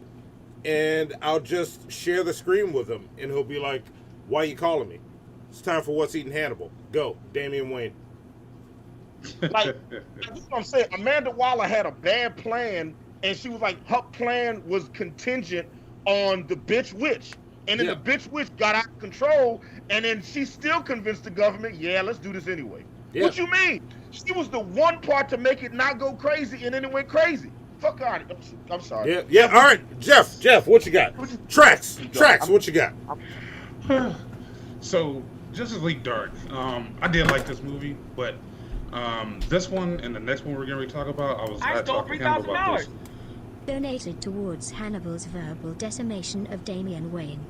and I'll just share the screen with him, and he'll be like, "Why you calling me? It's time for What's Eating Hannibal. Go, Damian Wayne." Like, that's what I'm saying. Amanda Waller had a bad plan, and she was like, her plan was contingent on the bitch witch. And then the bitch witch got out of control, and then she still convinced the government, yeah, let's do this anyway. Yeah. What you mean? She was the one part to make it not go crazy, and then it went crazy. Fuck on it. I'm sorry. Yeah. All right, Jeff, what you got? Tracks, what you got? So, Justice League Dark. I did like this movie, but this one and the next one we're going to talk about, I talked to him about this. Donated towards Hannibal's verbal decimation of Damian Wayne.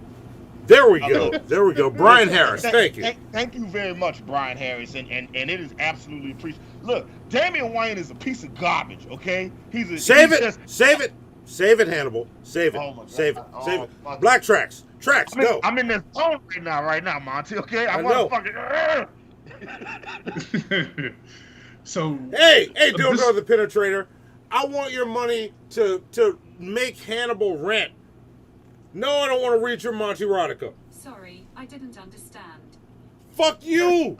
There we go. Brian Harris, thank you. Thank you very much, Brian Harris, and it is absolutely appreciated. Look, Damian Wayne is a piece of garbage, okay? Save it, Hannibal. Save it. Save it. Blacktracks. Go. I'm in this zone right now, Monty, okay? I want to fucking... So... Hey, Dildo the Penetrator. I want your money to make Hannibal rant. No, I don't want to read your Monty Rodica. Sorry, I didn't understand. Fuck you!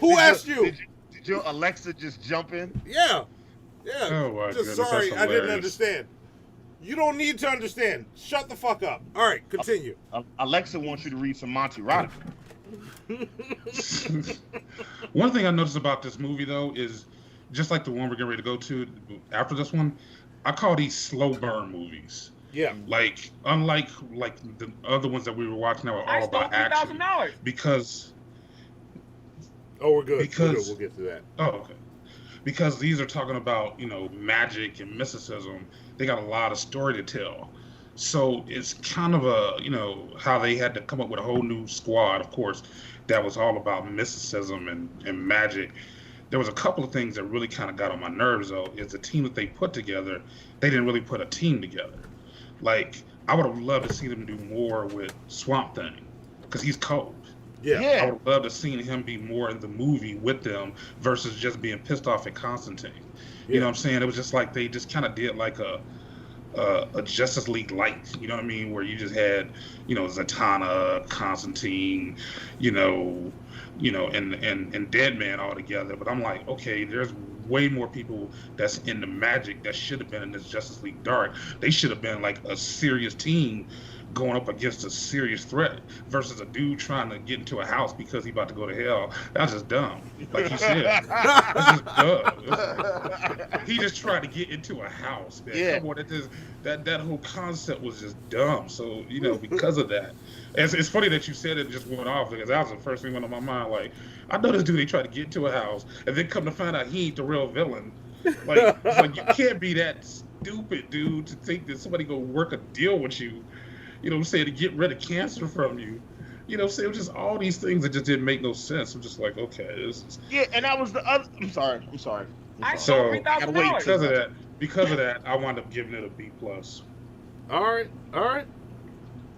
Who asked you? Did Alexa just jump in. Yeah. Oh my Just goodness, sorry, that's I didn't hilarious. understand. You don't need to understand. Shut the fuck up. All right, continue. Alexa wants you to read some Monty Roddick. One thing I noticed about this movie, though, is just like the one we're getting ready to go to after this one, I call these slow burn movies. Yeah. Like, unlike the other ones that we were watching that were all about action. Because... Oh, we're good. Because... We'll get to that. Oh, okay. Because these are talking about, magic and mysticism. They got a lot of story to tell. So it's kind of how they had to come up with a whole new squad, of course, that was all about mysticism and magic. There was a couple of things that really kind of got on my nerves, though, is the team that they put together, they didn't really put a team together. Like, I would have loved to see them do more with Swamp Thing, because he's cold. Yeah. I would have loved to seen him be more in the movie with them versus just being pissed off at Constantine. You know what I'm saying? It was just like they just kind of did like a Justice League light, you know what I mean? Where you just had, Zatanna, Constantine, and Deadman all together. But I'm like, okay, there's way more people that's in the magic that should have been in this Justice League Dark. They should have been like a serious team going up against a serious threat versus a dude trying to get into a house because he about to go to hell. That's just dumb. Like you said. That's just dumb. He just tried to get into a house, man. Yeah. Come on, that whole concept was just dumb. So, because of that. It's funny that you said it just went off because that was the first thing that went on my mind. Like, I know this dude, he tried to get into a house and then come to find out he ain't the real villain. Like, it's like you can't be that stupid, dude, to think that somebody go work a deal with you. You know what I'm saying, to get rid of cancer from you. You know what I'm saying? It was just all these things that just didn't make no sense. I'm just like, okay. Yeah, and that was the other... I'm sorry. So, because of that, I wound up giving it a B+. All right.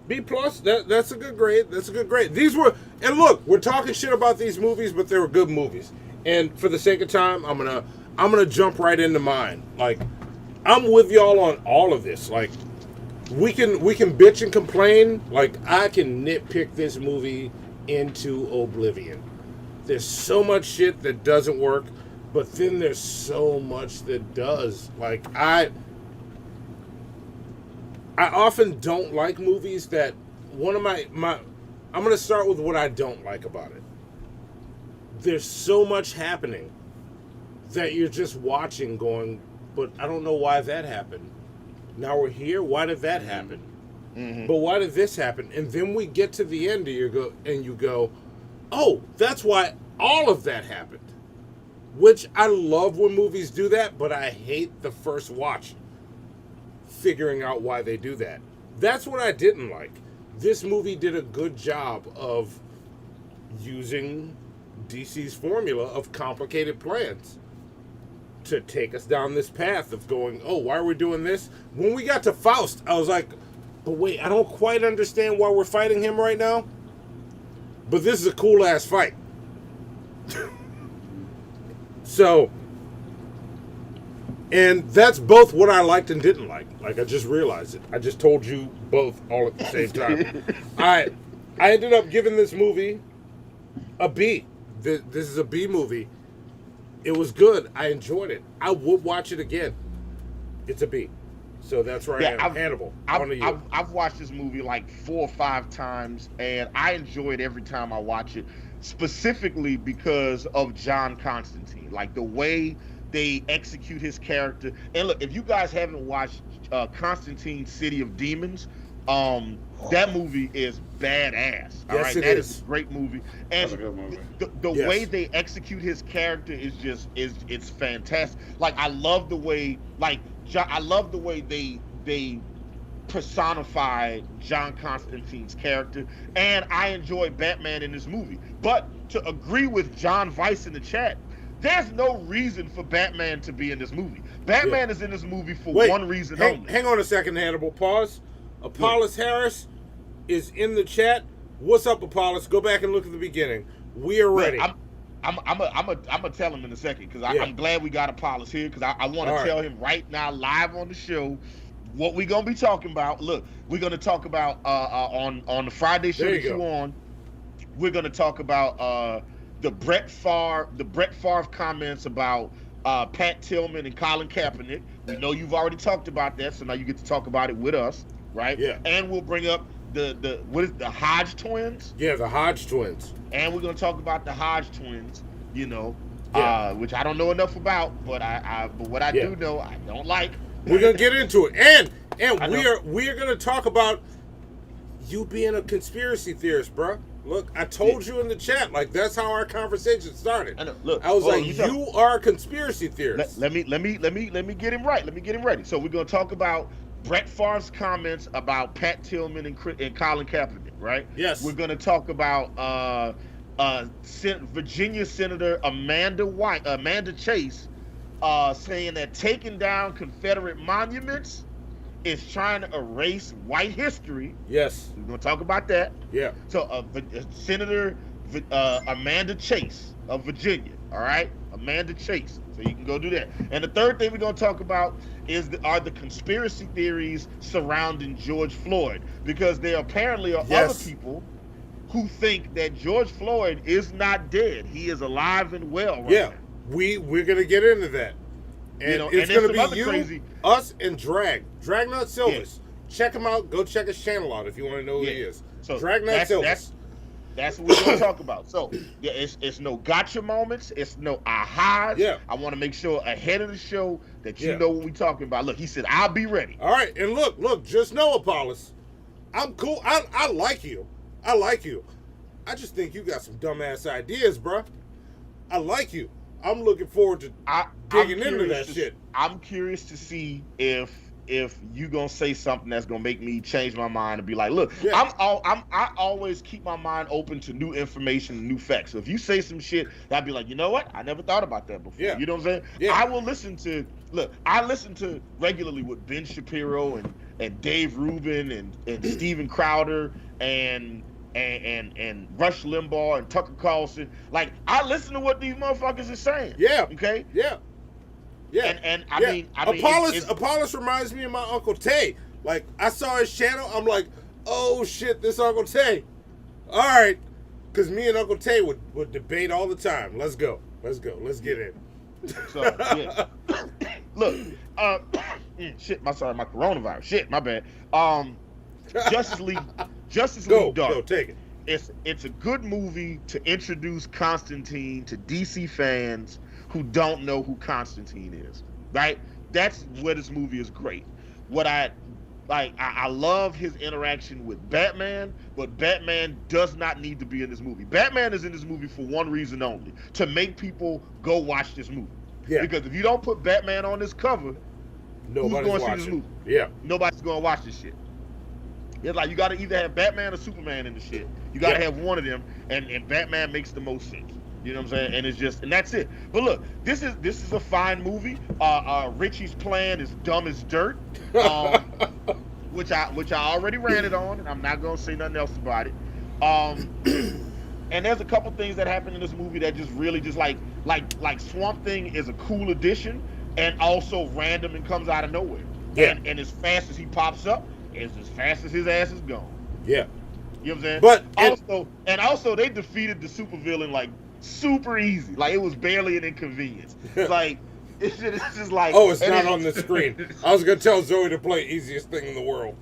B+, that's a good grade. These were... And look, we're talking shit about these movies, but they were good movies. And for the sake of time, I'm gonna jump right into mine. Like, I'm with y'all on all of this. Like, we can bitch and complain. Like, I can nitpick this movie into oblivion. There's so much shit that doesn't work, but then there's so much that does. Like, I often don't like movies that one of my I'm going to start with what I don't like about it. There's so much happening that you're just watching going, but I don't know why that happened. Now we're here. Why did that happen? Mm-hmm. But why did this happen? And then we get to the end and you go, oh, that's why all of that happened. Which I love when movies do that, but I hate the first watch figuring out why they do that. That's what I didn't like. This movie did a good job of using DC's formula of complicated plans to take us down this path of going, oh, why are we doing this? When we got to Faust, I was like, but wait, I don't quite understand why we're fighting him right now. But this is a cool-ass fight. So, and that's both what I liked and didn't like. Like, I just realized it. I just told you both all at the same time. I ended up giving this movie a B. This is a B movie. It was good. I enjoyed it. I would watch it again. It's a B. So that's where I am. Hannibal, on to you. I've watched this movie like 4 or 5 times, and I enjoy it every time I watch it, specifically because of John Constantine. Like, the way they execute his character. And look, if you guys haven't watched Constantine City of Demons, that movie is badass. All right, that is a great movie. And that's a good movie. The way they execute his character is just it's fantastic. Like, I love the way they personify John Constantine's character, and I enjoy Batman in this movie. But to agree with John Weiss in the chat, there's no reason for Batman to be in this movie. Batman is in this movie for one reason only. Hang on a second, Hannibal. Pause. Apollos Harris is in the chat. What's up, Apollos? Go back and look at the beginning. We are ready. I'm gonna tell him in a second, because I'm glad we got Apollos here, because I want to tell him right now, live on the show, what we're gonna be talking about. Look, we're gonna talk about on the Friday show that you on. We're gonna talk about the Brett Favre comments about Pat Tillman and Colin Kaepernick. We know you've already talked about that, so now you get to talk about it with us, right? Yeah. And we'll bring up the Hodge twins. Yeah, the Hodge twins. And we're gonna talk about the Hodge twins, you know, which I don't know enough about, but what I do know, I don't like. We're gonna get into it, and we're gonna talk about you being a conspiracy theorist, bro. Look, I told you in the chat, like that's how our conversation started. I know. Look, I was like, you are a conspiracy theorist. Let me get him right. Let me get him ready. So we're gonna talk about Brett Favre's comments about Pat Tillman and Colin Kaepernick, right? Yes. We're gonna talk about Virginia Senator Amanda Chase saying that taking down Confederate monuments is trying to erase white history. Yes. We're gonna talk about that. Yeah. So Senator Amanda Chase of Virginia, all right? Amanda Chase. So you can go do that. And the third thing we're gonna talk about are the conspiracy theories surrounding George Floyd, because there apparently are other people who think that George Floyd is not dead. He is alive and well right now. We're gonna get into that. And, you know, it's going to be you, crazy. us, and Dragnut Silvers. Check him out. Go check his channel out if you want to know who he is. So Dragnut Silvers. That's what we're going to talk about. So, yeah, it's no gotcha moments. It's no ahas. Yeah. I want to make sure ahead of the show that you know what we're talking about. Look, he said, I'll be ready. All right. And look, just know, Apokolips, I'm cool. I like you. I like you. I just think you got some dumbass ideas, bro. I like you. I'm looking forward to digging into that shit. I'm curious to see if you gonna say something that's gonna make me change my mind and be like, look, I always keep my mind open to new information and new facts. So if you say some shit, I'd be like, you know what? I never thought about that before. Yeah. You know what I'm saying? Yeah. I will listen to I listen to regularly with Ben Shapiro and Dave Rubin and Steven Crowder and Rush Limbaugh and Tucker Carlson. Like, I listen to what these motherfuckers are saying. Yeah. Okay? Yeah. Yeah. And I mean Apokolips reminds me of my Uncle Tay. Like, I saw his channel, I'm like, oh shit, this Uncle Tay. All right. Because me and Uncle Tay would debate all the time. Let's go. Let's get in. So, yeah. Look, shit, my coronavirus. Shit, my bad. Justice League Dark. Go, take it. It's a good movie to introduce Constantine to DC fans who don't know who Constantine is, right? That's where this movie is great. What I love his interaction with Batman, but Batman does not need to be in this movie. Batman is in this movie for one reason only, to make people go watch this movie. Yeah. Because if you don't put Batman on this cover, nobody's who's going to watching see this movie? Yeah. Nobody's going to watch this shit. It's like you got to either have Batman or Superman in the shit. You got to have one of them, and Batman makes the most sense. You know what I'm saying? And that's it. But look, this is a fine movie. Richie's plan is dumb as dirt, which I already ranted on, and I'm not gonna say nothing else about it. And there's a couple things that happen in this movie that just really just like Swamp Thing is a cool addition, and also random and comes out of nowhere. Yeah. And as fast as he pops up, is as fast as his ass is gone. Yeah. You know what I'm saying? But also they defeated the supervillain like super easy. Like, it was barely an inconvenience. Like, it's just like, oh, it's not on the screen. I was gonna tell Zoe to play easiest thing in the world,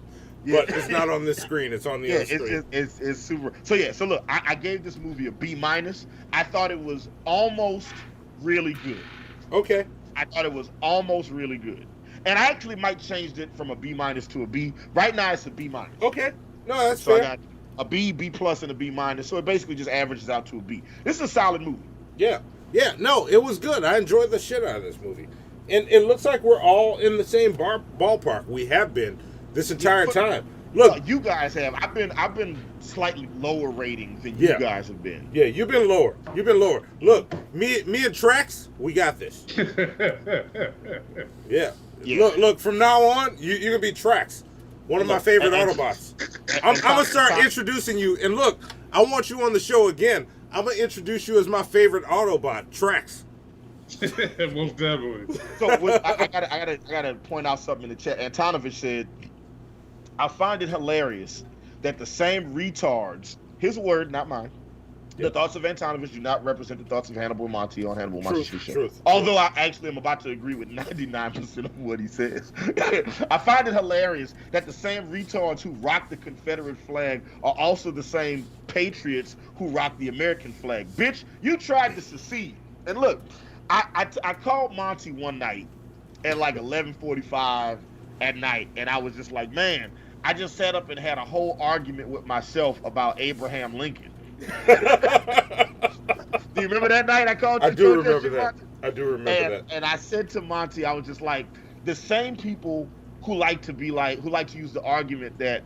but it's not on this screen. It's on the other screen. It's super. So yeah. So look, I gave this movie a B-. I thought it was almost really good. Okay. I thought it was almost really good, and I actually might change it from a B- to a B. Right now, it's a B-. Okay. No, that's so fair. I got a B, B+, and a B-. So it basically just averages out to a B. This is a solid movie. Yeah. Yeah. No, it was good. I enjoyed the shit out of this movie, and it looks like we're all in the same ballpark. We have been this entire time. Look, you guys have. I've been slightly lower rating than you guys have been. Yeah, you've been lower. Look, me and Trax, we got this. Yeah. Look. From now on, you're gonna be Trax, one of my favorite Autobots. I'm gonna start introducing you. And look, I want you on the show again. I'm gonna introduce you as my favorite Autobot, Trax. Most definitely. So I gotta point out something in the chat. Antonovich said, I find it hilarious that the same retards, his word, not mine, The thoughts of Antonovich do not represent the thoughts of Hannibal and Monty on Hannibal and Monty Shit Show. Truth. Although I actually am about to agree with 99% of what he says. I find it hilarious that the same retards who rock the Confederate flag are also the same patriots who rock the American flag. Bitch, you tried to secede. And look, I called Monty one night at like 11:45 at night, and I was just like, man, I just sat up and had a whole argument with myself about Abraham Lincoln. Do you remember that night I called you? I do remember that. I do remember that. And I said to Monty, I was just like, the same people who like to use the argument that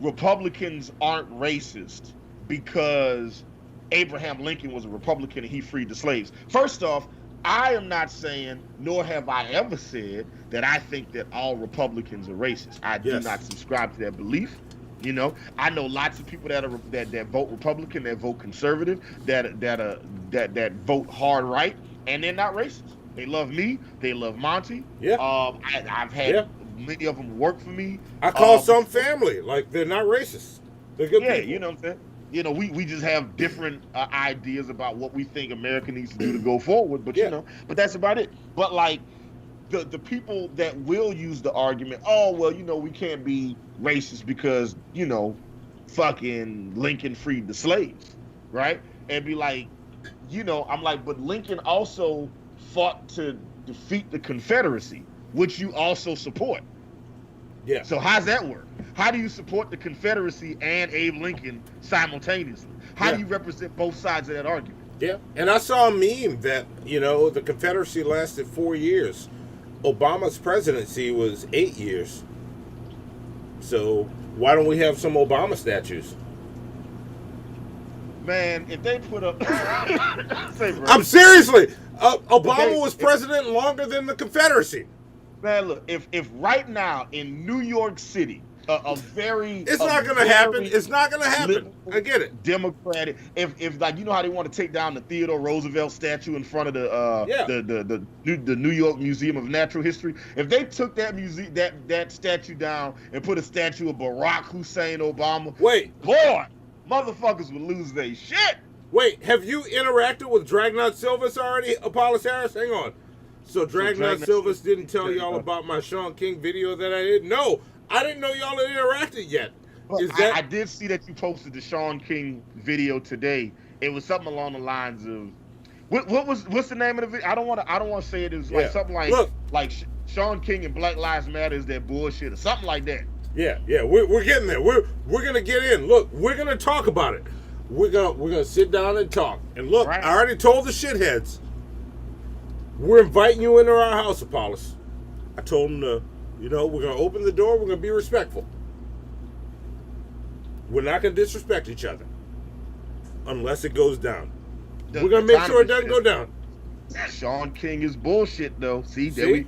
Republicans aren't racist because Abraham Lincoln was a Republican and he freed the slaves. First off, I am not saying, nor have I ever said, that I think that all Republicans are racist. I do not subscribe to that belief. You know, I know lots of people that vote Republican, that vote conservative, that vote hard right, and they're not racist. They love me. They love Monty. Yeah. I've had many of them work for me. I call some family. Like, they're not racist. They're good people. You know what I'm saying? You know, we just have different ideas about what we think America needs to do to go forward. But you know, but that's about it. But like the people that will use the argument, oh well, you know, we can't be racist because, you know, fucking Lincoln freed the slaves, right? And be like, you know, I'm like, but Lincoln also fought to defeat the Confederacy, which you also support. Yeah. So how's that work? How do you support the Confederacy and Abe Lincoln simultaneously? How do you represent both sides of that argument? Yeah. And I saw a meme that, you know, the Confederacy lasted 4 years. Obama's presidency was 8 years. So why don't we have some Obama statues? Man, if they put up... I'm seriously... Obama was president longer than the Confederacy. Man, look, if right now in New York City, it's not going to happen. It's not going to happen. I get it. Democratic. If like, you know how they want to take down the Theodore Roosevelt statue in front of the New York Museum of Natural History. If they took that that statue down and put a statue of Barack Hussein Obama, boy, motherfuckers would lose their shit. Wait, have you interacted with Dragnaut Silvas already, Apollos Harris? Hang on. So Dragnaut Silvas didn't tell y'all about my Sean King video that I did? No, I didn't know y'all had interacted yet. I did see that you posted the Sean King video today. It was something along the lines of, what's the name of the video? I don't want to say it. It was like something like Sean King and Black Lives Matter is that bullshit or something like that. Yeah, we're getting there. We're gonna get in. Look, we're gonna talk about it. We're gonna sit down and talk. And look, I already told the shitheads, we're inviting you into our house, Apollos. I told them to, you know, we're gonna open the door. We're gonna be respectful. We're not gonna disrespect each other unless it goes down. We're gonna make sure it doesn't go down. Sean King is bullshit, though. See, man,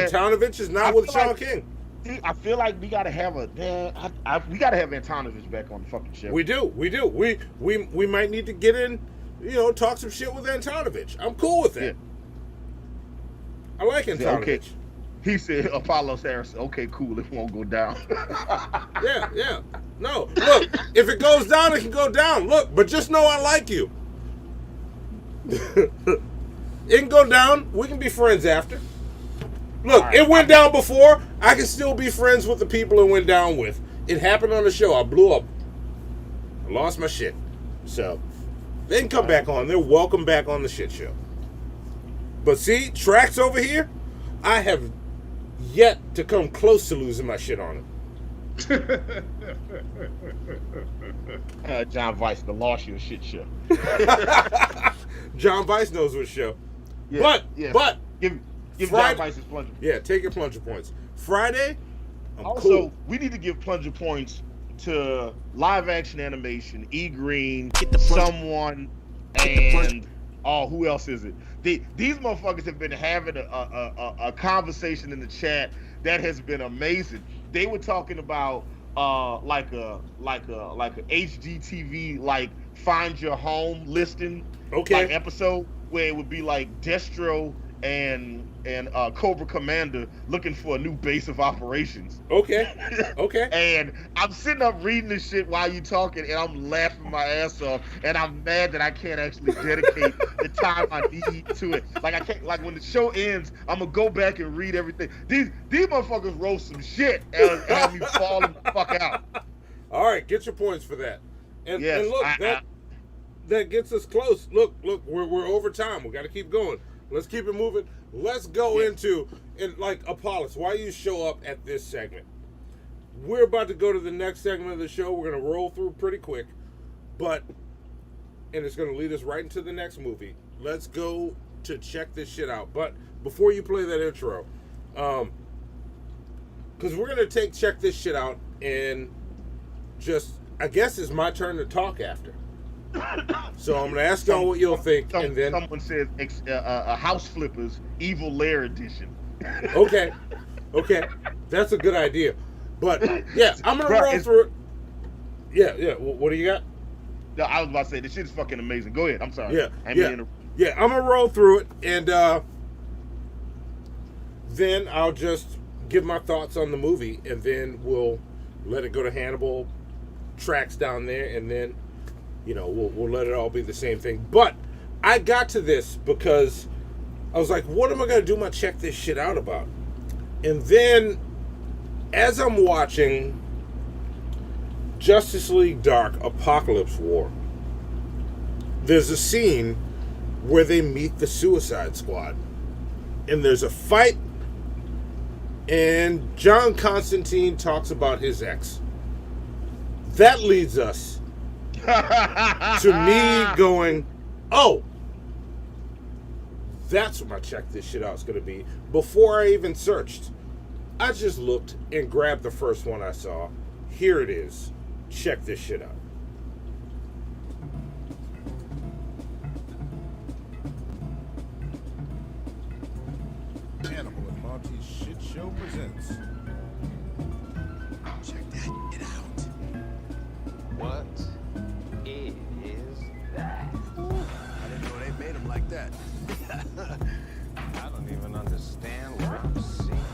Antonovich is not with Sean King. See, I feel like we gotta have we gotta have Antonovich back on the fucking show. We do. We might need to get in, you know, talk some shit with Antonovich. I'm cool with that. Yeah. I like Antonovich. Okay. He said, Apollos Harris, okay, cool, it won't go down. Yeah. No, look, if it goes down, it can go down. Look, but just know I like you. It can go down. We can be friends after. Look, it went down before. I can still be friends with the people it went down with. It happened on the show. I blew up. I lost my shit. So, they can come back on. They're welcome back on the shit show. But see, Tracks over here, I have yet to come close to losing my shit on him. John Vice, the lost your shit show. John Vice knows what show. Yeah, but give Friday, John Vice his plunger. Yeah, take your plunger points. Friday, cool. We need to give plunger points to live action animation, E Green, someone, and who else is it? These motherfuckers have been having a conversation in the chat that has been amazing. They were talking about like a HGTV like Find Your Home listing episode where it would be like Destro and Cobra Commander looking for a new base of operations. Okay. And I'm sitting up reading this shit while you talking, and I'm laughing my ass off, and I'm mad that I can't actually dedicate the time I need to it. Like I can't. Like when the show ends, I'm gonna go back and read everything. These motherfuckers wrote some shit, and have me falling the fuck out. All right, get your points for that. And, Yes, and look, that gets us close. Look, we're over time. We got to keep going. Let's keep it moving. Let's go into, and like Apokolips, why you show up at this segment? We're about to go to the next segment of the show. We're going to roll through pretty quick, and it's going to lead us right into the next movie. Let's go to check this shit out. But before you play that intro, because we're going to check this shit out, and just, I guess it's my turn to talk after. So I'm going to ask y'all what you'll think, and then someone says House Flippers Evil Lair Edition. Okay, that's a good idea. But yeah, I'm gonna roll through it. Yeah. What do you got? No, I was about to say this shit is fucking amazing. Go ahead. I'm sorry. Yeah. I'm gonna roll through it, and then I'll just give my thoughts on the movie, and then we'll let it go to Hannibal tracks down there, and then we'll let it all be the same thing. But I got to this because I was like, what am I going to do my check this shit out about? And then as I'm watching Justice League Dark Apokolips War, there's a scene where they meet the Suicide Squad. And there's a fight, and John Constantine talks about his ex. That leads us to me going, oh, that's what my check this shit out is going to be. Before I even searched, I just looked and grabbed the first one I saw. Here it is. Check this shit out. Hannibal and Monty's Shit Show presents. Check that shit out. What is that? I didn't know they made them like that. I don't even understand what I'm seeing.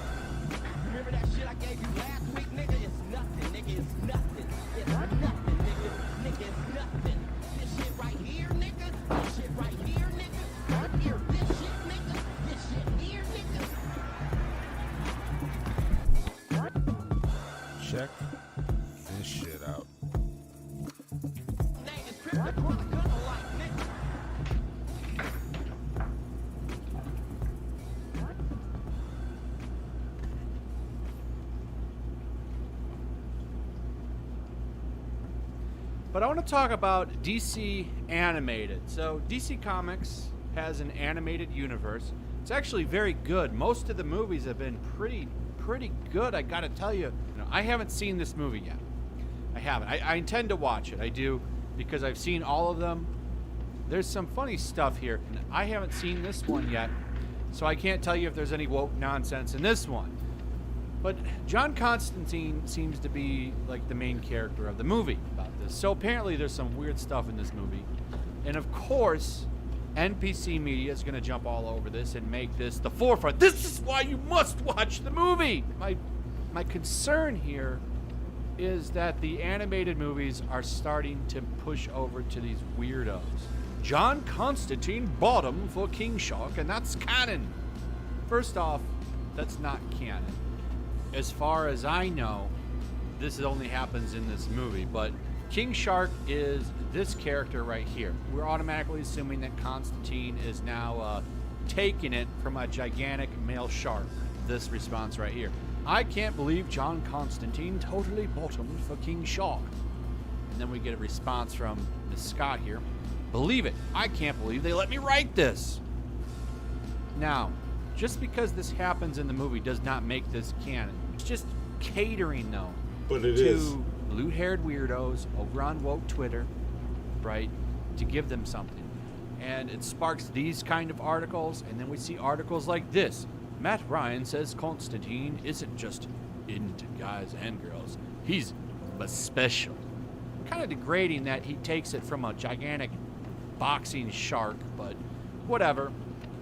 Remember that shit I gave you last week, nigga? It's nothing, nigga. It's nothing. It's nothing, nigga. Nigga, it's nothing. This shit right here, nigga. This shit right here, nigga. Right here, this shit, nigga. This shit here, nigga. Check this shit out. Name is Chris the Brother Gunner like, nigga. But I want to talk about DC Animated. So DC Comics has an animated universe. It's actually very good. Most of the movies have been pretty good, I gotta tell you. I haven't seen this movie yet. I haven't. I intend to watch it. I do, because I've seen all of them. There's some funny stuff here. And I haven't seen this one yet, so I can't tell you if there's any woke nonsense in this one. But John Constantine seems to be like the main character of the movie about this. So apparently there's some weird stuff in this movie. And of course, NPC media is going to jump all over this and make this the forefront. This is why you must watch the movie. My concern here is that the animated movies are starting to push over to these weirdos. John Constantine bought him for King Shark, and that's canon. First off, that's not canon. As far as I know, this only happens in this movie, but King Shark is this character right here. We're automatically assuming that Constantine is now taking it from a gigantic male shark. This response right here. I can't believe John Constantine totally bottomed for King Shark. And then we get a response from Miss Scott here. Believe it, I can't believe they let me write this. Now, just because this happens in the movie does not make this canon. It's just catering, though, to blue-haired weirdos over on woke Twitter, right, to give them something. And it sparks these kind of articles, and then we see articles like this. Matt Ryan says Constantine isn't just into guys and girls. He's special. Kind of degrading that he takes it from a gigantic boxing shark, but whatever.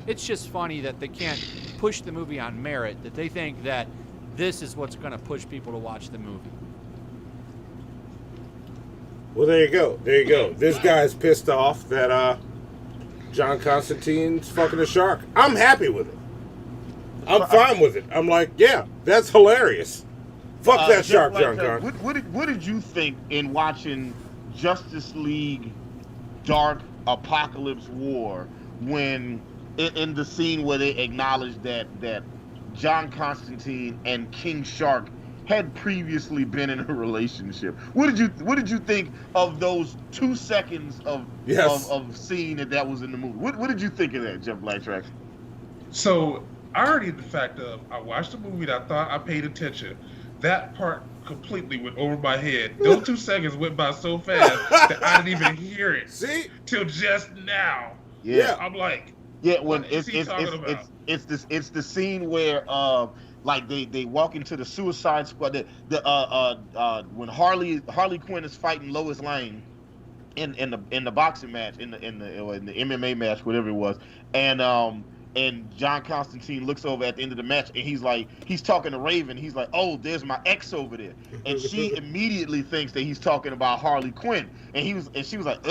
It's just funny that they can't push the movie on merit, that they think that this is what's going to push people to watch the movie. Well, there you go. There you go. This guy's pissed off that John Constantine's fucking a shark. I'm happy with it. I'm fine with it. I'm like, yeah, that's hilarious. Fuck that shark, John Con. What did you think in watching Justice League Dark Apokolips War when in the scene where they acknowledged that John Constantine and King Shark had previously been in a relationship? What did you think of those 2 seconds of seeing that was in the movie? What did you think of that, Jeff Blacktracks? So already the fact of I watched the movie and I thought I paid attention. That part completely went over my head. Those 2 seconds went by so fast that I didn't even hear it. See? Till just now. Yeah. I'm like, when what is he talking about? It's the scene where like they walk into the Suicide Squad. When Harley Quinn is fighting Lois Lane in the boxing match, in the MMA match, whatever it was, and John Constantine looks over at the end of the match, and he's talking to Raven. He's like, "Oh, there's my ex over there," and she immediately thinks that he's talking about Harley Quinn, and she was like,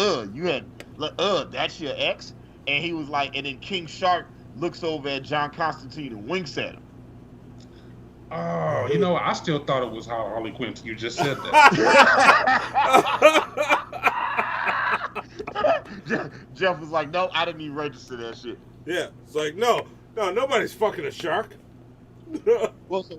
that's your ex," and he was like, and then King Shark looks over at John Constantine and winks at him. Oh, I still thought it was Harley Quinn. You just said that. Jeff was like, "No, I didn't even register that shit." Yeah, it's like, no, nobody's fucking a shark. But see,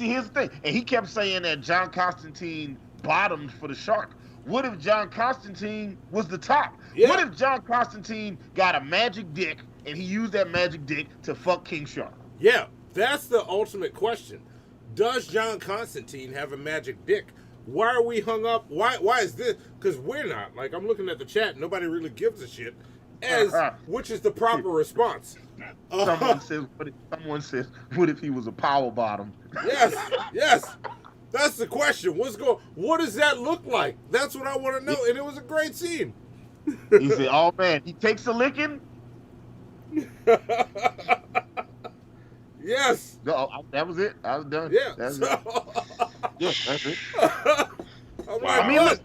here's the thing. And he kept saying that John Constantine bottomed for the shark. What if John Constantine was the top? Yeah. What if John Constantine got a magic dick and he used that magic dick to fuck King Shark? Yeah, that's the ultimate question. Does John Constantine have a magic dick? Why are we hung up? Why is this? Because we're not. Like, I'm looking at the chat. Nobody really gives a shit. Which is the proper response? Someone says, what if he was a power bottom? Yes. That's the question. What does that look like? That's what I want to know. And it was a great scene. He said, "Oh man, he takes a licking." Yes. No, that was it. I was done. Yeah. That's it. I mean, look,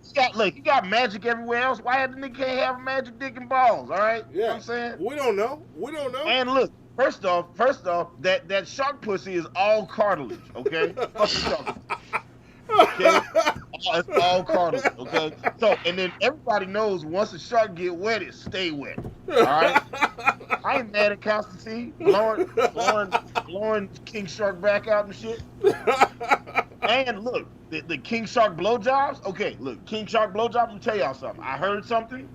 you got magic everywhere else. Why the nigga can't have a magic dick and balls? All right. Yeah. You know what I'm saying? We don't know. And look, first off, that shark pussy is all cartilage. Okay. Okay. It's all cartilage. Okay. So, and then everybody knows once a shark get wet, it stay wet. All right. I ain't mad at Constantine blowing King Shark back out and shit. And look, the King Shark blowjobs. Okay, look, King Shark blowjobs. Let me tell y'all something. I heard something.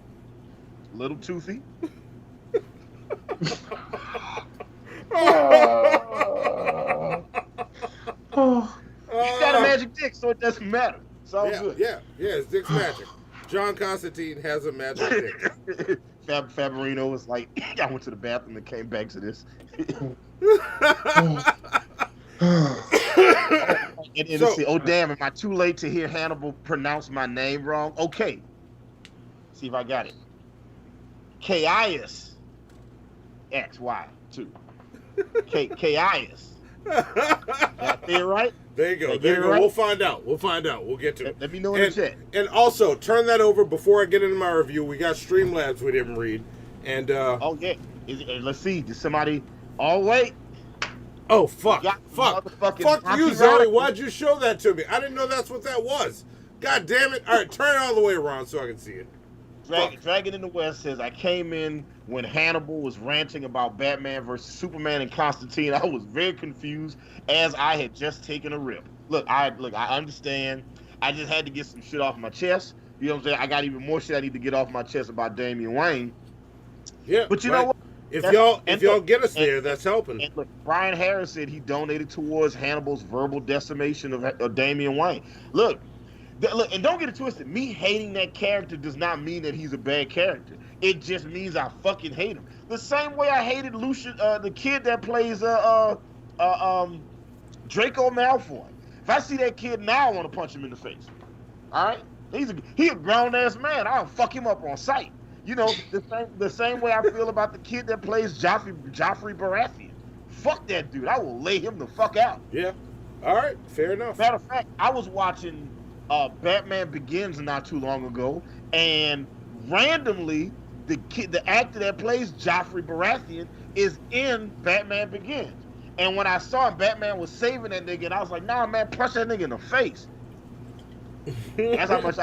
A little toothy. He's got a magic dick, so it doesn't matter. It's all good. Yeah, his dick's magic. John Constantine has a magic dick. Faberino was like, I went to the bathroom and came back to this. And say, "Oh damn, am I too late to hear Hannibal pronounce my name wrong?" Okay. See if I got it. Caius XY2. Caius. Did I say it right? There you go. There you go. Right? We'll find out. We'll get to it. Let me know in the chat. And also, turn that over before I get into my review. We got Streamlabs we didn't read. And oh yeah. Let's see. Did somebody? Oh wait. Oh fuck! Fuck you, Zoe. Why'd you show that to me? I didn't know that's what that was. God damn it! All right, turn it all the way around so I can see it. Dragon in the West says, "I came in when Hannibal was ranting about Batman versus Superman and Constantine. I was very confused as I had just taken a rip. Look, I understand. I just had to get some shit off my chest. You know what I'm saying? I got even more shit I need to get off my chest about Damian Wayne. Yeah, but you know what? If y'all get us there, that's helping. And look, Brian Harris said he donated towards Hannibal's verbal decimation of Damian Wayne. Look, and don't get it twisted. Me hating that character does not mean that he's a bad character. It just means I fucking hate him. The same way I hated Lucius, the kid that plays Draco Malfoy. If I see that kid now, I want to punch him in the face. All right, he a grown ass man. I'll fuck him up on sight. You know, the same way I feel about the kid that plays Joffrey Baratheon. Fuck that dude. I will lay him the fuck out. Yeah. All right. Fair enough. Matter of fact, I was watching Batman Begins not too long ago, and randomly the actor that plays Joffrey Baratheon is in Batman Begins. And when I saw him, Batman was saving that nigga, and I was like, nah, man, punch that nigga in the face. That's how much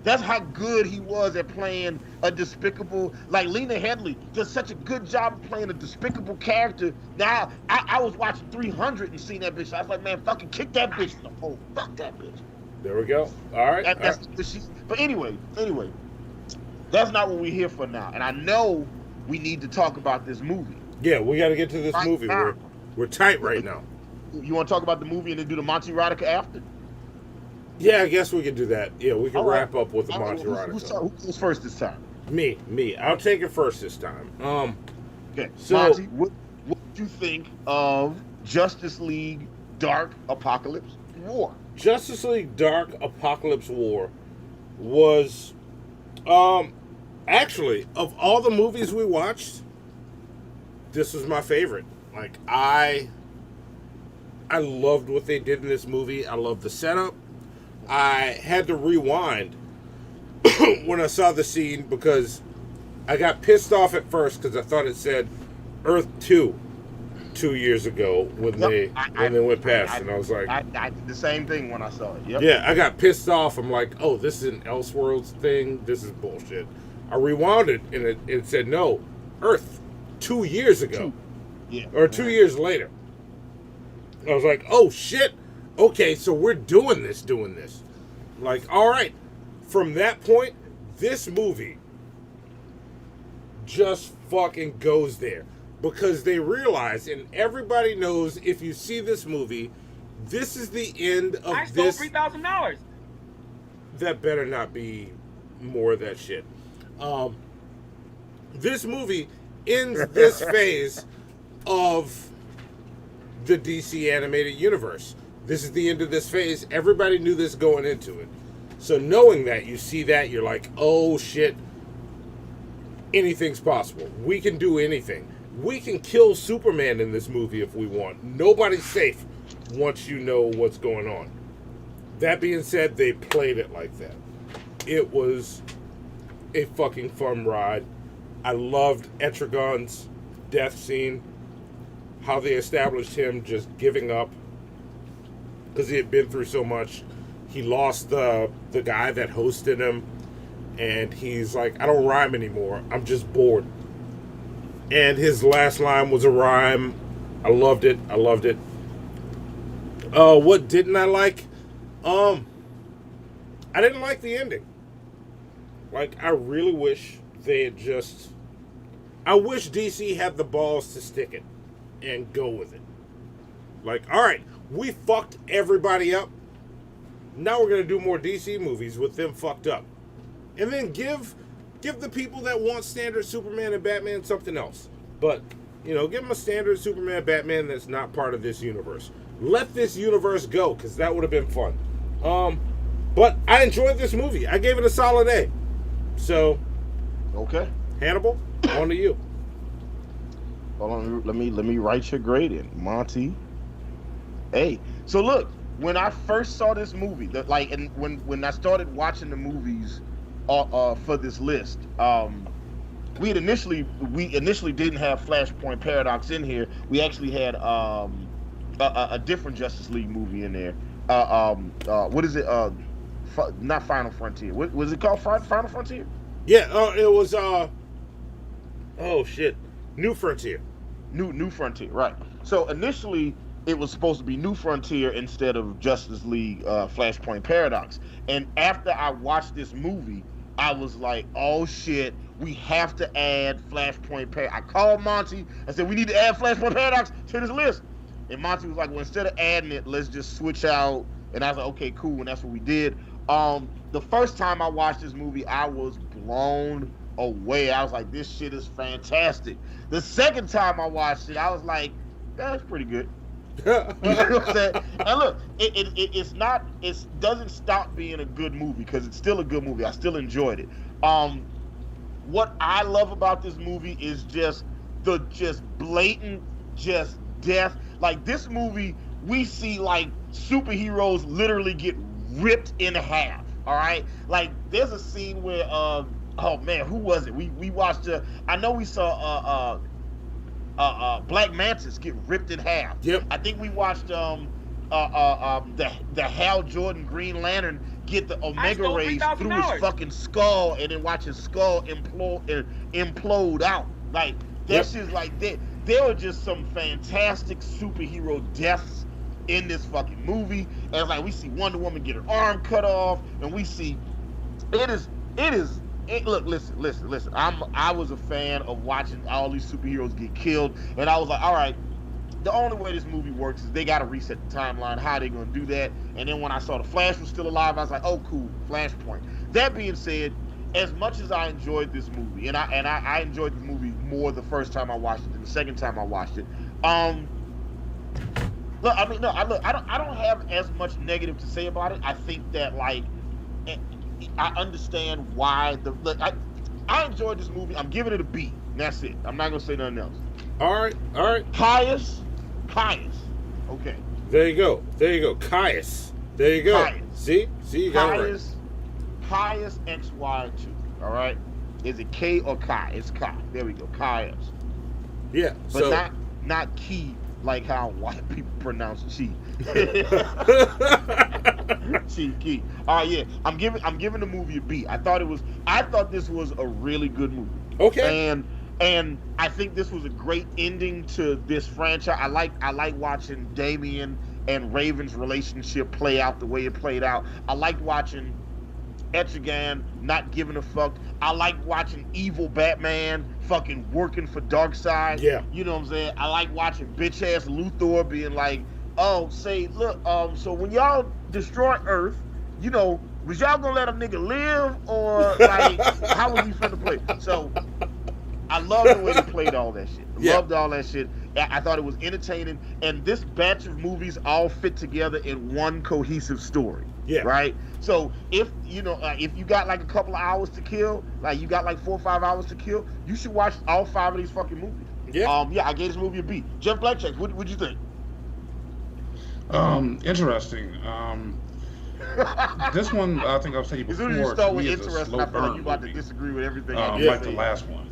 that's how good he was at playing a despicable, like Lena Headey does such a good job of playing a despicable character. Now, I was watching 300 and seeing that bitch. I was like, man, fucking kick that bitch in the hole. Fuck that bitch. There we go. All right. But anyway, that's not what we're here for now. And I know we need to talk about this movie. Yeah, we got to get to this movie. We're tight right now. You want to talk about the movie and then do the Monty Rodica after? Yeah, I guess we can do that. Yeah, we can wrap up with the Monty Rodica. Who's first this time? Me. I'll take it first this time. Okay. So, Monty, what do you think of Justice League Dark Apokolips War? Justice League Dark Apokolips War was, actually, of all the movies we watched, this was my favorite. Like, I loved what they did in this movie. I loved the setup. I had to rewind when I saw the scene because I got pissed off at first because I thought it said Earth 2 years ago when they went past, and I was like, I did the same thing when I saw it. Yep. Yeah, I got pissed off. I'm like, oh, this is an Elseworlds thing. This is bullshit. I rewound it, and it said no, Earth 2 years ago, or 2 years later. I was like, oh shit. Okay, so we're doing this. Like, all right. From that point, this movie just fucking goes there. Because they realize, and everybody knows, if you see this movie, this is the end of this. I stole $3,000. That better not be more of that shit. This movie ends this phase of the DC animated universe. This is the end of this phase. Everybody knew this going into it. So knowing that, you see that, you're like, oh shit, anything's possible. We can do anything. We can kill Superman in this movie if we want. Nobody's safe once you know what's going on. That being said, they played it like that. It was a fucking fun ride. I loved Etrigan's death scene. How they established him just giving up because he had been through so much. He lost the guy that hosted him, and he's like, I don't rhyme anymore. I'm just bored. And his last line was a rhyme. I loved it. What didn't I like? I didn't like the ending. Like, I really wish they had just... I wish DC had the balls to stick it and go with it. Like, all right, we fucked everybody up. Now we're going to do more DC movies with them fucked up. And then give the people that want standard Superman and Batman something else. But, give them a standard Superman, Batman that's not part of this universe. Let this universe go, because that would have been fun. But I enjoyed this movie. I gave it a solid A. So, okay, Hannibal, on to you. Hold on, let me write your grade in, Monty. A. So look, when I first saw this movie, when I started watching the movies for this list, we initially didn't have Flashpoint Paradox in here. We actually had a different Justice League movie in there. What is it? Not Final Frontier. What was it called? Final Frontier? Yeah. It was. Oh shit. New Frontier. New Frontier. Right. So initially, it was supposed to be New Frontier instead of Justice League Flashpoint Paradox. And after I watched this movie, I was like, oh shit, we have to add Flashpoint Paradox. I called Monty. I said, we need to add Flashpoint Paradox to this list. And Monty was like, well, instead of adding it, let's just switch out. And I was like, okay, cool. And that's what we did. The first time I watched this movie, I was blown away. I was like, this shit is fantastic. The second time I watched it, I was like, that's pretty good. You know what I'm saying? And look, it doesn't stop being a good movie because it's still a good movie. I still enjoyed it. what I love about this movie is just the blatant death. Like this movie, we see like superheroes literally get ripped in half. All right, like there's a scene where oh man, who was it? We watched. I know we saw Black Mantis get ripped in half. Yep. I think we watched the Hal Jordan Green Lantern get the Omega rays through his fucking skull, and then watch his skull implode out. Like that's just like there were just some fantastic superhero deaths in this fucking movie. And it's like we see Wonder Woman get her arm cut off, and we see look, listen. I was a fan of watching all these superheroes get killed, and I was like, all right, the only way this movie works is they got to reset the timeline. How are they going to do that? And then when I saw the Flash was still alive, I was like, oh, cool, Flashpoint. That being said, as much as I enjoyed this movie, and I enjoyed the movie more the first time I watched it than the second time I watched it. Look, I mean, I don't have as much negative to say about it. I think that like I understand why I enjoyed this movie. I'm giving it a B. That's it. I'm not gonna say nothing else. All right. Caius. Okay. There you go. Caius. There you go. Caius. See, you got it right. Caius XY2. All right. Is it K or Kai? It's Kai. There we go. Caius. Yeah. But not key like how white people pronounce chi. Key. All right, yeah. I'm giving the movie a B. I thought this was a really good movie. Okay. And I think this was a great ending to this franchise. I like watching Damian and Raven's relationship play out the way it played out. I liked watching Etrigan not giving a fuck. I like watching evil Batman fucking working for Darkseid. Yeah. You know what I'm saying? I like watching bitch ass Luthor being like, oh, say, look, so when y'all destroy Earth, you know, was y'all gonna let a nigga live, or like how was he finna play? So I love the way they played all that shit. Loved all that shit. I thought it was entertaining, and this batch of movies all fit together in one cohesive story. Yeah. Right. So if you got like a couple of hours to kill, like you got like 4 or 5 hours to kill, you should watch all 5 of these fucking movies. Yeah. I gave this movie a B. Jeff Blacktracks, what'd you think? Interesting. This one, I think I've said you before. As soon as you start with to me, is a interesting, slow I feel like burn you about to movie. disagree with everything. Like the last one.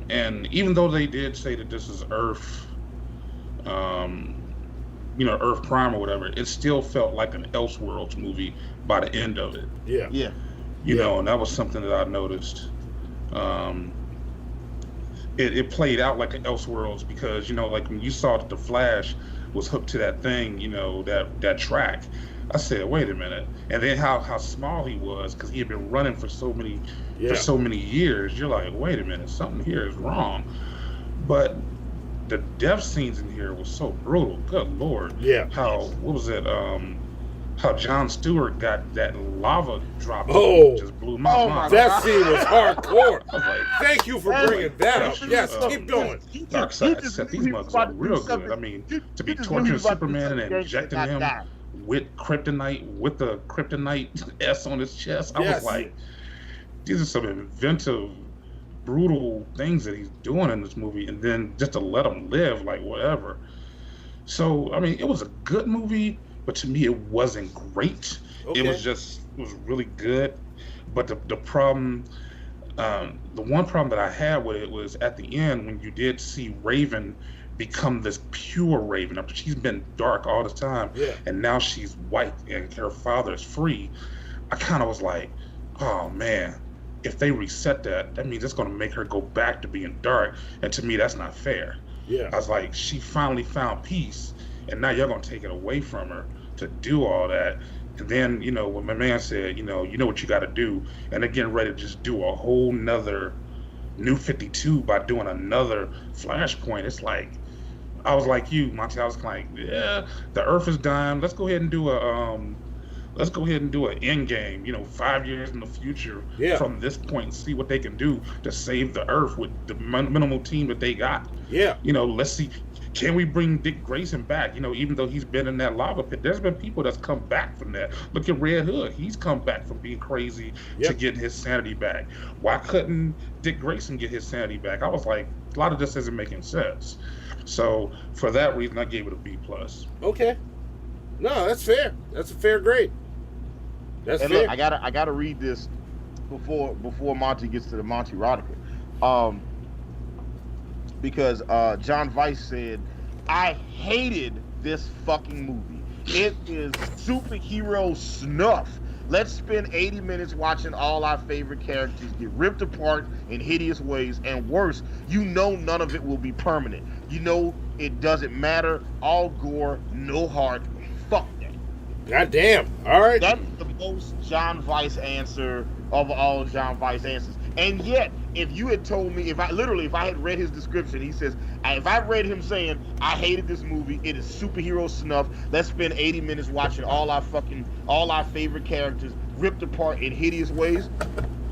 And even though they did say that this is Earth, Earth Prime or whatever, it still felt like an Elseworlds movie by the end of it. Yeah. Yeah. You know, and that was something that I noticed. It played out like an Elseworlds because, like when you saw that the Flash was hooked to that thing, that track, I said, wait a minute. And then how small he was, because he had been running for so many years, you're like, wait a minute, something here is wrong. But the death scenes in here was so brutal. Good Lord. Yeah. What was it? How Jon Stewart got that lava drop. Just blew my mind. That scene was hardcore. Thank you for bringing that up. Yes, keep going. Darkseid set these mugs up real good. I mean, to be torturing Superman and injecting him with kryptonite, with the kryptonite S on his chest. I was like, these are some inventive, brutal things that he's doing in this movie, and then just to let him live, like whatever. So, I mean, it was a good movie, but to me, it wasn't great. Okay. It was really good. But the problem, the one problem that I had with it was at the end when you did see Raven become this pure Raven. After she's been dark all the time, and now she's white and her father is free. I kind of was like, oh man, if they reset that means it's going to make her go back to being dark, and to me that's not fair. Yeah. I was like, she finally found peace, and now you're going to take it away from her to do all that. And then, when my man said, you know what you got to do, and they're getting ready to just do a whole nother New 52 by doing another Flashpoint. It's like, I was like you, Monty. I was like, yeah, the Earth is dying. Let's go ahead and do an end game. 5 years in the future from this point, and see what they can do to save the Earth with the minimal team that they got. Yeah. Let's see. can we bring Dick Grayson back? You know, even though he's been in that lava pit, there's been people that's come back from that. Look at Red Hood. He's come back from being crazy to getting his sanity back. Why couldn't Dick Grayson get his sanity back? I was like, a lot of this isn't making sense. So for that reason, I gave it a B+. Okay. No, that's fair. That's a fair grade. That's and fair. Look, I gotta read this before Monty gets to the Monty Rodica. Because John Weiss said, I hated this fucking movie. It is superhero snuff. Let's spend 80 minutes watching all our favorite characters get ripped apart in hideous ways, and worse, you know none of it will be permanent. You know it doesn't matter. All gore, no heart. Fuck that. God damn. All right. That's the most John Weiss answer of all John Weiss answers. And yet, if you had told me, if I had read his description, he says, if I read him saying, I hated this movie, it is superhero snuff, let's spend 80 minutes watching all our favorite characters ripped apart in hideous ways,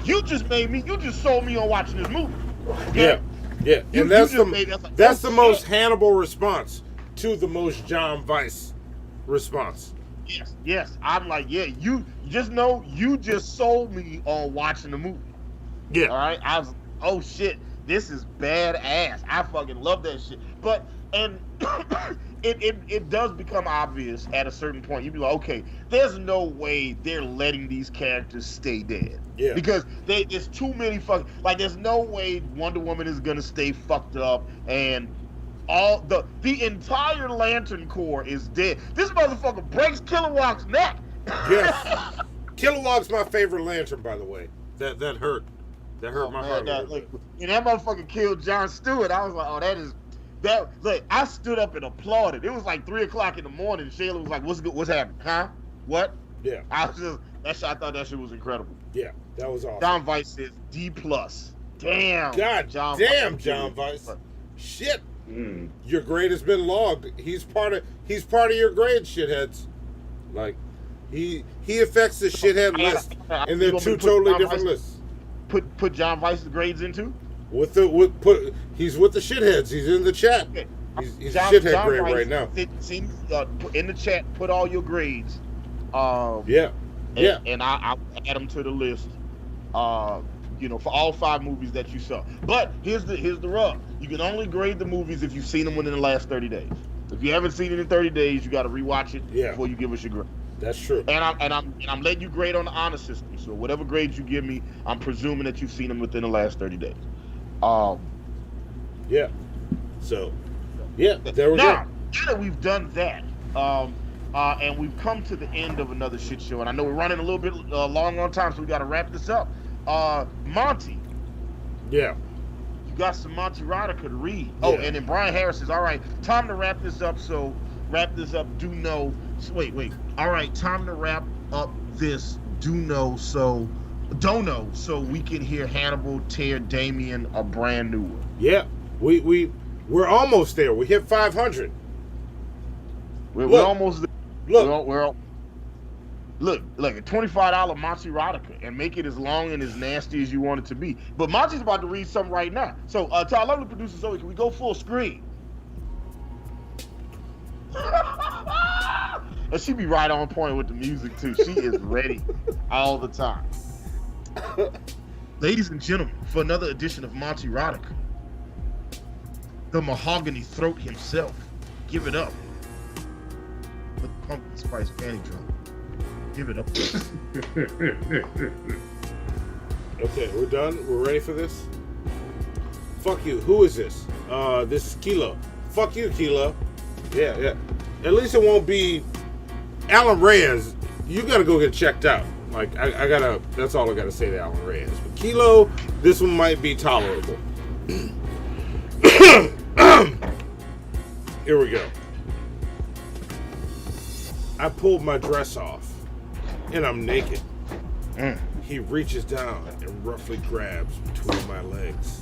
you just sold me on watching this movie. Okay? Yeah. And that's the most Hannibal response to the most John Weiss response. Yes. I'm like, you just know you just sold me on watching the movie. Yeah. All right. I was, oh shit, this is badass. I fucking love that shit. But it does become obvious at a certain point. You'd be like, okay, there's no way they're letting these characters stay dead. Yeah. Because there's too many there's no way Wonder Woman is gonna stay fucked up and all the entire Lantern Corps is dead. This motherfucker breaks Kilowog's neck. Yes. Kilowog's my favorite Lantern, by the way. That hurt. That hurt my heart. And that motherfucker killed Jon Stewart. I was like, look, I stood up and applauded. It was like 3:00 in the morning. Shayla was like, what's happening? Huh? What? Yeah. I thought that shit was incredible. Yeah, that was awesome. John Weiss says D+. Damn. God damn, John Weiss. Shit. Your grade has been logged. He's part of your grade, shitheads. Like, he affects the shithead list, and they're two totally different lists. Put John Weiss's grades into? He's with the shitheads. He's in the chat. Okay. He's a shithead grade Weiss, right now. In the chat, put all your grades. And I'll add them to the list. For all 5 movies that you saw. But here's the rub. You can only grade the movies if you've seen them within the last 30 days. If you haven't seen it in 30 days, you got to rewatch it before you give us your grade. That's true. And I'm letting you grade on the honor system. So whatever grades you give me, I'm presuming that you've seen them within the last 30 days. Yeah. So, yeah, there we go. Now that we've done that, and we've come to the end of another shit show, and I know we're running a little bit long on time, so we got to wrap this up. Monty. Yeah. You got some Monty Rodica to read. Oh, and then Brian Harris says, all right, time to wrap this up. So wrap this up. Wait. All right, time to wrap up this Don't Know, so we can hear Hannibal tear Damien a brand new one. Yeah, we're almost there. We hit 500. We're almost there. Look, a $25 Monty Rodica, and make it as long and as nasty as you want it to be. But Monty's about to read something right now. So, to our lovely producer, Zoe, can we go full screen? And she be right on point with the music, too. She is ready all the time. Ladies and gentlemen, for another edition of Monty Rodica, the mahogany throat himself. Give it up with the pumpkin spice panty drum. Give it up. Okay, we're done. We're ready for this. Fuck you. Who is this? This is Kilo. Fuck you, Kilo. Yeah. At least it won't be Alan Reyes. You gotta go get checked out. Like, I gotta, that's all I gotta say to Alan Reyes. But Kilo, this one might be tolerable. Here we go. I pulled my dress off, and I'm naked. He reaches down and roughly grabs between my legs.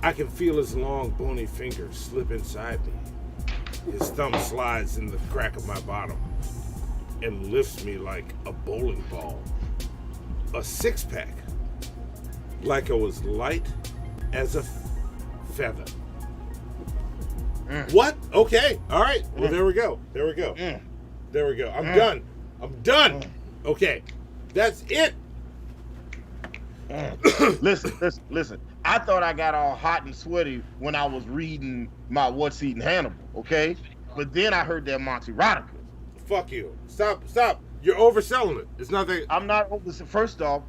I can feel his long, bony fingers slip inside me. His thumb slides in the crack of my bottom and lifts me like a bowling ball. A six-pack, like I was light as a feather. What? Okay. All right. Well, there we go. There we go. There we go. I'm done. I'm done. Okay. That's it. Listen. I thought I got all hot and sweaty when I was reading my What's Eating Hannibal, okay? But then I heard that Monty Rodica. Fuck you. Stop. You're overselling it. It's nothing. I'm not overselling. First off,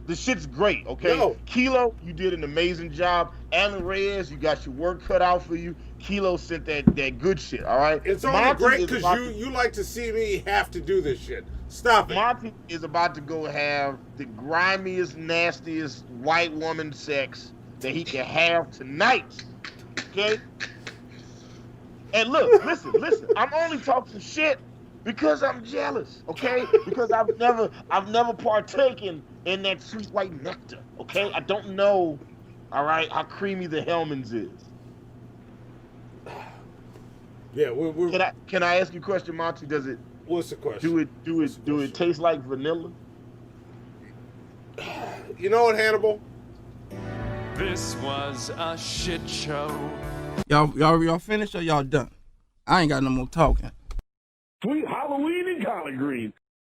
the shit's great, okay? No. Kilo, you did an amazing job. Alan Reyes, you got your work cut out for you. Kilo sent that good shit, all right? It's only great because you like to see me have to do this shit. Stop it. Monty is about to go have the grimiest, nastiest white woman sex that he can have tonight, okay? And look, listen. I'm only talking shit because I'm jealous, okay? Because I've never partaken in that sweet white nectar, okay? I don't know, all right, how creamy the Hellman's is. Yeah, we're Can I ask you a question, Monty? Does it? What's the question? Do it taste like vanilla? You know what, Hannibal? This was a shit show. Y'all finished or y'all done? I ain't got no more talking. Sweet Halloween and collard greens.